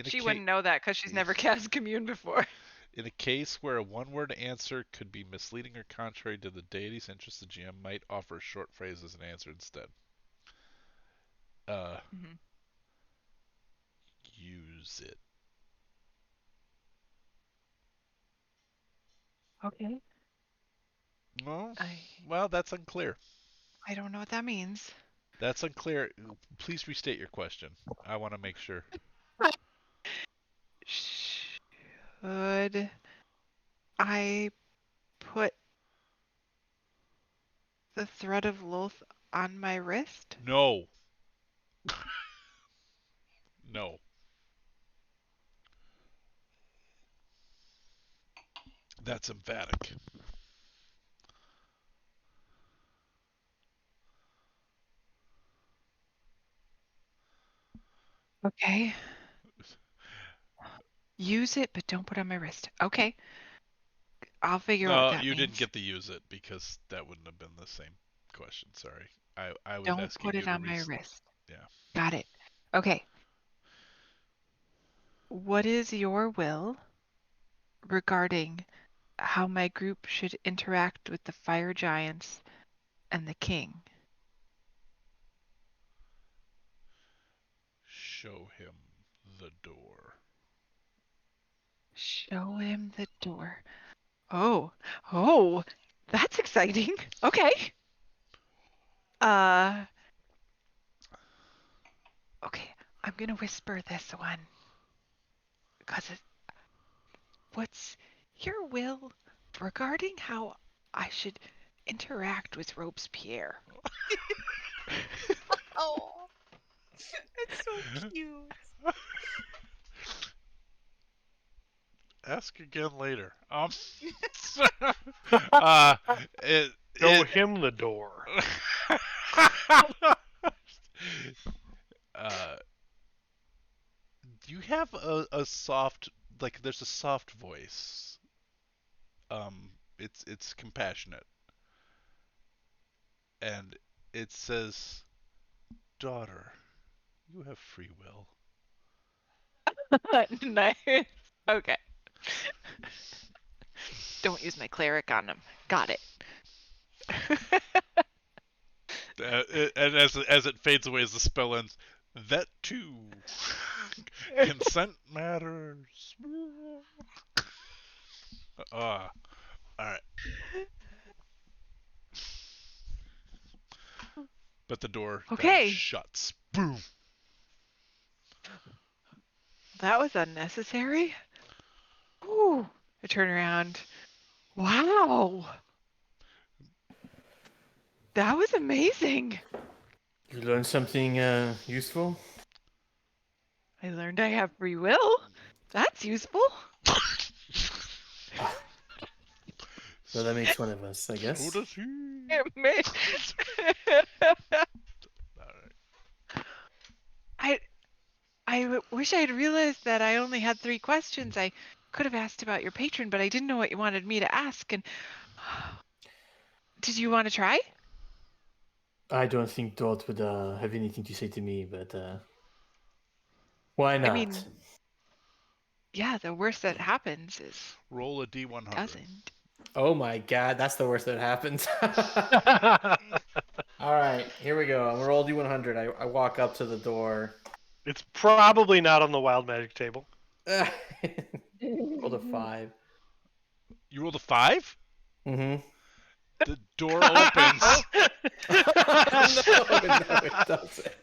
[SPEAKER 7] She wouldn't know that because she's never cast Commune before.
[SPEAKER 1] In a case where a one-word answer could be misleading or contrary to the deity's interest, the GM might offer a short phrase as an answer instead. Use it.
[SPEAKER 7] Okay.
[SPEAKER 1] No? Well, that's unclear.
[SPEAKER 7] I don't know what that means.
[SPEAKER 1] That's unclear. Please restate your question. I want to make sure.
[SPEAKER 7] Should I put the thread of Lolth on my wrist?
[SPEAKER 1] No. No. That's emphatic.
[SPEAKER 7] Okay. Use it, but don't put it on my wrist. Okay. I'll figure out what that
[SPEAKER 1] you
[SPEAKER 7] means.
[SPEAKER 1] didn't get to use it because that wouldn't have been the same question. Sorry. I was
[SPEAKER 7] Don't
[SPEAKER 1] asking
[SPEAKER 7] put
[SPEAKER 1] you
[SPEAKER 7] it
[SPEAKER 1] to
[SPEAKER 7] on my wrist.
[SPEAKER 1] Yeah.
[SPEAKER 7] Got it. Okay. What is your will regarding how my group should interact with the fire giants and the king?
[SPEAKER 1] Show him the door.
[SPEAKER 7] Show him the door. Oh, that's exciting. Okay. Okay, I'm gonna whisper this one. What's your will regarding how I should interact with Robespierre?
[SPEAKER 6] Oh, it's so cute.
[SPEAKER 1] Ask again later.
[SPEAKER 3] Show him the door.
[SPEAKER 1] You have a soft, like there's a soft voice. It's compassionate, and it says, "Daughter, you have free will."
[SPEAKER 7] Nice. Okay. Don't use my cleric on him. Got it.
[SPEAKER 1] And as it fades away, as the spell ends, that too. Consent matters. All right. But the door then
[SPEAKER 7] Okay.
[SPEAKER 1] shuts. Boom.
[SPEAKER 7] That was unnecessary. Ooh. I turn around. Wow. That was amazing.
[SPEAKER 5] You learned something useful?
[SPEAKER 7] I learned I have free will. That's useful.
[SPEAKER 5] Well, that makes one of us, I guess.
[SPEAKER 1] So does he.
[SPEAKER 7] I wish I had realized that I only had 3 questions. I could have asked about your patron, but I didn't know what you wanted me to ask. And did you want to try?
[SPEAKER 5] I don't think Dot would have anything to say to me, but why not?
[SPEAKER 7] I mean, yeah, the worst that happens is
[SPEAKER 1] Roll a d100.
[SPEAKER 7] doesn't.
[SPEAKER 5] Oh my god, that's the worst that happens. All right, here we go. I'm roll D100. I walk up to the door.
[SPEAKER 3] It's probably not on the wild magic table.
[SPEAKER 5] Rolled a 5.
[SPEAKER 1] You rolled a 5?
[SPEAKER 5] Mm-hmm.
[SPEAKER 1] The door opens.
[SPEAKER 5] No, it doesn't.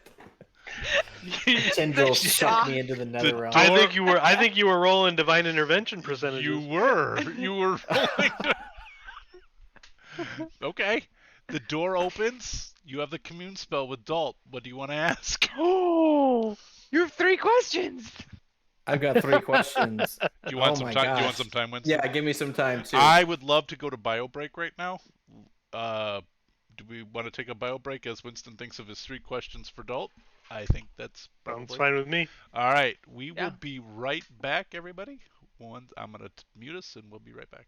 [SPEAKER 5] Tendrils suck me into the nether realm.
[SPEAKER 3] I think you were rolling divine intervention percentages.
[SPEAKER 1] You were rolling. Okay. The door opens. You have the commune spell with Dalt. What do you want to ask?
[SPEAKER 7] Oh, you have 3 questions.
[SPEAKER 5] I've got 3 questions.
[SPEAKER 1] You want
[SPEAKER 5] Oh
[SPEAKER 1] some
[SPEAKER 5] my
[SPEAKER 1] time? You
[SPEAKER 5] gosh.
[SPEAKER 1] want some time, Winston?
[SPEAKER 5] Yeah, give me some time too.
[SPEAKER 1] I would love to go to bio break right now. Do we want to take a bio break as Winston thinks of his 3 questions for Dalt? I think that's
[SPEAKER 3] Sounds
[SPEAKER 1] probably
[SPEAKER 3] fine with me.
[SPEAKER 1] All right, we
[SPEAKER 7] Yeah.
[SPEAKER 1] will be right back, everybody. I'm gonna mute us, and we'll be right back.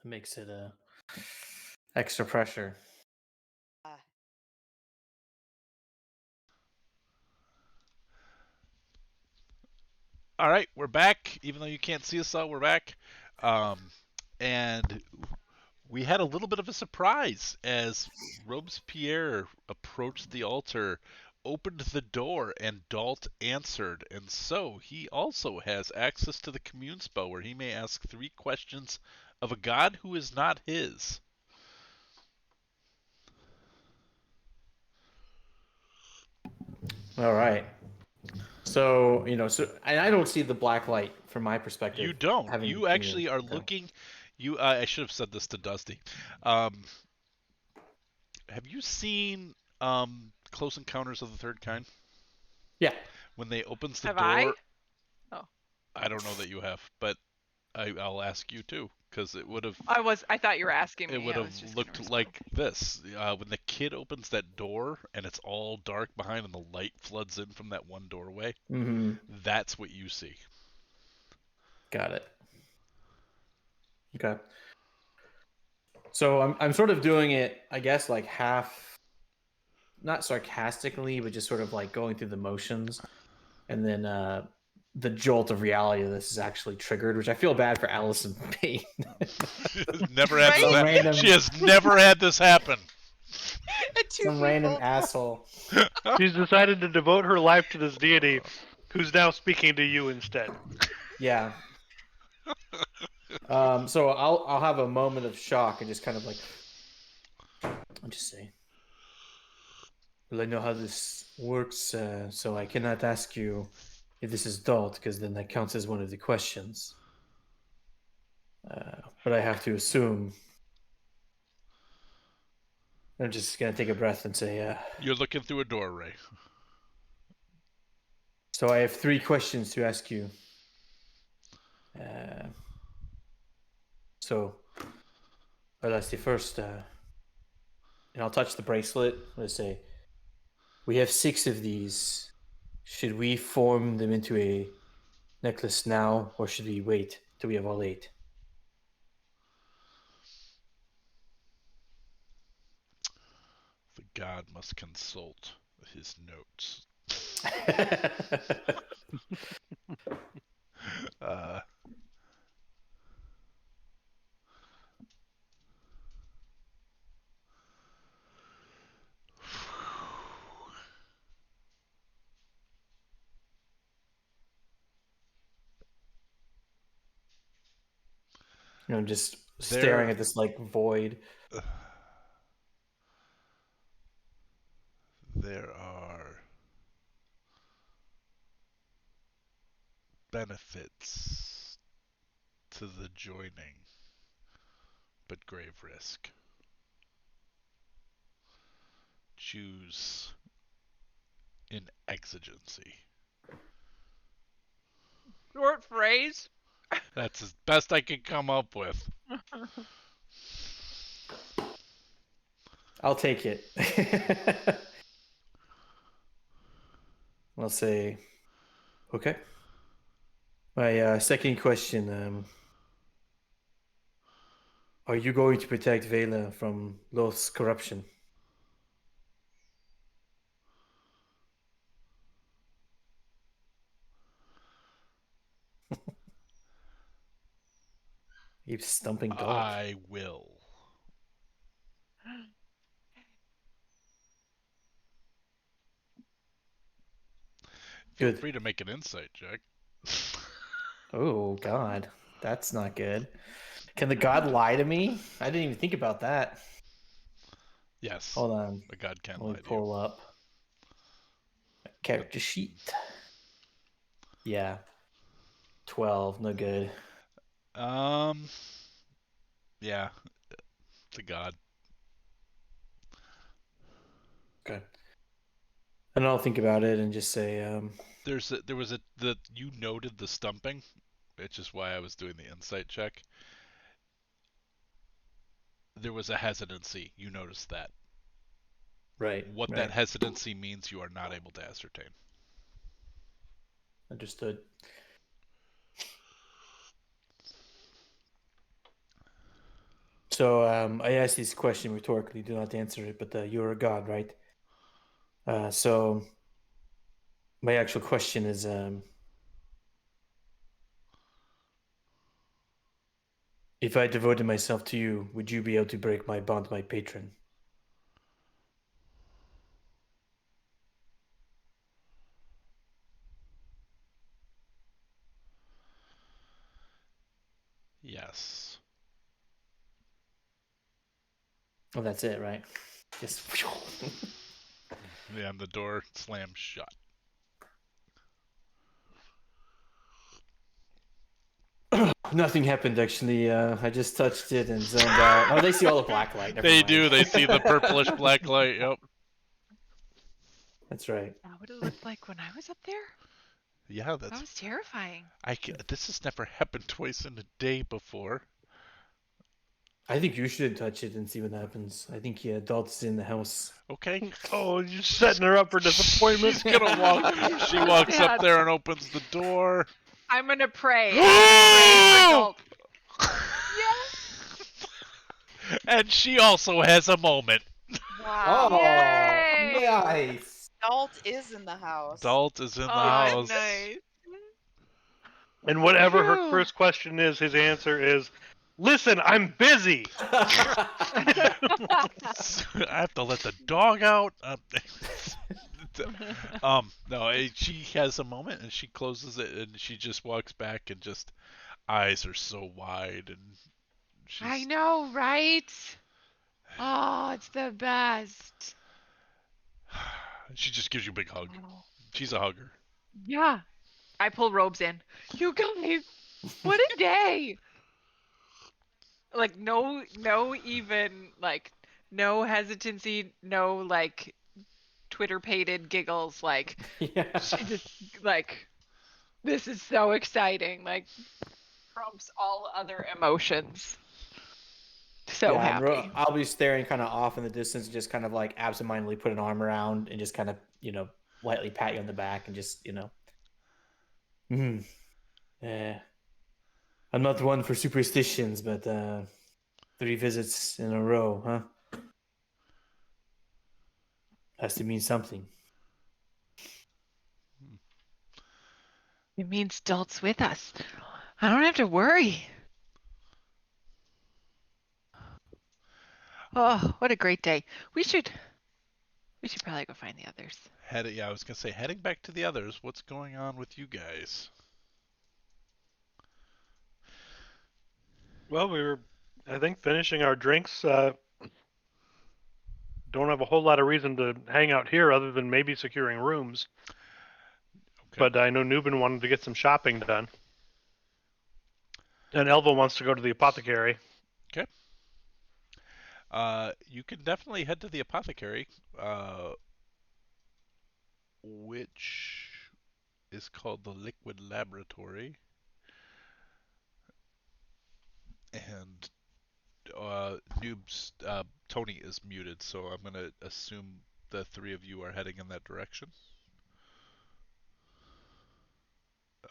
[SPEAKER 5] It makes it extra pressure.
[SPEAKER 1] All right, we're back. Even though you can't see us all, we're back. And we had a little bit of a surprise as Robespierre approached the altar, opened the door, and Dalt answered. And so he also has access to the commune spell where he may ask 3 questions of a god who is not his.
[SPEAKER 5] All right. So, and I don't see the black light from my perspective.
[SPEAKER 1] You don't.
[SPEAKER 5] having
[SPEAKER 1] You
[SPEAKER 5] been
[SPEAKER 1] actually
[SPEAKER 5] here.
[SPEAKER 1] are
[SPEAKER 5] Okay.
[SPEAKER 1] looking. I should have said this to Dusty. Have you seen Close Encounters of the Third Kind?
[SPEAKER 5] Yeah.
[SPEAKER 1] When they opens the
[SPEAKER 7] Have
[SPEAKER 1] door.
[SPEAKER 7] I? Oh.
[SPEAKER 1] I don't know that you have, but I'll ask you too, because it would have.
[SPEAKER 7] I thought you were asking me.
[SPEAKER 1] It would
[SPEAKER 7] I was
[SPEAKER 1] have
[SPEAKER 7] just gonna
[SPEAKER 1] looked
[SPEAKER 7] respond.
[SPEAKER 1] like this when the kid opens that door and it's all dark behind, and the light floods in from that one doorway.
[SPEAKER 5] Mm-hmm.
[SPEAKER 1] That's what you see.
[SPEAKER 5] Got it. Okay. So I'm sort of doing it, I guess, like half, not sarcastically, but just sort of like going through the motions, and then the jolt of reality of this is actually triggered, which I feel bad for Allison Payne.
[SPEAKER 1] Never had
[SPEAKER 7] Right?
[SPEAKER 1] this
[SPEAKER 5] Random-
[SPEAKER 1] She has never had this happen.
[SPEAKER 5] Some random asshole.
[SPEAKER 3] She's decided to devote her life to this deity, who's now speaking to you instead.
[SPEAKER 5] Yeah. So I'll have a moment of shock and just kind of like, I'll just say, well, I know how this works, so I cannot ask you if this is Dalt, because then that counts as one of the questions. But I have to assume. I'm just gonna take a breath and say,
[SPEAKER 1] You're looking through a doorway.
[SPEAKER 5] so I have 3 questions to ask you. So I'll ask you first, and I'll touch the bracelet. Let's say we have 6 of these. Should we form them into a necklace now, or should we wait till we have all 8?
[SPEAKER 1] The god must consult his notes.
[SPEAKER 5] Just staring at this like void.
[SPEAKER 1] There are benefits to the joining, but grave risk. Choose in exigency.
[SPEAKER 7] Short phrase.
[SPEAKER 1] That's as best I can come up with.
[SPEAKER 5] I'll take it. I'll say, okay. My second question, are you going to protect Vela from Loth's corruption? He's stumping Dalt.
[SPEAKER 1] I will. Feel
[SPEAKER 5] Good.
[SPEAKER 1] free to make an insight check.
[SPEAKER 5] Oh, God. That's not good. Can the god lie to me? I didn't even think about that.
[SPEAKER 1] Yes.
[SPEAKER 5] Hold on.
[SPEAKER 1] The god can
[SPEAKER 5] Let
[SPEAKER 1] lie
[SPEAKER 5] me
[SPEAKER 1] to you.
[SPEAKER 5] pull up my character sheet. Yeah. 12, no good.
[SPEAKER 1] Yeah. The god.
[SPEAKER 5] Okay. And I'll think about it and just say,
[SPEAKER 1] You noted the stumping, which is why I was doing the insight check. There was a hesitancy. You noticed that.
[SPEAKER 5] right.
[SPEAKER 1] What
[SPEAKER 5] right.
[SPEAKER 1] that hesitancy means, you are not able to ascertain.
[SPEAKER 5] So I asked this question rhetorically. Do not answer it. But you're a god, right? So my actual question is, if I devoted myself to you, would you be able to break my bond, my patron?
[SPEAKER 1] Yes.
[SPEAKER 5] Oh, that's it, right? Just.
[SPEAKER 1] Yeah, and the door slams shut.
[SPEAKER 5] Nothing happened actually. I just touched it and zoned out. Oh, they see all the black light. Never
[SPEAKER 1] They
[SPEAKER 5] mind.
[SPEAKER 1] do. They see the purplish black light. Yep.
[SPEAKER 5] That's right.
[SPEAKER 7] That what it looked like when I was up there?
[SPEAKER 1] Yeah,
[SPEAKER 7] That
[SPEAKER 1] that's.
[SPEAKER 7] was terrifying.
[SPEAKER 1] This has never happened twice in a day before.
[SPEAKER 5] I think you should touch it and see what happens. I think adults in the house.
[SPEAKER 1] Okay.
[SPEAKER 3] Oh, you're setting her up for disappointment.
[SPEAKER 1] She's gonna walk. She walks up there and opens the door.
[SPEAKER 7] I'm gonna pray. I'm gonna pray for Dalt.
[SPEAKER 1] And she also has a moment.
[SPEAKER 6] Wow.
[SPEAKER 5] Oh,
[SPEAKER 7] Yay!
[SPEAKER 5] nice.
[SPEAKER 6] Adult is in the house.
[SPEAKER 1] Dalt is in the
[SPEAKER 7] Oh,
[SPEAKER 1] house.
[SPEAKER 7] nice.
[SPEAKER 3] And whatever her
[SPEAKER 7] Phew.
[SPEAKER 3] first question is, his answer is, "Listen, I'm busy."
[SPEAKER 1] I have to let the dog out. No, she has a moment and she closes it and she just walks back and just eyes are so wide and she's.
[SPEAKER 7] I know, right? Oh, it's the best.
[SPEAKER 1] She just gives you a big hug. She's a hugger.
[SPEAKER 7] Yeah. I pull robes in. You guys, what a day! Like no even like no hesitancy, no like Twitter pated giggles. Like
[SPEAKER 5] Yeah.
[SPEAKER 7] she just like this is so exciting. Like trumps all other emotions. So
[SPEAKER 5] Yeah, and
[SPEAKER 7] happy.
[SPEAKER 5] I'll be staring kind of off in the distance, just kind of like absentmindedly put an arm around and just kind of, lightly pat you on the back and just, yeah. I'm not one for superstitions, but 3 visits in a row, huh? Has to mean something.
[SPEAKER 7] It means Dalt's with us. I don't have to worry. Oh, what a great day. We should probably go find the others.
[SPEAKER 1] I was gonna say heading back to the others. What's going on with you guys?
[SPEAKER 3] Well, we were, I think, finishing our drinks. Don't have a whole lot of reason to hang out here other than maybe securing rooms.
[SPEAKER 1] Okay.
[SPEAKER 3] But I know Nubin wanted to get some shopping done. And Elva wants to go to the apothecary.
[SPEAKER 1] Okay. You can definitely head to the apothecary, which is called the Liquid Laboratory, and Noob's Tony is muted, so I'm gonna assume the 3 of you are heading in that direction.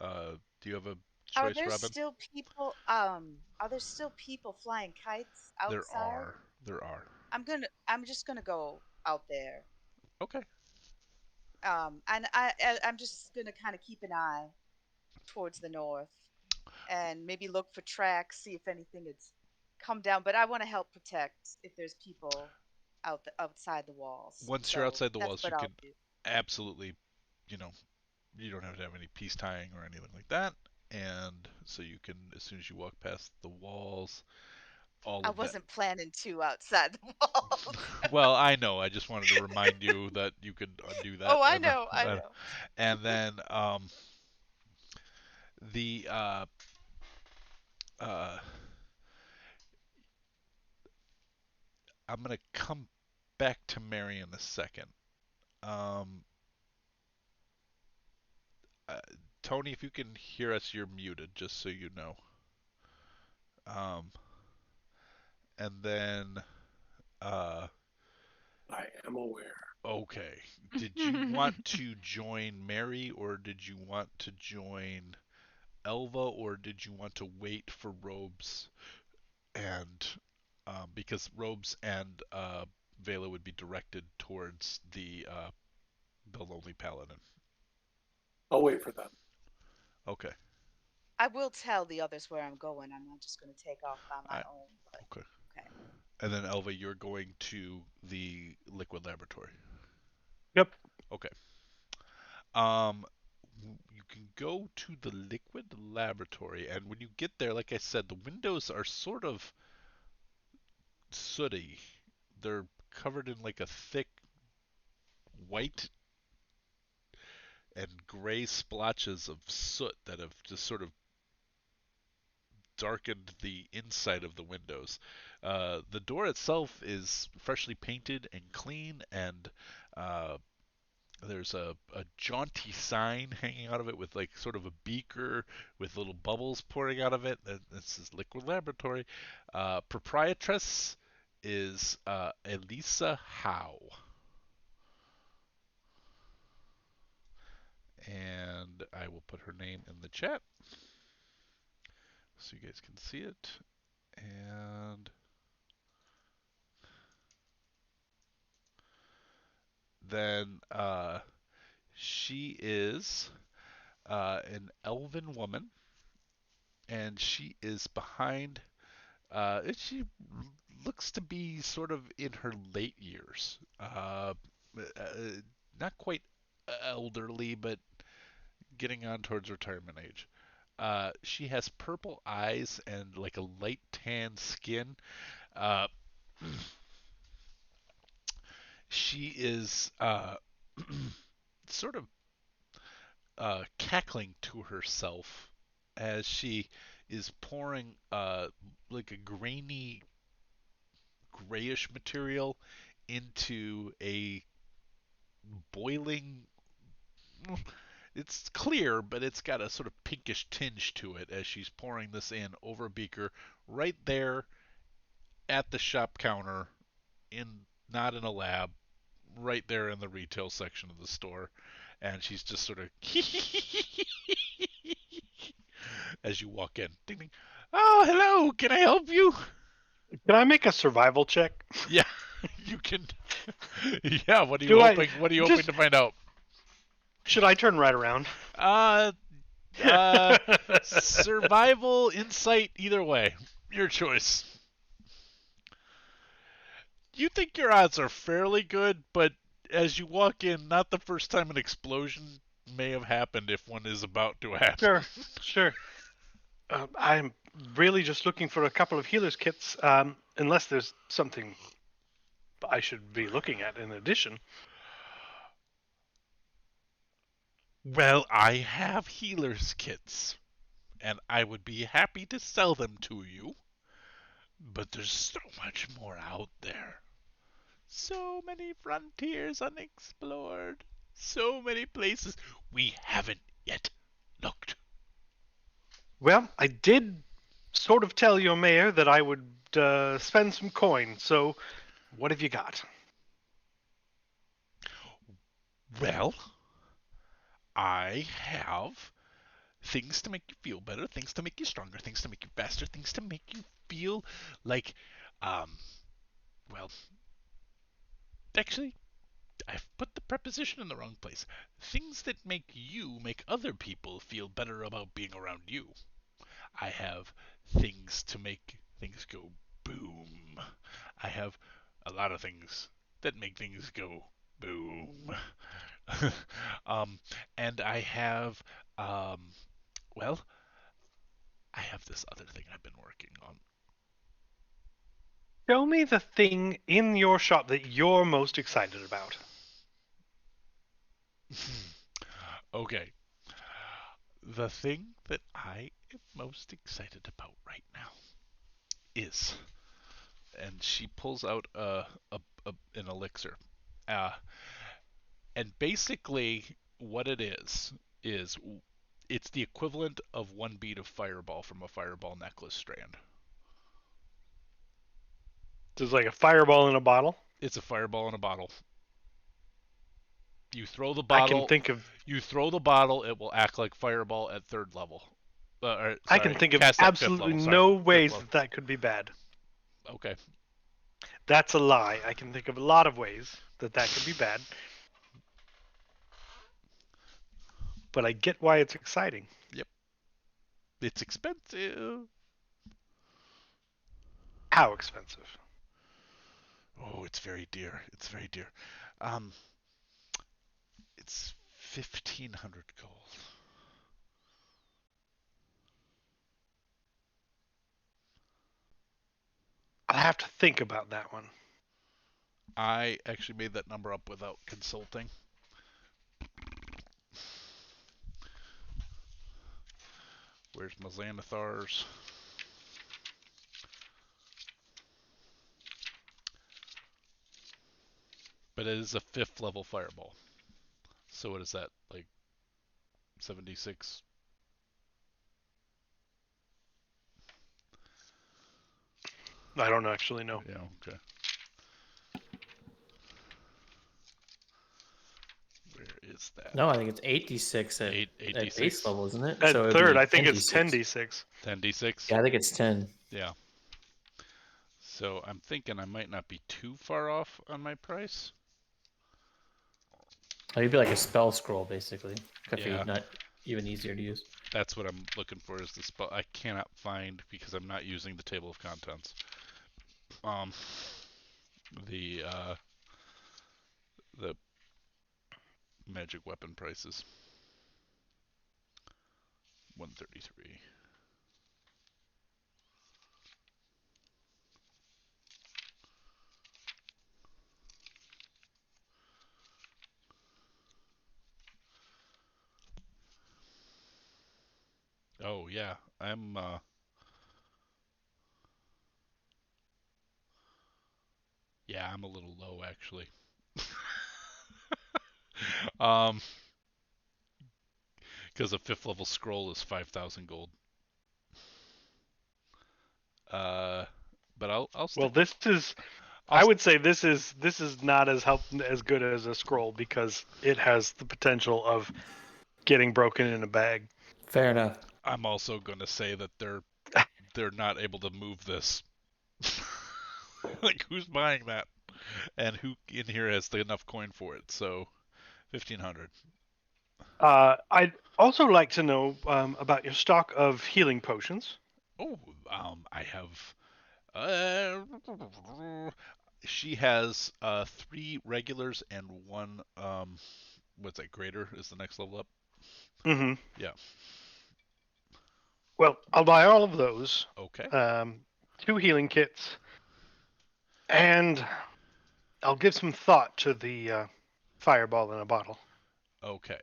[SPEAKER 1] Do you have a
[SPEAKER 6] Are
[SPEAKER 1] choice,
[SPEAKER 6] there
[SPEAKER 1] Robin?
[SPEAKER 6] still people? Are there still people flying kites
[SPEAKER 1] There
[SPEAKER 6] outside?
[SPEAKER 1] are. There are.
[SPEAKER 6] I'm just gonna go out there.
[SPEAKER 1] Okay.
[SPEAKER 6] And I'm just gonna kind of keep an eye towards the north, and maybe look for tracks, see if anything has come down. But I want to help protect if there's people outside the walls.
[SPEAKER 1] Once you're
[SPEAKER 6] So
[SPEAKER 1] outside the
[SPEAKER 6] that's
[SPEAKER 1] walls, you
[SPEAKER 6] what I'll
[SPEAKER 1] can
[SPEAKER 6] do.
[SPEAKER 1] absolutely, you know, you don't have to have any peace tying or anything like that. And so you can, as soon as you walk past the walls, all
[SPEAKER 6] I
[SPEAKER 1] of that.
[SPEAKER 6] wasn't planning to outside the walls.
[SPEAKER 1] Well, I know. I just wanted to remind you that you could do that.
[SPEAKER 6] Oh, I know.
[SPEAKER 1] And then the uh, I'm gonna come back to Mary in a second. Um, uh, Tony, if you can hear us, you're muted, just so you know. Um, and then
[SPEAKER 2] I am aware.
[SPEAKER 1] okay. Did you want to join Mary, or did you want to join Elva, or did you want to wait for Robes and because Robes and Vela would be directed towards the Lonely Paladin.
[SPEAKER 2] I'll wait for that.
[SPEAKER 1] Okay.
[SPEAKER 6] I will tell the others where I'm going. I'm not just going to take off by my own. But
[SPEAKER 1] Okay.
[SPEAKER 6] okay.
[SPEAKER 1] And then Elva, you're going to the Liquid Laboratory.
[SPEAKER 3] Yep.
[SPEAKER 1] Okay. Um, you can go to the Liquid Laboratory, and when you get there, like I said, the windows are sort of sooty. They're covered in like a thick white and gray splotches of soot that have just sort of darkened the inside of the windows. The door itself is freshly painted and clean, and there's a jaunty sign hanging out of it with like sort of a beaker with little bubbles pouring out of it. This is Liquid Laboratory. Proprietress is Elisa Howe. And I will put her name in the chat so you guys can see it. And then she is an elven woman, and she is behind. She looks to be sort of in her late years. Not quite elderly, but getting on towards retirement age. She has purple eyes and like a light tan skin. Uh, she is sort of cackling to herself as she is pouring like a grainy grayish material into a boiling. It's clear, but it's got a sort of pinkish tinge to it as she's pouring this in over a beaker right there at the shop counter, in not in a lab, right there in the retail section of the store. And she's just sort of as you walk in. Ding, ding. Oh, hello. Can I help you?
[SPEAKER 3] Can I make a survival check?
[SPEAKER 1] Yeah, you can. Yeah. What are you
[SPEAKER 3] Do I
[SPEAKER 1] hoping? What are you hoping
[SPEAKER 3] just-
[SPEAKER 1] to find out?
[SPEAKER 3] Should I turn right around?
[SPEAKER 1] Survival, insight, either way, your choice. You think your odds are fairly good, but as you walk in, not the first time an explosion may have happened if one is about to happen.
[SPEAKER 3] Sure. I'm really just looking for a couple of healers kits, unless there's something I should be looking at in addition.
[SPEAKER 1] Well, I have healer's kits, and I would be happy to sell them to you. But there's so much more out there. So many frontiers unexplored. So many places we haven't yet looked.
[SPEAKER 3] Well, I did sort of tell your mayor that I would spend some coin, so what have you got?
[SPEAKER 1] Well, I have things to make you feel better, things to make you stronger, things to make you faster, things to make you feel like, well, actually, I've put the preposition in the wrong place. Things that make you make other people feel better about being around you. I have things to make things go boom. I have a lot of things that make things go boom. And I have, well, I have this other thing I've been working on.
[SPEAKER 3] Show me the thing in your shop that you're most excited about.
[SPEAKER 1] Okay. The thing that I am most excited about right now is, and she pulls out an elixir, and basically what it is it's the equivalent of one bead of fireball from a fireball necklace strand.
[SPEAKER 3] It's like a fireball in a bottle.
[SPEAKER 1] It's a fireball in a bottle. You throw the
[SPEAKER 3] I
[SPEAKER 1] bottle.
[SPEAKER 3] can think of.
[SPEAKER 1] You throw the bottle. It will act like fireball at third level.
[SPEAKER 3] I can think of
[SPEAKER 1] cast at fifth
[SPEAKER 3] absolutely
[SPEAKER 1] level,
[SPEAKER 3] no
[SPEAKER 1] fifth
[SPEAKER 3] ways
[SPEAKER 1] level.
[SPEAKER 3] that could be bad.
[SPEAKER 1] Okay.
[SPEAKER 3] That's a lie. I can think of a lot of ways that could be bad. But I get why it's exciting.
[SPEAKER 1] Yep. It's expensive.
[SPEAKER 3] How expensive?
[SPEAKER 1] Oh, it's very dear. It's very dear. Um, it's 1,500 gold.
[SPEAKER 3] I'll have to think about that one.
[SPEAKER 1] I actually made that number up without consulting. Where's my Xanathars? But it is a 5th level fireball. So what is that? Like 76?
[SPEAKER 3] I don't actually know.
[SPEAKER 1] Yeah, okay. Where is that?
[SPEAKER 5] No, I think it's 86 at,
[SPEAKER 1] Eight-
[SPEAKER 5] at
[SPEAKER 1] 86?
[SPEAKER 5] base level, isn't it?
[SPEAKER 3] At
[SPEAKER 5] So it'd
[SPEAKER 3] third,
[SPEAKER 5] be
[SPEAKER 3] I think it's
[SPEAKER 5] 10d6.
[SPEAKER 3] 10d6.
[SPEAKER 1] 10d6?
[SPEAKER 5] Yeah, I think it's 10.
[SPEAKER 1] Yeah. So I'm thinking I might not be too far off on my price.
[SPEAKER 5] Oh, it'd be like a spell scroll, basically. Could
[SPEAKER 1] Yeah.
[SPEAKER 5] be not even easier to use.
[SPEAKER 1] That's what I'm looking for is the spell. I cannot find because I'm not using the table of contents. The magic weapon prices. 133. Oh yeah, I'm yeah, I'm a little low actually. um because a 5th level scroll is 5,000 gold. Uh but I'll
[SPEAKER 3] Well,
[SPEAKER 1] stick
[SPEAKER 3] this is.
[SPEAKER 1] I'll
[SPEAKER 3] I would say this is not as good as a scroll because it has the potential of getting broken in a bag.
[SPEAKER 5] Fair enough.
[SPEAKER 1] I'm also going to say that they're not able to move this. Like who's buying that? And who in here has enough coin for it? So 1,500.
[SPEAKER 3] I'd also like to know about your stock of healing potions.
[SPEAKER 1] Oh, I have. Uh, she has 3 regulars and 1. What's that? Greater is the next level up.
[SPEAKER 3] Mm-hmm.
[SPEAKER 1] Yeah.
[SPEAKER 3] Well, I'll buy all of those.
[SPEAKER 1] Okay.
[SPEAKER 3] 2 healing kits, and I'll give some thought to the fireball in a bottle.
[SPEAKER 1] Okay.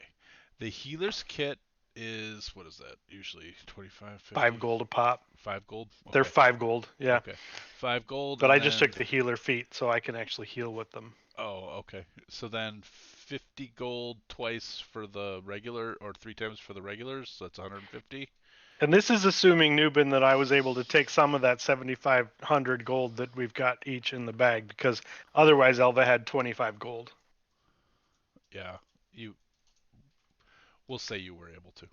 [SPEAKER 1] The healer's kit is what is that? Usually 25,
[SPEAKER 3] 5
[SPEAKER 1] 50,
[SPEAKER 3] gold a pop.
[SPEAKER 1] 5 gold.
[SPEAKER 3] They're
[SPEAKER 1] Okay.
[SPEAKER 3] 5 gold, yeah.
[SPEAKER 1] Okay. 5 gold.
[SPEAKER 3] But
[SPEAKER 1] And
[SPEAKER 3] I just
[SPEAKER 1] then
[SPEAKER 3] took the healer feat, so I can actually heal with them.
[SPEAKER 1] oh, okay. So then 50 gold twice for the regular, or 3 times for the regulars. So that's 150.
[SPEAKER 3] And this is assuming, Nubin, that I was able to take some of that 7,500 gold that we've got each in the bag, because otherwise Elva had 25 gold.
[SPEAKER 1] Yeah. We'll say you were able to.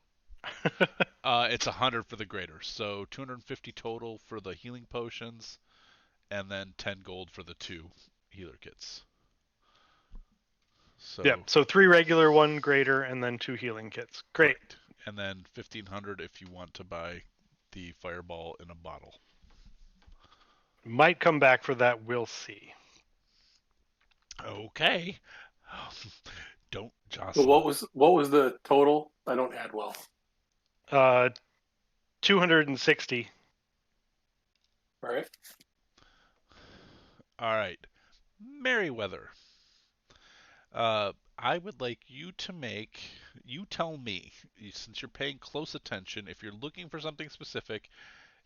[SPEAKER 1] It's 100 for the greater, so 250 total for the healing potions, and then 10 gold for the 2 healer kits. So
[SPEAKER 3] Yep. So 3 regular, 1 greater, and then 2 healing kits. Great.
[SPEAKER 1] correct. And then 1,500 if you want to buy the fireball in a bottle.
[SPEAKER 3] Might come back for that. We'll see.
[SPEAKER 1] Okay. Don't
[SPEAKER 2] So
[SPEAKER 1] jostle.
[SPEAKER 2] what was the total? I don't add well.
[SPEAKER 3] 260.
[SPEAKER 2] All right.
[SPEAKER 1] All right. Merryweather. I would like you to you tell me, since you're paying close attention, if you're looking for something specific,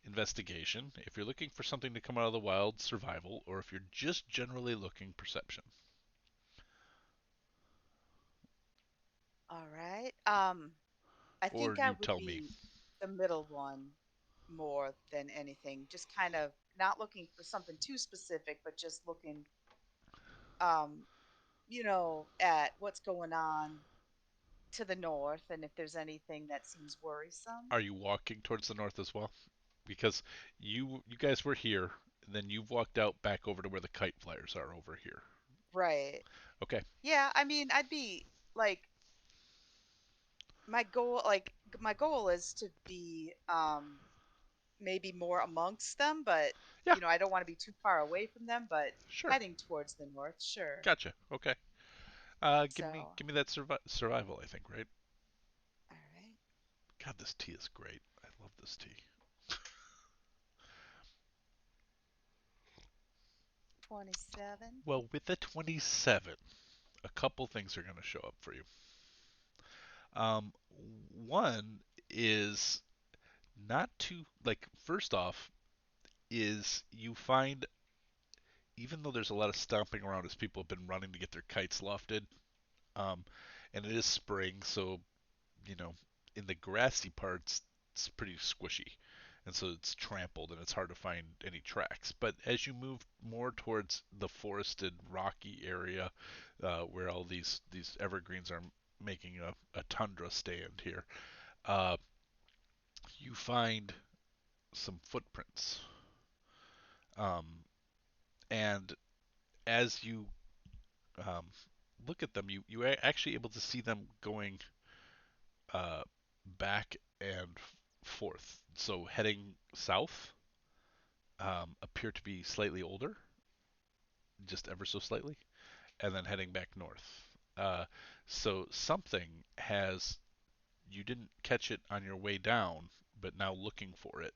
[SPEAKER 1] investigation. If you're looking for something to come out of the wild, survival. Or if you're just generally looking, perception.
[SPEAKER 6] All right. I
[SPEAKER 1] Or
[SPEAKER 6] think I
[SPEAKER 1] you
[SPEAKER 6] would
[SPEAKER 1] tell me.
[SPEAKER 6] be the middle one more than anything. Just kind of not looking for something too specific, but just looking, um, at what's going on to the north and if there's anything that seems worrisome.
[SPEAKER 1] Are you walking towards the north as well? Because you guys were here. then you've walked out back over to where the kite flyers are over here.
[SPEAKER 6] Right.
[SPEAKER 1] Okay.
[SPEAKER 6] Yeah, I mean, I'd be like my goal is to be maybe more amongst them, but
[SPEAKER 1] Yeah,
[SPEAKER 6] I don't want to be too far away from them, but
[SPEAKER 1] sure.
[SPEAKER 6] heading towards the north, sure.
[SPEAKER 1] Gotcha. Okay. Give me
[SPEAKER 6] So,
[SPEAKER 1] give me that survival, I think, right?
[SPEAKER 6] all right.
[SPEAKER 1] God, this tea is great. I love this tea.
[SPEAKER 6] 27.
[SPEAKER 1] Well, with the 27, a couple things are going to show up for you. Um, One is not too, like, first off, is you find, even though there's a lot of stomping around as people have been running to get their kites lofted, um, and it is spring, so, you know, in the grassy parts, it's pretty squishy. And so it's trampled and it's hard to find any tracks. But as you move more towards the forested, rocky area where all these evergreens are making a tundra stand here, uh, you find some footprints. Um, and as you um, look at them, you are actually able to see them going uh, back and forth. So heading south appear to be slightly older, just ever so slightly, and then heading back north. So something has, you didn't catch it on your way down, but now looking for it,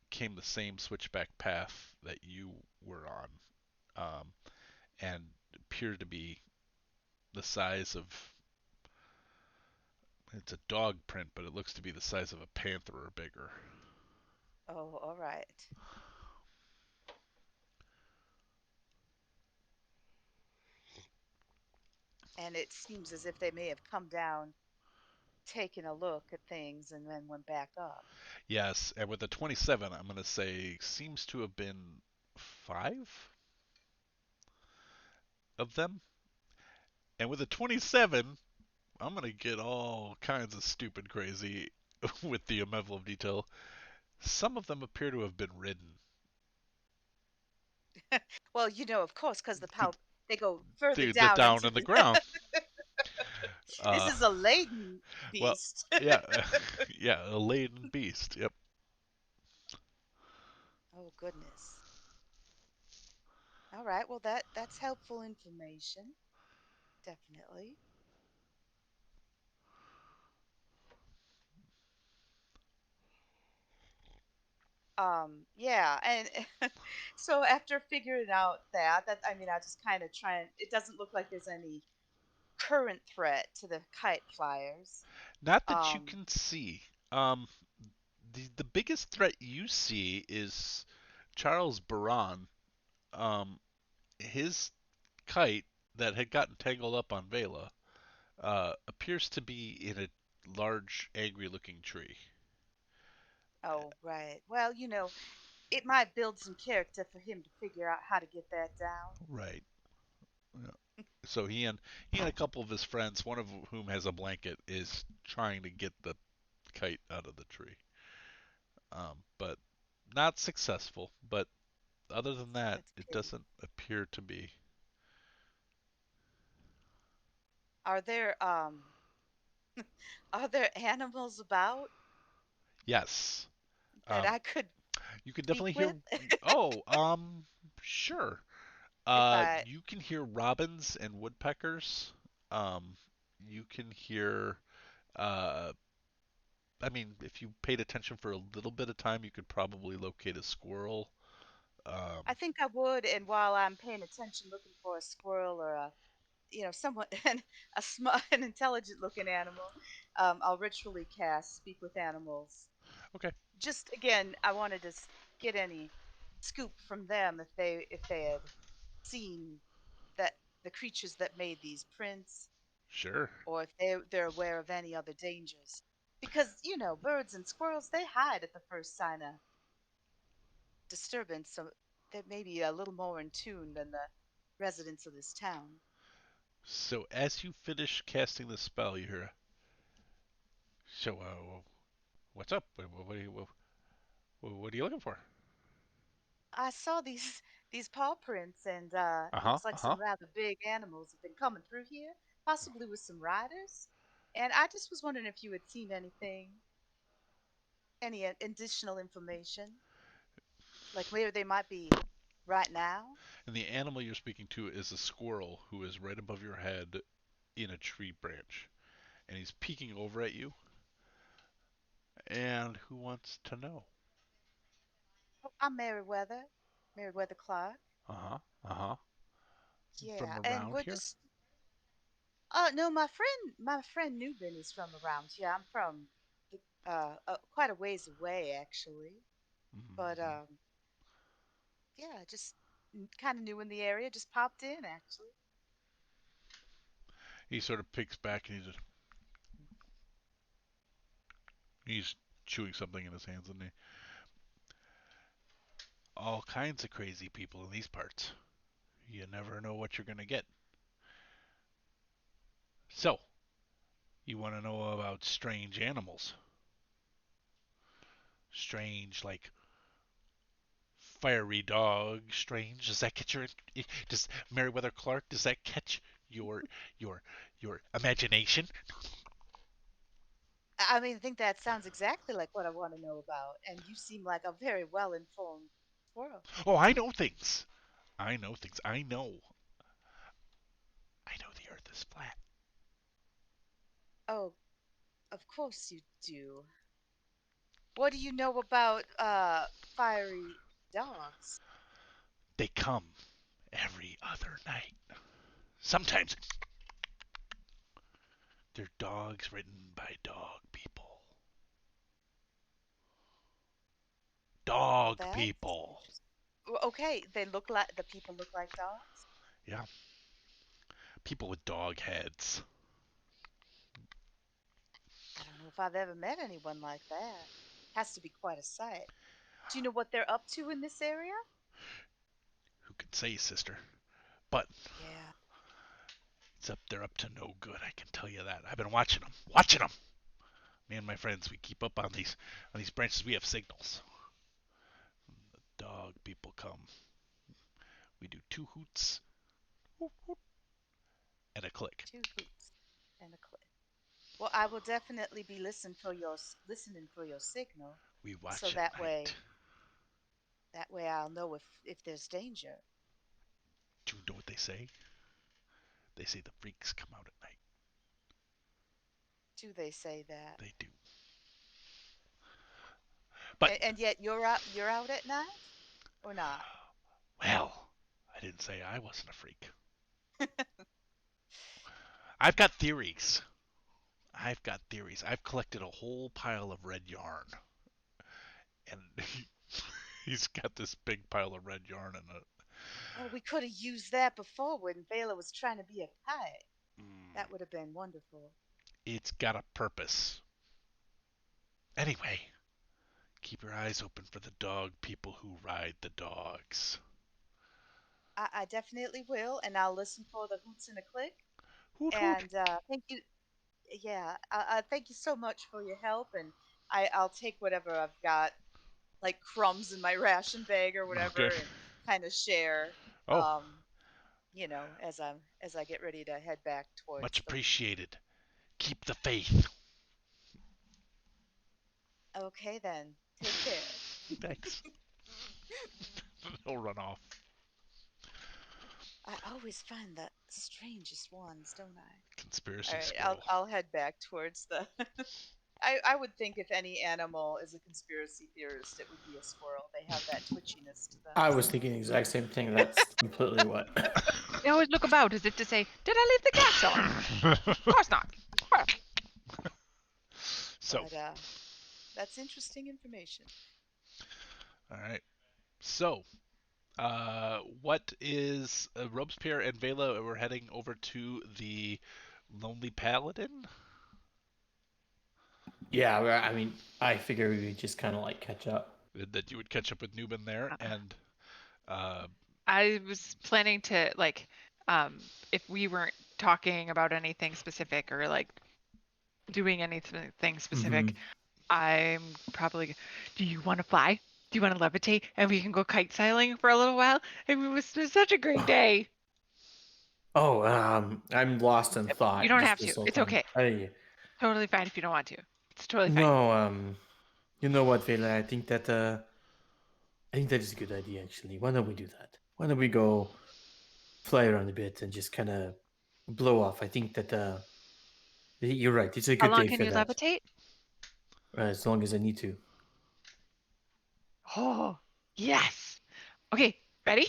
[SPEAKER 1] came the same switchback path that you were on, um, and appeared to be the size of, it's a dog print, but it looks to be the size of a panther or bigger.
[SPEAKER 6] Oh, all right. And it seems as if they may have come down, taken a look at things, and then went back up.
[SPEAKER 1] Yes, and with the 27, I'm going to say seems to have been five of them. And with the 27, I'm going to get all kinds of stupid crazy with the level of detail. Some of them appear to have been ridden.
[SPEAKER 6] Well, of course, because
[SPEAKER 1] The,
[SPEAKER 6] they go further
[SPEAKER 1] the
[SPEAKER 6] down
[SPEAKER 1] down
[SPEAKER 6] into
[SPEAKER 1] in the
[SPEAKER 6] the.
[SPEAKER 1] ground.
[SPEAKER 6] This
[SPEAKER 1] Uh,
[SPEAKER 6] is a laden
[SPEAKER 1] well,
[SPEAKER 6] beast.
[SPEAKER 1] yeah, yeah, a laden beast. Yep.
[SPEAKER 6] Oh goodness. All right. Well, that's helpful information. Definitely. Yeah, and so after figuring out that I mean, I just kind of try and it doesn't look like there's any current threat to the kite flyers.
[SPEAKER 1] Not that you
[SPEAKER 6] Um,
[SPEAKER 1] can see. Um, the biggest threat you see is Charles Baran. Um, his kite that had gotten tangled up on Vela appears to be in a large, angry-looking tree.
[SPEAKER 6] oh, right. Well, it might build some character for him to figure out how to get that down.
[SPEAKER 1] Right. Yeah. So he and a couple of his friends, one of whom has a blanket, is trying to get the kite out of the tree. But not successful. But other than that,
[SPEAKER 6] That's
[SPEAKER 1] it
[SPEAKER 6] pity.
[SPEAKER 1] doesn't appear to be.
[SPEAKER 6] Are there are there animals about
[SPEAKER 1] Yes.
[SPEAKER 6] that
[SPEAKER 1] Um,
[SPEAKER 6] I could
[SPEAKER 1] you can
[SPEAKER 6] speak
[SPEAKER 1] definitely hear.
[SPEAKER 6] with
[SPEAKER 1] Oh, sure.
[SPEAKER 6] if I
[SPEAKER 1] You can hear robins and woodpeckers. Um, you can hear. Uh, I mean, if you paid attention for a little bit of time, you could probably locate a squirrel. Um,
[SPEAKER 6] I think I would, and while I'm paying attention looking for a squirrel or a somewhat an intelligent looking animal, I'll ritually cast speak with animals.
[SPEAKER 1] okay,
[SPEAKER 6] Just again, I wanted to get any scoop from them if they had seen that the creatures that made these prints,
[SPEAKER 1] sure.
[SPEAKER 6] or if they're aware of any other dangers. Because birds and squirrels, they hide at the first sign of disturbance, so they may be a little more in tune than the residents of this town.
[SPEAKER 1] So as you finish casting the spell, you hear. So, what's up? What are you looking for?
[SPEAKER 6] I saw these paw prints, and
[SPEAKER 1] Uh-huh,
[SPEAKER 6] looks like
[SPEAKER 1] uh-huh.
[SPEAKER 6] some rather big animals have been coming through here, possibly with some riders. And I just was wondering if you had seen anything, any additional information, like where they might be right now.
[SPEAKER 1] And the animal you're speaking to is a squirrel who is right above your head in a tree branch. And he's peeking over at you. And who wants to know?
[SPEAKER 6] Oh, I'm Meriwether, Meriwether Clark.
[SPEAKER 1] Uh-huh, uh-huh. From
[SPEAKER 6] Yeah, and
[SPEAKER 1] around
[SPEAKER 6] we're
[SPEAKER 1] here?
[SPEAKER 6] just. No, my friend Newbin is from around here. I'm from quite a ways away, actually. But
[SPEAKER 1] Mm-hmm.
[SPEAKER 6] yeah, just kind of new in the area. Just popped in, actually.
[SPEAKER 1] He sort of picks back and he's chewing something in his hands, and all kinds of crazy people in these parts. You never know what you're gonna get. So, you want to know about strange animals? Strange, like fiery dog. Strange. Does that catch your? Does Meriwether Clark? Does that catch your your your imagination?
[SPEAKER 6] I mean, I think that sounds exactly like what I want to know about. And you seem like a very well informed squirrel.
[SPEAKER 1] Oh, I know things. I know things. I know. I know the Earth is flat.
[SPEAKER 6] Oh, of course you do. What do you know about fiery dogs?
[SPEAKER 1] They come every other night. Sometimes they're dogs ridden by dog people.
[SPEAKER 6] Well,
[SPEAKER 1] Dog
[SPEAKER 6] that's
[SPEAKER 1] people.
[SPEAKER 6] interesting. Okay, they look like the people look like dogs.
[SPEAKER 1] Yeah, people with dog heads.
[SPEAKER 6] I don't know if I've ever met anyone like that. Has to be quite a sight. Do you know what they're up to in this area?
[SPEAKER 1] Who can say, sister? But
[SPEAKER 6] Yeah.
[SPEAKER 1] they're up to no good. I can tell you that. I've been watching them. Watching them. Me and my friends, we keep up on these branches. We have signals. The dog people come. We do two hoots, whoop, whoop, and a click.
[SPEAKER 6] Two hoots and a click. Well, I will definitely be listening for your signal,
[SPEAKER 1] We
[SPEAKER 6] so
[SPEAKER 1] watch at night.
[SPEAKER 6] that way I'll know if there's danger.
[SPEAKER 1] Do you know what they say? They say the freaks come out at night.
[SPEAKER 6] Do they say that?
[SPEAKER 1] They do. But
[SPEAKER 6] And yet you're out at night or not?
[SPEAKER 1] well, I didn't say I wasn't a freak. I've got theories. I've got theories. I've collected a whole pile of red yarn, and he's got this big pile of red yarn in it.
[SPEAKER 6] Oh, we could have used that before when Vela was trying to be a kite.
[SPEAKER 1] Mm,
[SPEAKER 6] That would have been wonderful.
[SPEAKER 1] it's got a purpose. Anyway, keep your eyes open for the dog people who ride the dogs.
[SPEAKER 6] I definitely will, and I'll listen for the hoots and a click.
[SPEAKER 1] Hoot hoot.
[SPEAKER 6] And thank you. Yeah, thank you so much for your help. And I'll take whatever I've got, like crumbs in my ration bag or
[SPEAKER 1] Okay.
[SPEAKER 6] whatever, and kind of share.
[SPEAKER 1] Oh,
[SPEAKER 6] Um, as I get ready to head back
[SPEAKER 1] much
[SPEAKER 6] towards the.
[SPEAKER 1] appreciated. Keep the faith.
[SPEAKER 6] Okay, then. Take care.
[SPEAKER 1] Thanks. He'll run off.
[SPEAKER 6] I always find the strangest ones, don't I? All
[SPEAKER 1] Conspiracy
[SPEAKER 6] right,
[SPEAKER 1] squirrel.
[SPEAKER 6] I'll head back towards the. I would think if any animal is a conspiracy theorist, it would be a squirrel. They have that twitchiness to them.
[SPEAKER 5] I was thinking the exact same thing. That's completely what.
[SPEAKER 7] They always look about as if to say, "Did I leave the gas on?" Of course not.
[SPEAKER 1] So,
[SPEAKER 6] But that's interesting information.
[SPEAKER 1] all right. So, what is Robespierre and Vela? We're heading over to the Lonely Paladin.
[SPEAKER 5] Yeah, I mean, I figure we would just kind of like catch up.
[SPEAKER 1] That you would catch up with Newman there, and uh,
[SPEAKER 7] I was planning to if we weren't talking about anything specific or like doing anything specific,
[SPEAKER 5] Mhm.
[SPEAKER 7] I'm probably. Do you want to fly? Do you want to levitate and we can go kite sailing for a little while? It was such a great day.
[SPEAKER 5] Oh, I'm lost in thought.
[SPEAKER 7] You don't
[SPEAKER 5] just
[SPEAKER 7] have
[SPEAKER 5] this
[SPEAKER 7] to.
[SPEAKER 5] whole
[SPEAKER 7] It's
[SPEAKER 5] time.
[SPEAKER 7] okay. Totally fine if you don't want to. It's totally fine.
[SPEAKER 5] No, you know what, Vela? I think that is a good idea. Actually, why don't we do that? Why don't we go fly around a bit and just kind of blow off? I think that you're right. It's a
[SPEAKER 7] How
[SPEAKER 5] good
[SPEAKER 7] long
[SPEAKER 5] day
[SPEAKER 7] can
[SPEAKER 5] for
[SPEAKER 7] you
[SPEAKER 5] that.
[SPEAKER 7] levitate?
[SPEAKER 5] As long as I need to.
[SPEAKER 7] Oh, yes. Okay, ready?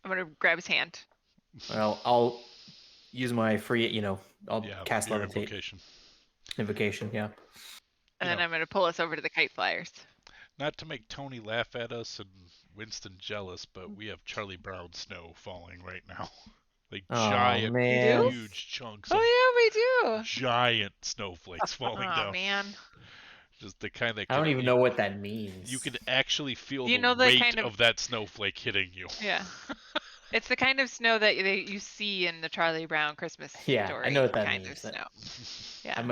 [SPEAKER 7] I'm gonna grab his hand.
[SPEAKER 5] Well, I'll use my free. I'll
[SPEAKER 1] Yeah,
[SPEAKER 5] cast
[SPEAKER 1] your
[SPEAKER 5] levitate
[SPEAKER 1] invocation.
[SPEAKER 5] invocation. Yeah.
[SPEAKER 7] And
[SPEAKER 1] You
[SPEAKER 7] then
[SPEAKER 1] know,
[SPEAKER 7] I'm gonna pull us over to the kite flyers.
[SPEAKER 1] not to make Tony laugh at us and Winston jealous, but we have Charlie Brown snow falling right now. Like
[SPEAKER 5] Oh
[SPEAKER 1] giant,
[SPEAKER 7] You do?
[SPEAKER 5] man.
[SPEAKER 1] huge chunks of
[SPEAKER 7] Oh yeah, we do.
[SPEAKER 1] giant snowflakes falling
[SPEAKER 7] Oh
[SPEAKER 1] down.
[SPEAKER 7] man.
[SPEAKER 1] Just the kind that
[SPEAKER 5] I don't
[SPEAKER 1] could
[SPEAKER 5] even know what that means.
[SPEAKER 1] you could actually feel
[SPEAKER 7] Do you
[SPEAKER 1] the
[SPEAKER 7] know the
[SPEAKER 1] weight
[SPEAKER 7] kind of
[SPEAKER 1] of that snowflake hitting you.
[SPEAKER 7] yeah? It's the kind of snow that you see in the Charlie Brown Christmas
[SPEAKER 5] Yeah, I know
[SPEAKER 7] story
[SPEAKER 5] what that
[SPEAKER 7] kind of
[SPEAKER 5] means.
[SPEAKER 7] snow. Yeah.
[SPEAKER 5] I'm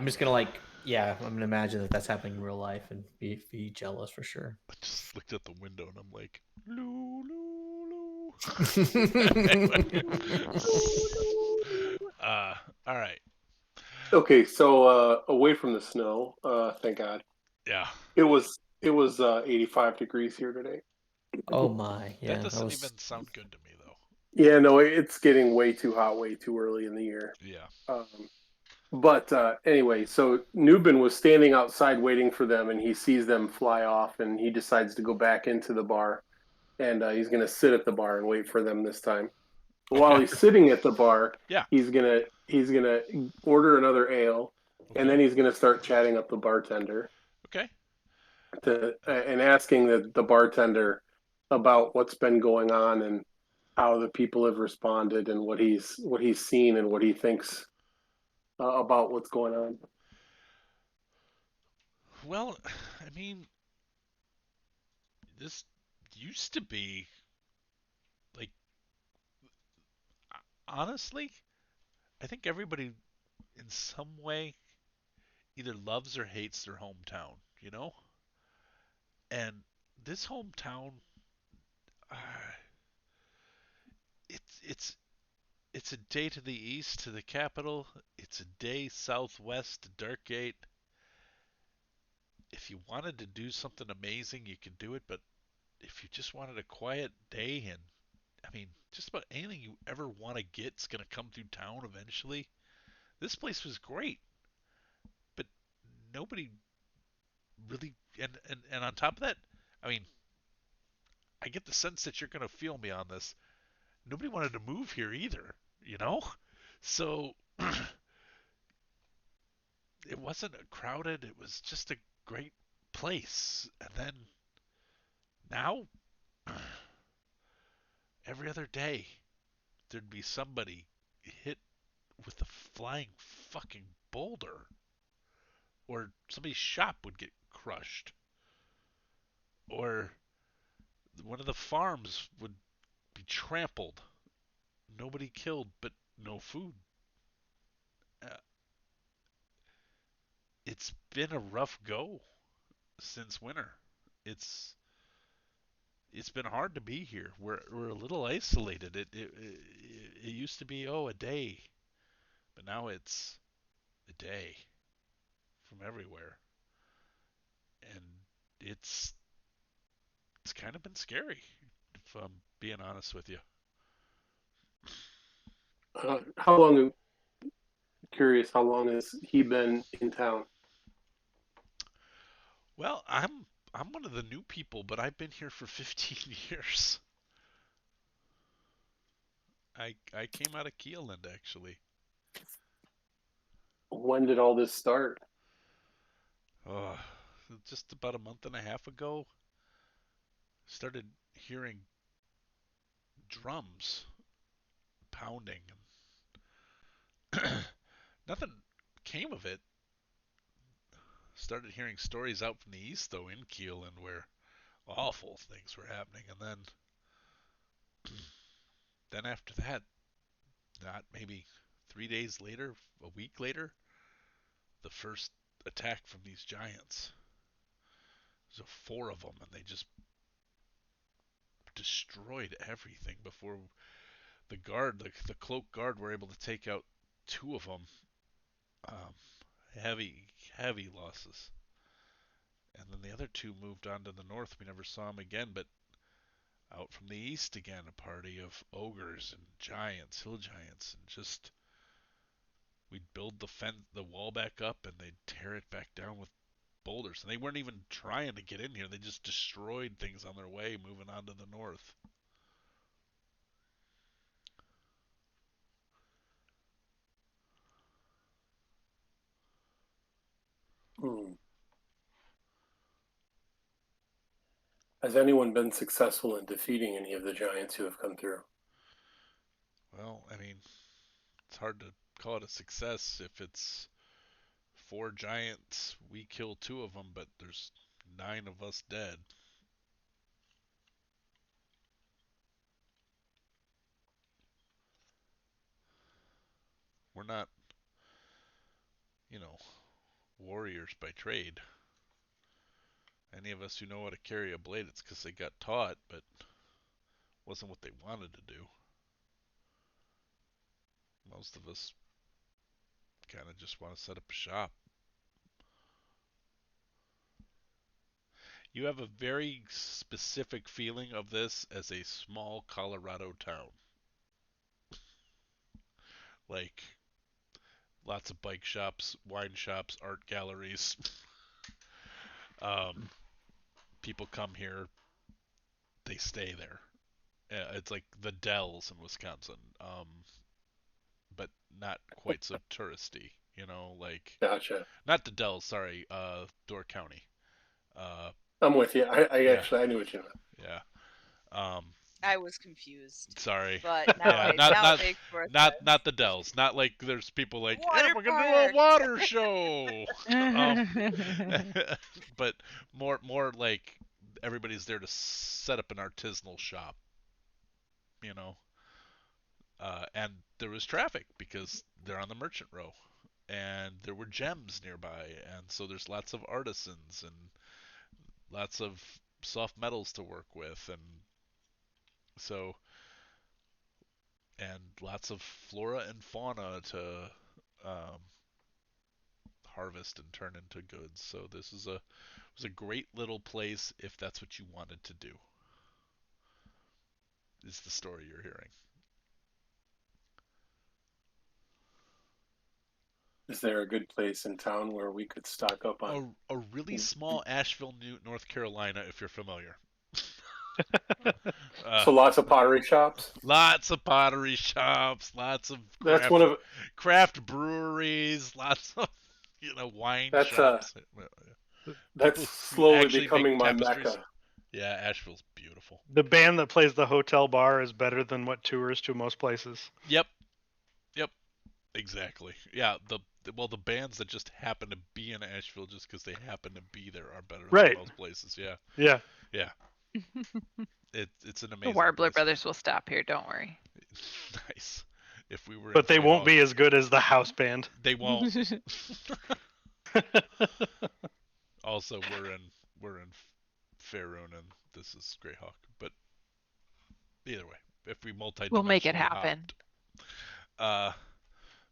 [SPEAKER 5] just gonna I'm gonna imagine that that's happening in real life and be jealous for sure.
[SPEAKER 1] I just looked at the window and I'm like, loo, loo, loo. All right.
[SPEAKER 2] Okay, so away from the snow, thank God.
[SPEAKER 1] Yeah.
[SPEAKER 2] It was 85 degrees here today.
[SPEAKER 5] Oh my,
[SPEAKER 1] That
[SPEAKER 5] yeah,
[SPEAKER 1] doesn't even sound good to me, though.
[SPEAKER 2] Yeah, no, it's getting way too hot, way too early in the year.
[SPEAKER 1] Yeah.
[SPEAKER 2] But anyway, so Nubin was standing outside waiting for them, and he sees them fly off, and he decides to go back into the bar, and he's going to sit at the bar and wait for them this time. But while he's sitting at the bar,
[SPEAKER 1] Yeah.
[SPEAKER 2] he's gonna order another ale, and then
[SPEAKER 1] Okay.
[SPEAKER 2] he's gonna start chatting up the bartender
[SPEAKER 1] Okay.
[SPEAKER 2] and asking the bartender about what's been going on and how the people have responded and what he's seen and what he thinks about what's going on.
[SPEAKER 1] Well, I mean, this used to be like, honestly, I think everybody in some way either loves or hates their hometown, you know? And this hometown, uh, it's it's a day to the east to the capital. It's a day southwest to Darkgate. If you wanted to do something amazing, you could do it. But if you just wanted a quiet day, and I mean, just about anything you ever want to get is going to come through town eventually. This place was great, but nobody really. And on top of that, I mean, I get the sense that you're going to feel me on this. Nobody wanted to move here either, you know? So it wasn't crowded. It was just a great place. And then now, every other day, there'd be somebody hit with a flying fucking boulder, or somebody's shop would get crushed, or one of the farms would be trampled. Nobody killed, but no food. Uh, it's been a rough go since winter. It's it's been hard to be here. We're a little isolated. It used to be a day, but now it's a day from everywhere, and it's kind of been scary, if I'm being honest with you.
[SPEAKER 2] How long? Curious, how long has he been in town?
[SPEAKER 1] Well, I'm one of the new people, but I've been here for 15 years. I came out of Keeland actually.
[SPEAKER 2] When did all this start?
[SPEAKER 1] Uh, just about a month and a half ago, started hearing drums pounding. Nothing came of it. Started hearing stories out from the east though in Keeland where awful things were happening, and then after that, not maybe 3 days later, a week later, the first attack from these giants. There's 4 of them, and they just destroyed everything before the guard, the cloak guard, were able to take out 2 of them. Um, heavy losses. And then the other 2 moved on to the north. We never saw them again, but out from the east again, a party of ogres and giants, hill giants, and just we'd build the wall back up, and they'd tear it back down with boulders. And they weren't even trying to get in here; they just destroyed things on their way, moving on to the north.
[SPEAKER 2] Hmm. Has anyone been successful in defeating any of the giants who have come through?
[SPEAKER 1] Well, I mean, it's hard to call it a success if it's 4 giants. We kill 2 of them, but there's 9 of us dead. We're not, you know, warriors by trade. Any of us who know how to carry a blade, it's because they got taught, but wasn't what they wanted to do. Most of us kind of just want to set up a shop. You have a very specific feeling of this as a small Colorado town. Like lots of bike shops, wine shops, art galleries. um, People come here, they stay there. It's like the Dells in Wisconsin, but not quite so touristy. Like
[SPEAKER 2] Gotcha.
[SPEAKER 1] not the Dells, sorry, Door County. Uh,
[SPEAKER 2] I'm with you. I
[SPEAKER 1] yeah,
[SPEAKER 2] actually I knew what you meant.
[SPEAKER 1] yeah. Um,
[SPEAKER 6] I was confused,
[SPEAKER 1] Sorry.
[SPEAKER 6] but now
[SPEAKER 1] Yeah,
[SPEAKER 6] I
[SPEAKER 1] not
[SPEAKER 6] now it
[SPEAKER 1] not
[SPEAKER 6] makes more
[SPEAKER 1] not
[SPEAKER 6] sense.
[SPEAKER 1] the Dells. Not like there's people like, hey,
[SPEAKER 6] Water
[SPEAKER 1] we're gonna do a
[SPEAKER 6] park.
[SPEAKER 1] water show. um, but more like everybody's there to set up an artisanal shop, you know. And there was traffic because they're on the merchant row, and there were gems nearby, and so there's lots of artisans and lots of soft metals to work with, and so and lots of flora and fauna to um, harvest and turn into goods. So this is a was a great little place if that's what you wanted to do. Is the story you're hearing?
[SPEAKER 2] Is there a good place in town where we could stock up on?
[SPEAKER 1] A really small Asheville, North Carolina, if you're familiar. uh,
[SPEAKER 2] So lots of pottery shops.
[SPEAKER 1] Lots of pottery shops, lots of
[SPEAKER 2] That's one of
[SPEAKER 1] craft breweries, lots of wine
[SPEAKER 2] that's
[SPEAKER 1] shops.
[SPEAKER 2] that's
[SPEAKER 1] People who
[SPEAKER 2] slowly
[SPEAKER 1] actually make
[SPEAKER 2] becoming my
[SPEAKER 1] tapestries.
[SPEAKER 2] mecca.
[SPEAKER 1] Yeah, Asheville's beautiful.
[SPEAKER 3] The band that plays the hotel bar is better than what tours to most places.
[SPEAKER 1] Yep, yep, exactly. Yeah, the bands that just happen to be in Asheville just because they happen to be there are better than
[SPEAKER 3] Right.
[SPEAKER 1] most places. Yeah,
[SPEAKER 3] Yeah.
[SPEAKER 1] yeah. It's an
[SPEAKER 7] The
[SPEAKER 1] amazing
[SPEAKER 7] Warbler
[SPEAKER 1] place.
[SPEAKER 7] Brothers will stop here. Don't worry.
[SPEAKER 1] Nice. If we were,
[SPEAKER 3] But they won't be as good as the house band.
[SPEAKER 1] They won't. Also, we're in Faerun, and this is Greyhawk. But either way, if we multi-dimensionally
[SPEAKER 7] We'll make it happen.
[SPEAKER 1] hopped.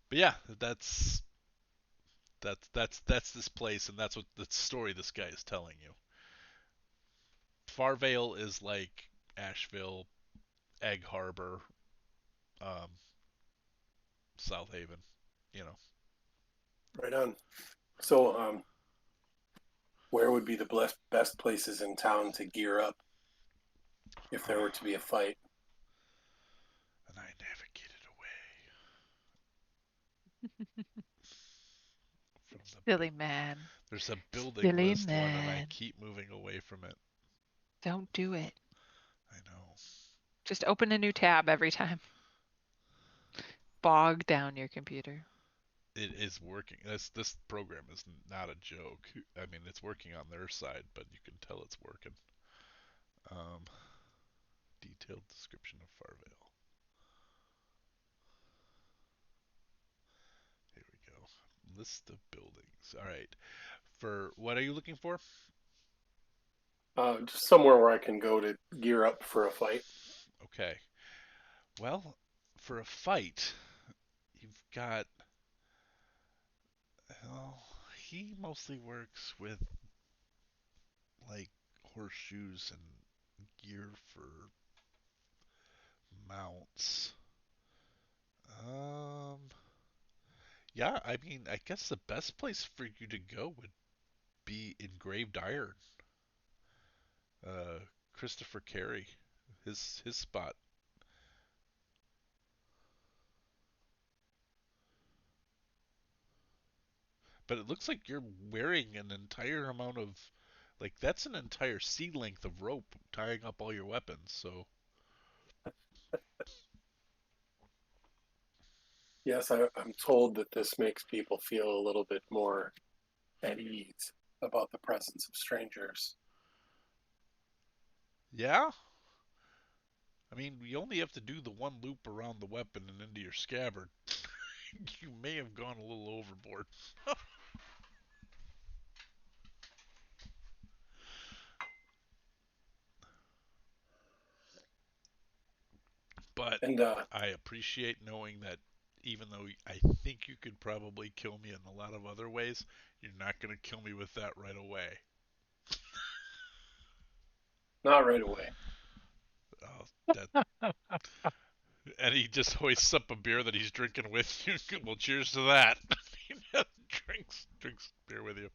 [SPEAKER 1] But yeah, that's this place, and that's what the story this guy is telling you. Farvale is like Asheville, Egg Harbor, um, South Haven. You know,
[SPEAKER 2] Right on. So where would be the best places in town to gear up if there were to be a fight?
[SPEAKER 1] and I navigated away from the.
[SPEAKER 7] Silly man.
[SPEAKER 1] There's a building
[SPEAKER 7] Silly
[SPEAKER 1] list one, and I
[SPEAKER 7] man.
[SPEAKER 1] keep moving away from it.
[SPEAKER 7] Don't do it.
[SPEAKER 1] I know.
[SPEAKER 7] Just open a new tab every time. Bog down your computer.
[SPEAKER 1] It is working. This program is not a joke. I mean, it's working on their side, but you can tell it's working. Um, Detailed description of Farvale. Here we go. List of buildings. All right. For what are you looking for?
[SPEAKER 2] Just somewhere where I can go to gear up for a fight.
[SPEAKER 1] Okay. Well, for a fight, you've got. Well, he mostly works with like horseshoes and gear for mounts. Um, yeah, I mean, I guess the best place for you to go would be engraved iron. Uh, Christopher Carey, his spot. But it looks like you're wearing an entire amount of, like that's an entire sea length of rope tying up all your weapons. So
[SPEAKER 2] Yes, I'm told that this makes people feel a little bit more at ease about the presence of strangers.
[SPEAKER 1] yeah, I mean, you only have to do the one loop around the weapon and into your scabbard. You may have gone a little overboard. But
[SPEAKER 2] And
[SPEAKER 1] I appreciate knowing that even though I think you could probably kill me in a lot of other ways, you're not going to kill me with that right away.
[SPEAKER 2] not right away.
[SPEAKER 1] That and he just hoists up a beer that he's drinking with you. Well, cheers to that. He drinks beer with you.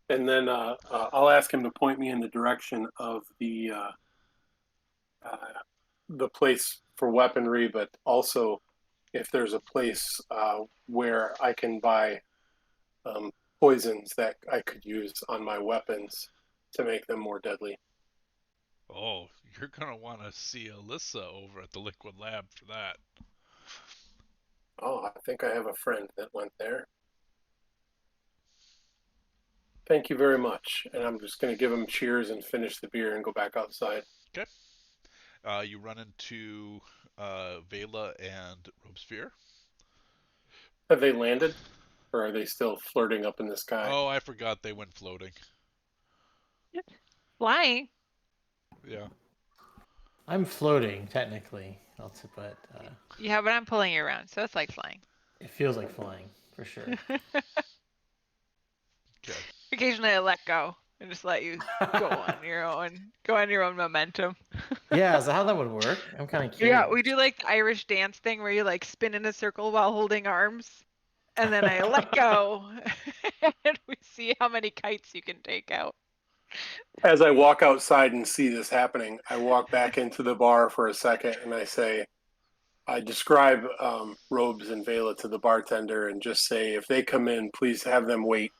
[SPEAKER 2] And then I'll ask him to point me in the direction of uh, the place for weaponry, but also if there's a place where I can buy poisons that I could use on my weapons to make them more deadly.
[SPEAKER 1] Oh, you're gonna want to see Alyssa over at the Liquid Lab for that.
[SPEAKER 2] Oh, I think I have a friend that went there. Thank you very much. And I'm just going to give him cheers and finish the beer and go back outside.
[SPEAKER 1] Okay. You run into Vela and Robespierre.
[SPEAKER 2] Have they landed? Or are they still flirting up in the sky?
[SPEAKER 1] Oh, I forgot they went floating.
[SPEAKER 4] Flying.
[SPEAKER 1] Yeah.
[SPEAKER 5] I'm floating technically, but
[SPEAKER 7] Yeah, but I'm pulling you around, so it's like flying.
[SPEAKER 5] it feels like flying for sure.
[SPEAKER 1] Okay.
[SPEAKER 7] Occasionally I let go and just let you go on your own momentum.
[SPEAKER 5] Yeah, is that how that would work? I'm kind of curious.
[SPEAKER 7] Yeah, we do like the Irish dance thing where you like spin in a circle while holding arms, and then I let go, and we see how many kites you can take out.
[SPEAKER 2] As I walk outside and see this happening, I walk back into the bar for a second and I describe Robes and Vela to the bartender and just say, if they come in, please have them wait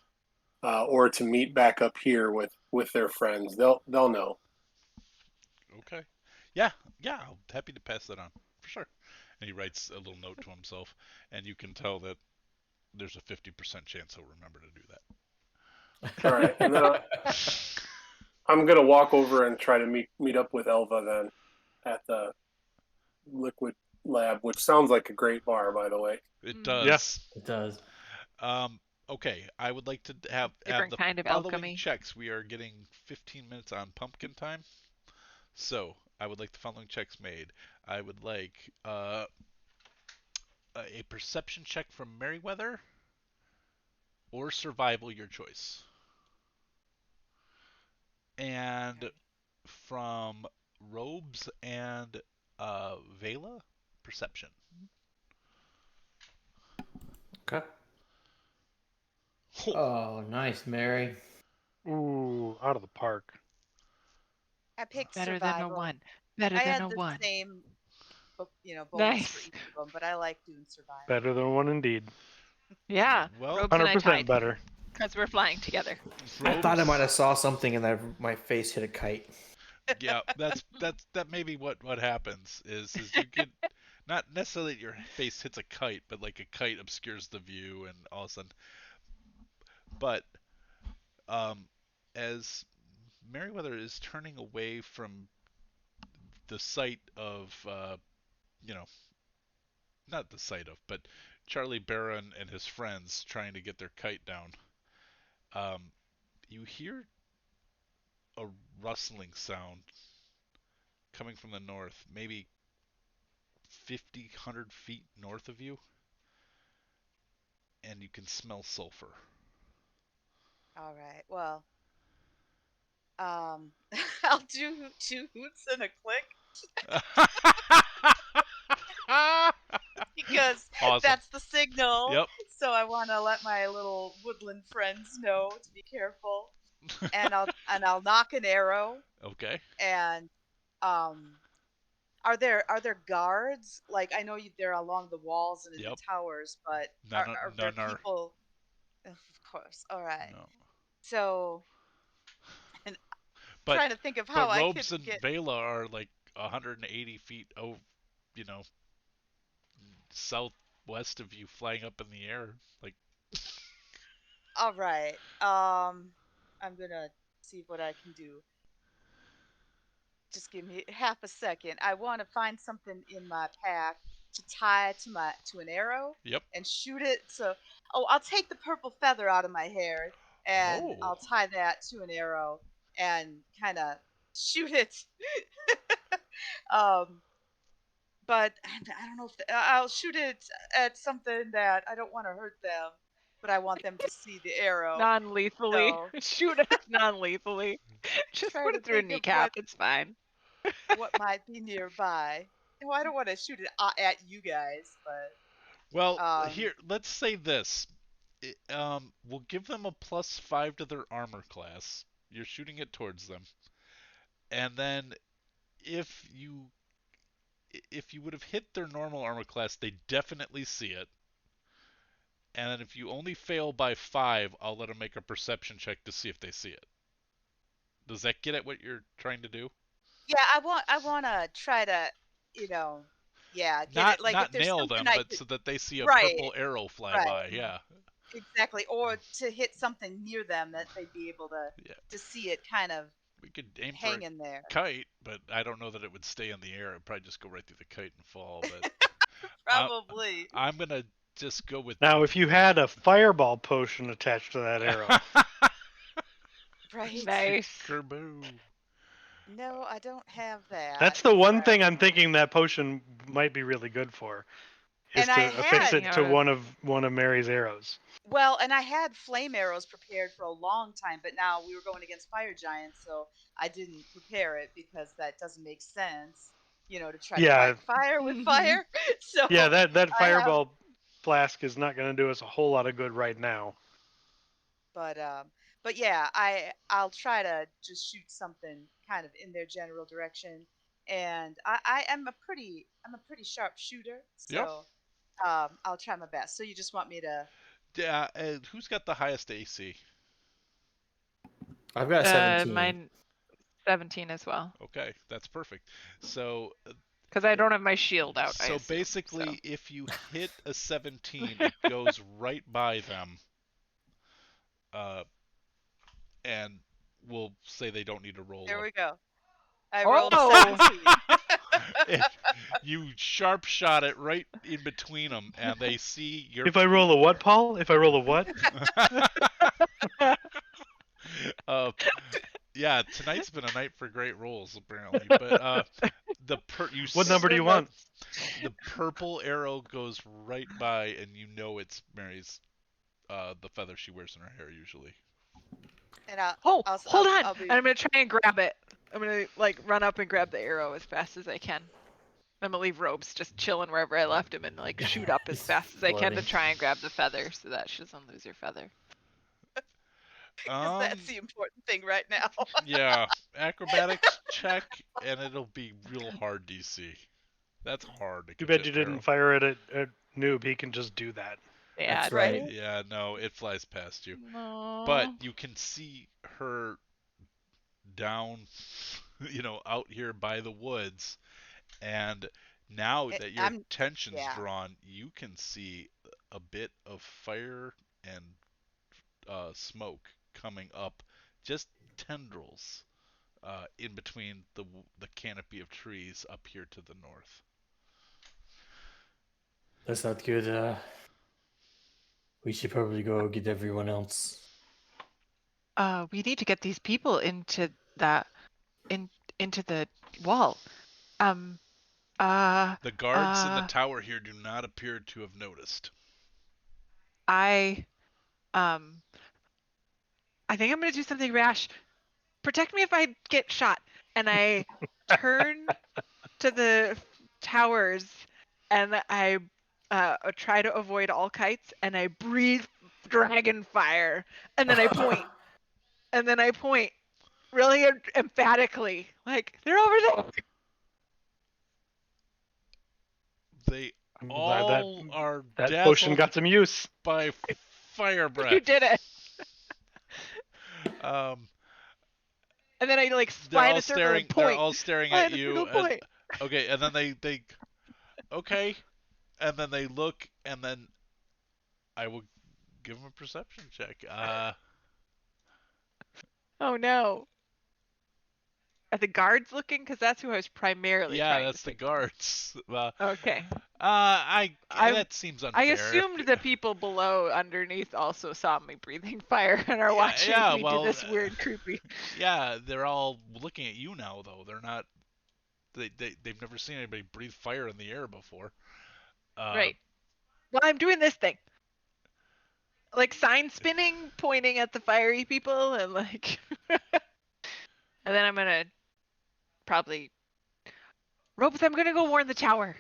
[SPEAKER 2] or to meet back up here with their friends. They'll know.
[SPEAKER 1] Okay. Yeah. Yeah. I'm happy to pass that on for sure. And he writes a little note to himself, and you can tell that there's a 50% chance he'll remember to do that.
[SPEAKER 2] All right, and then I'm gonna walk over and try to meet up with Elva then at the Liquid Lab, which sounds like a great bar, by the way.
[SPEAKER 1] It
[SPEAKER 7] Mm.
[SPEAKER 1] does.
[SPEAKER 3] Yes.
[SPEAKER 5] It does.
[SPEAKER 1] Okay, I would like to have
[SPEAKER 7] Different
[SPEAKER 1] the
[SPEAKER 7] kind of
[SPEAKER 1] following
[SPEAKER 7] alchemy.
[SPEAKER 1] checks. We are getting 15 minutes on pumpkin time, so I would like the following checks made. I would like a perception check from Merryweather or survival, your choice, and from Robes and Vela, perception.
[SPEAKER 5] Okay. Oh, nice, Mary.
[SPEAKER 3] Ooh, out of the park.
[SPEAKER 6] I picked
[SPEAKER 7] Better than a
[SPEAKER 6] survival.
[SPEAKER 7] one. Better
[SPEAKER 6] I
[SPEAKER 7] than
[SPEAKER 6] had
[SPEAKER 7] a
[SPEAKER 6] the
[SPEAKER 7] one.
[SPEAKER 6] same, bonus for
[SPEAKER 7] Nice.
[SPEAKER 6] each of them, but I like doing survival.
[SPEAKER 3] Better than one indeed.
[SPEAKER 7] Yeah.
[SPEAKER 1] Well,
[SPEAKER 7] Robes and I
[SPEAKER 3] 100%
[SPEAKER 7] tied
[SPEAKER 3] better.
[SPEAKER 7] because we're flying together.
[SPEAKER 5] I thought I
[SPEAKER 1] Robes-
[SPEAKER 5] might have saw something and then my face hit a kite.
[SPEAKER 1] Yeah, that may be what happens is you get not necessarily that your face hits a kite, but like a kite obscures the view and all of a sudden. But as Merriweather is turning away from the sight of you know not the sight of, but Charlie Barron and his friends trying to get their kite down. Um, you hear a rustling sound coming from the north, maybe 50, 100 feet north of you, and you can smell sulfur.
[SPEAKER 6] All right. Well, I'll do two hoots and a click because
[SPEAKER 1] Awesome.
[SPEAKER 6] that's the signal.
[SPEAKER 1] Yep.
[SPEAKER 6] So I want to let my little woodland friends know to be careful. And I'll knock an arrow.
[SPEAKER 1] Okay.
[SPEAKER 6] And um, are there guards? Like I know they're along the walls and in the
[SPEAKER 1] Yep.
[SPEAKER 6] towers, but
[SPEAKER 1] None,
[SPEAKER 6] are there
[SPEAKER 1] none are.
[SPEAKER 6] people? Of course. All right.
[SPEAKER 1] No.
[SPEAKER 6] So, and
[SPEAKER 1] But
[SPEAKER 6] trying to think of
[SPEAKER 1] but
[SPEAKER 6] how I could
[SPEAKER 1] Robes and
[SPEAKER 6] get.
[SPEAKER 1] Vela are like 180 feet over, you know, southwest of you, flying up in the air. Like,
[SPEAKER 6] All right. I'm gonna see what I can do. Just give me half a second. I want to find something in my pack to tie to an arrow
[SPEAKER 1] yep.
[SPEAKER 6] and shoot it. So, I'll take the purple feather out of my hair and
[SPEAKER 1] Oh.
[SPEAKER 6] I'll tie that to an arrow and kind of shoot it. um, but I don't know if I'll shoot it at something that I don't want to hurt them, but I want them to see the arrow.
[SPEAKER 7] Non-lethally.
[SPEAKER 6] So,
[SPEAKER 7] Shoot it non-lethally. Just
[SPEAKER 6] try
[SPEAKER 7] put
[SPEAKER 6] to
[SPEAKER 7] it through a
[SPEAKER 6] think of
[SPEAKER 7] kneecap. It's fine.
[SPEAKER 6] what might be nearby. Well, I don't want to shoot it at you guys, but
[SPEAKER 1] Well, here, let's say this. We'll give them a +5 to their armor class. You're shooting it towards them, and then if you if you would have hit their normal armor class, they definitely see it. And then if you only fail by 5, I'll let them make a perception check to see if they see it. Does that get at what you're trying to do?
[SPEAKER 6] yeah, I want to try to, you know, yeah, get it. Like if
[SPEAKER 1] Not
[SPEAKER 6] there's
[SPEAKER 1] nail
[SPEAKER 6] something
[SPEAKER 1] them,
[SPEAKER 6] I
[SPEAKER 1] but
[SPEAKER 6] could,
[SPEAKER 1] so that they see a
[SPEAKER 6] right,
[SPEAKER 1] purple arrow fly
[SPEAKER 6] right,
[SPEAKER 1] by. Yeah.
[SPEAKER 6] exactly, or to hit something near them that they'd be able
[SPEAKER 1] Yeah.
[SPEAKER 6] to see it kind of
[SPEAKER 1] We could aim for a
[SPEAKER 6] hanging there.
[SPEAKER 1] kite, but I don't know that it would stay in the air. It'd probably just go right through the kite and fall. But I,
[SPEAKER 6] Probably.
[SPEAKER 1] I'm gonna just go with.
[SPEAKER 3] Now, if you had a fireball potion attached to that arrow,
[SPEAKER 6] Right.
[SPEAKER 7] Nice.
[SPEAKER 1] Kerboo.
[SPEAKER 6] No, I don't have that.
[SPEAKER 3] that's the one
[SPEAKER 6] So,
[SPEAKER 3] thing I'm thinking that potion might be really good for, is
[SPEAKER 6] and I
[SPEAKER 3] to affix
[SPEAKER 6] had
[SPEAKER 3] it to one of Mary's arrows.
[SPEAKER 6] Well, and I had flame arrows prepared for a long time, but now we were going against fire giants, so I didn't prepare it because that doesn't make sense, to try to
[SPEAKER 3] Yeah,
[SPEAKER 6] fight fire with fire. So
[SPEAKER 3] yeah, that
[SPEAKER 6] I have,
[SPEAKER 3] fireball flask is not going to do us a whole lot of good right now.
[SPEAKER 6] but yeah, I'll try to just shoot something kind of in their general direction, and I am a pretty sharp shooter,
[SPEAKER 1] Yep.
[SPEAKER 6] so I'll try my best. So you just want me to?
[SPEAKER 1] Yeah. Who's got the highest AC?
[SPEAKER 5] I've got a 17.
[SPEAKER 7] Mine 17 as well.
[SPEAKER 1] Okay, that's perfect. So
[SPEAKER 7] Because I don't have my shield out. I
[SPEAKER 1] So
[SPEAKER 7] assume,
[SPEAKER 1] basically, if you hit a 17, it goes right by them, uh, and we'll say they don't need to roll
[SPEAKER 6] There
[SPEAKER 1] up.
[SPEAKER 6] we go. I rolled a
[SPEAKER 7] Oh!
[SPEAKER 6] 17.
[SPEAKER 1] You sharp shot it right in between them, and they see your.
[SPEAKER 3] If I roll a what, Paul? If I roll a what?
[SPEAKER 1] Yeah, tonight's been a night for great rolls apparently. But
[SPEAKER 3] What number do you want?
[SPEAKER 1] The purple arrow goes right by, and you know it's Mary's. The feather she wears in her hair usually.
[SPEAKER 6] And
[SPEAKER 7] hold on!
[SPEAKER 6] I'll be...
[SPEAKER 7] And I'm gonna try and grab it. I'm gonna run up and grab the arrow as fast as I can. I'm gonna leave Robes just chilling wherever I left him and shoot up as fast as I can to try and grab the feather so that she doesn't lose her feather.
[SPEAKER 6] Because that's the important thing right now.
[SPEAKER 1] Yeah, acrobatics check, and it'll be real hard DC. That's hard to
[SPEAKER 3] Too
[SPEAKER 1] catch
[SPEAKER 3] bad you
[SPEAKER 1] an arrow.
[SPEAKER 3] didn't fire it at Noob. He can just do that.
[SPEAKER 7] Yeah,
[SPEAKER 5] That's right.
[SPEAKER 1] Yeah, no, it flies past you.
[SPEAKER 7] No.
[SPEAKER 1] But you can see her down, out here by the woods, and now that your attention's drawn, you can see a bit of fire and smoke coming up, just tendrils in between the canopy of trees up here to the north.
[SPEAKER 5] That's not good. We should probably go get everyone else.
[SPEAKER 7] we need to get these people into that into the wall. Um,
[SPEAKER 1] The guards in the tower here do not appear to have noticed.
[SPEAKER 7] I think I'm gonna do something rash. Protect me if I get shot. And I turn to the towers and I try to avoid all kites and I breathe dragon fire and then I point and then I point really emphatically like they're over there.
[SPEAKER 1] They
[SPEAKER 3] I'm glad that
[SPEAKER 1] all are
[SPEAKER 3] that potion
[SPEAKER 1] dazzled
[SPEAKER 3] got some use.
[SPEAKER 1] by fire breath.
[SPEAKER 7] You did it.
[SPEAKER 1] And
[SPEAKER 7] then I like
[SPEAKER 1] they're
[SPEAKER 7] spy in
[SPEAKER 1] all
[SPEAKER 7] a circle
[SPEAKER 1] staring.
[SPEAKER 7] and point.
[SPEAKER 1] They're all staring
[SPEAKER 7] Fly
[SPEAKER 1] at
[SPEAKER 7] in a
[SPEAKER 1] you.
[SPEAKER 7] circle, point.
[SPEAKER 1] Okay, and then they okay, and then they look, and then I will give them a perception check.
[SPEAKER 7] Oh no. Are the guards looking? Because that's who I was primarily
[SPEAKER 1] yeah,
[SPEAKER 7] trying
[SPEAKER 1] that's
[SPEAKER 7] to
[SPEAKER 1] the guards.
[SPEAKER 7] Okay.
[SPEAKER 1] That seems unfair.
[SPEAKER 7] I assumed the people below underneath also saw me breathing fire and are watching me do this weird creepy.
[SPEAKER 1] Yeah, they're all looking at you now though. They're not. They've never seen anybody breathe fire in the air before.
[SPEAKER 7] Right. Well, I'm doing this thing. Like sign spinning, pointing at the fiery people, and like. And then I'm gonna probably. Ropes, I'm gonna go warn the tower.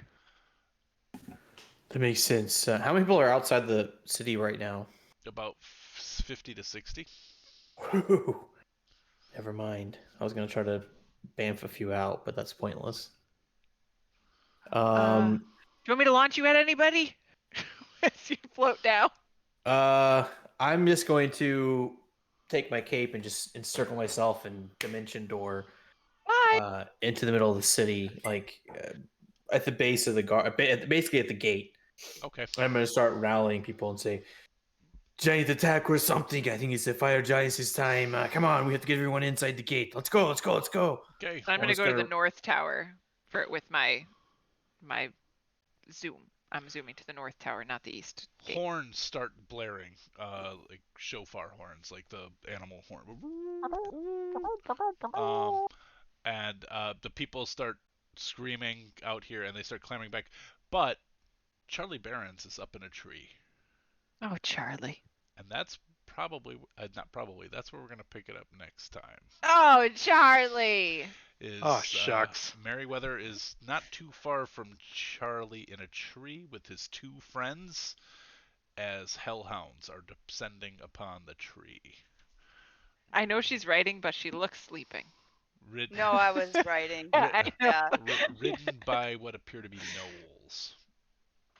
[SPEAKER 5] That makes sense. How many people are outside the city right now?
[SPEAKER 1] About 50 to 60.
[SPEAKER 5] Whew. Never mind. I was gonna try to bamf a few out, but that's pointless.
[SPEAKER 7] Do you want me to launch you at anybody as you float down?
[SPEAKER 5] I'm just going to take my cape and just encircle myself and dimension door into the middle of the city, like at the base of the guard, basically at the gate.
[SPEAKER 1] Okay.
[SPEAKER 5] I'm going to start rallying people and say, "Giant attack or something. I think it's the fire giants' time. Come on, we have to get everyone inside the gate. Let's go, let's go, let's go."
[SPEAKER 1] Okay.
[SPEAKER 7] I'm gonna go to the north tower with my zoom. I'm zooming to the north tower, not the east gate.
[SPEAKER 1] Horns start blaring, like shofar horns, like the animal horn. And the people start screaming out here, and they start clamoring back. But Charlie Barons is up in a tree.
[SPEAKER 7] Oh, Charlie.
[SPEAKER 1] And that's probably, not probably, that's where we're going to pick it up next time.
[SPEAKER 7] Oh, Charlie!
[SPEAKER 3] Oh, shucks.
[SPEAKER 1] Merryweather is not too far from Charlie in a tree with his two friends as hellhounds are descending upon the tree.
[SPEAKER 7] I know she's writing, but she looks sleeping.
[SPEAKER 6] No, I was writing.
[SPEAKER 1] Ridden by what appear to be gnolls.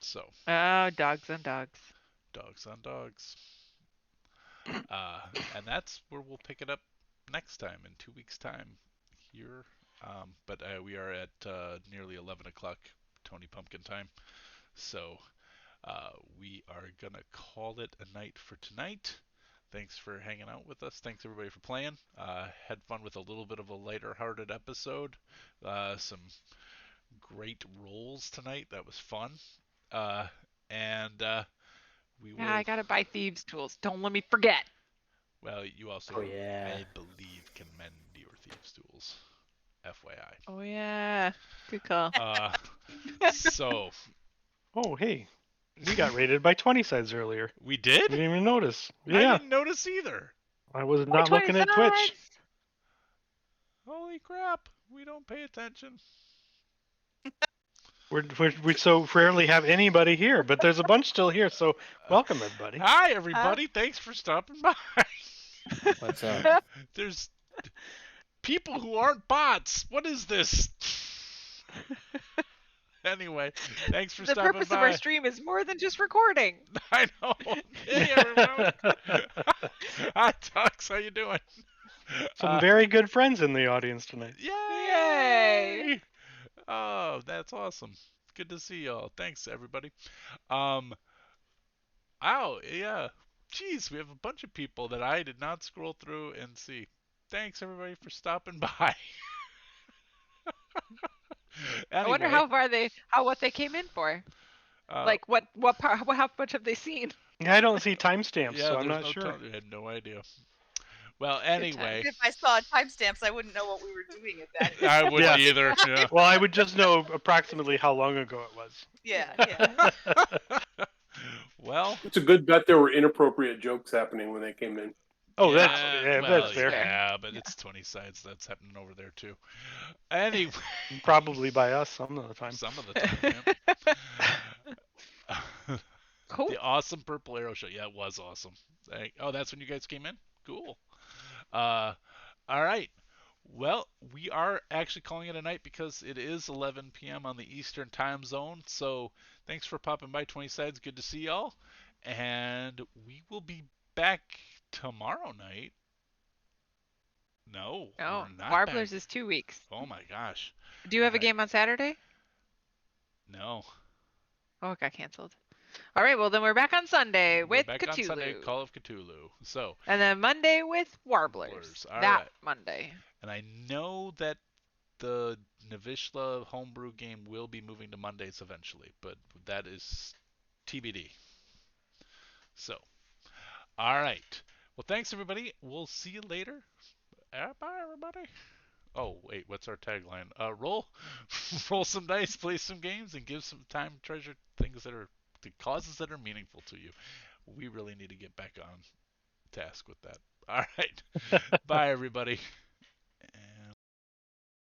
[SPEAKER 1] So.
[SPEAKER 7] Oh, dogs on dogs.
[SPEAKER 1] Dogs on dogs. And that's where we'll pick it up next time, in 2 weeks' time here. But we are at nearly 11 o'clock Tony Pumpkin time. So we are going to call it a night for tonight. Thanks for hanging out with us. Thanks everybody for playing. Had fun with a little bit of a lighter-hearted episode. Some great rolls tonight. That was fun. We will...
[SPEAKER 7] Yeah, I gotta buy thieves' tools. Don't let me forget.
[SPEAKER 1] Well, you also, I believe, can mend your thieves' tools. FYI.
[SPEAKER 7] Oh yeah, good call.
[SPEAKER 1] So.
[SPEAKER 3] Oh hey, we got raided by 20 sides earlier.
[SPEAKER 1] We did?
[SPEAKER 3] We didn't even notice.
[SPEAKER 1] Yeah. I didn't notice either.
[SPEAKER 3] I was not looking at Twitch.
[SPEAKER 1] Holy crap! We don't pay attention.
[SPEAKER 3] We so rarely have anybody here, but there's a bunch still here, so welcome everybody.
[SPEAKER 1] Hi everybody, thanks for stopping by.
[SPEAKER 5] What's up?
[SPEAKER 1] There's people who aren't bots. What is this? Anyway, thanks for stopping by.
[SPEAKER 7] The purpose of our stream is more than just recording.
[SPEAKER 1] I know. Hey everyone. Hi Tux, how you doing?
[SPEAKER 3] Some very good friends in the audience tonight.
[SPEAKER 7] Yay!
[SPEAKER 1] Oh, that's awesome. Good to see y'all. Thanks, everybody. Oh, yeah. Jeez, we have a bunch of people that I did not scroll through and see. Thanks, everybody, for stopping by. Anyway,
[SPEAKER 7] I wonder what they came in for. Like how much have they seen?
[SPEAKER 3] Yeah, I don't see timestamps, so I'm not sure.
[SPEAKER 1] I had no idea. Well,
[SPEAKER 7] times.
[SPEAKER 1] anyway,
[SPEAKER 6] If I saw timestamps, I wouldn't know what we were doing at that.
[SPEAKER 1] I wouldn't
[SPEAKER 3] Yeah.
[SPEAKER 1] either. Yeah.
[SPEAKER 3] Well, I would just know approximately how long ago it was.
[SPEAKER 6] Yeah,
[SPEAKER 4] Yeah.
[SPEAKER 6] yeah.
[SPEAKER 1] Well,
[SPEAKER 2] It's a good bet there were inappropriate jokes happening when they came in.
[SPEAKER 3] Oh,
[SPEAKER 1] yeah, well,
[SPEAKER 3] that's fair.
[SPEAKER 1] yeah, but
[SPEAKER 7] Yeah.
[SPEAKER 1] it's 20 sides. That's happening over there too. Anyway,
[SPEAKER 3] Probably by us some of the time.
[SPEAKER 1] some of the time, yeah.
[SPEAKER 7] Cool.
[SPEAKER 1] The awesome purple arrow show. Yeah, it was awesome. Oh, that's when you guys came in. Cool. Uh, all right. Well, we are actually calling it a night because it is 11 p.m. on the Eastern time zone. So thanks for popping by 20 Sides. Good to see y'all. And we will be back tomorrow night. No,
[SPEAKER 7] Oh,
[SPEAKER 1] we're not
[SPEAKER 7] Warblers
[SPEAKER 1] back.
[SPEAKER 7] is 2 weeks.
[SPEAKER 1] Oh my gosh.
[SPEAKER 7] Do you have a
[SPEAKER 1] Alright.
[SPEAKER 7] game on Saturday?
[SPEAKER 1] No.
[SPEAKER 7] Oh, it got canceled. All right, well then we're back on Sunday
[SPEAKER 1] We're
[SPEAKER 7] with
[SPEAKER 1] back
[SPEAKER 7] Cthulhu.
[SPEAKER 1] on Sunday, Call of Cthulhu. So,
[SPEAKER 7] And then Monday with Warblers.
[SPEAKER 1] Warblers, all
[SPEAKER 7] that
[SPEAKER 1] right.
[SPEAKER 7] Monday.
[SPEAKER 1] and I know that the Navishla homebrew game will be moving to Mondays eventually, but that is TBD. So, all right. Well, thanks everybody. We'll see you later. Bye everybody. Oh wait, what's our tagline? Roll some dice, play some games, and give some time, treasure things that are the causes that are meaningful to you. We really need to get back on task with that. All right. Bye everybody. And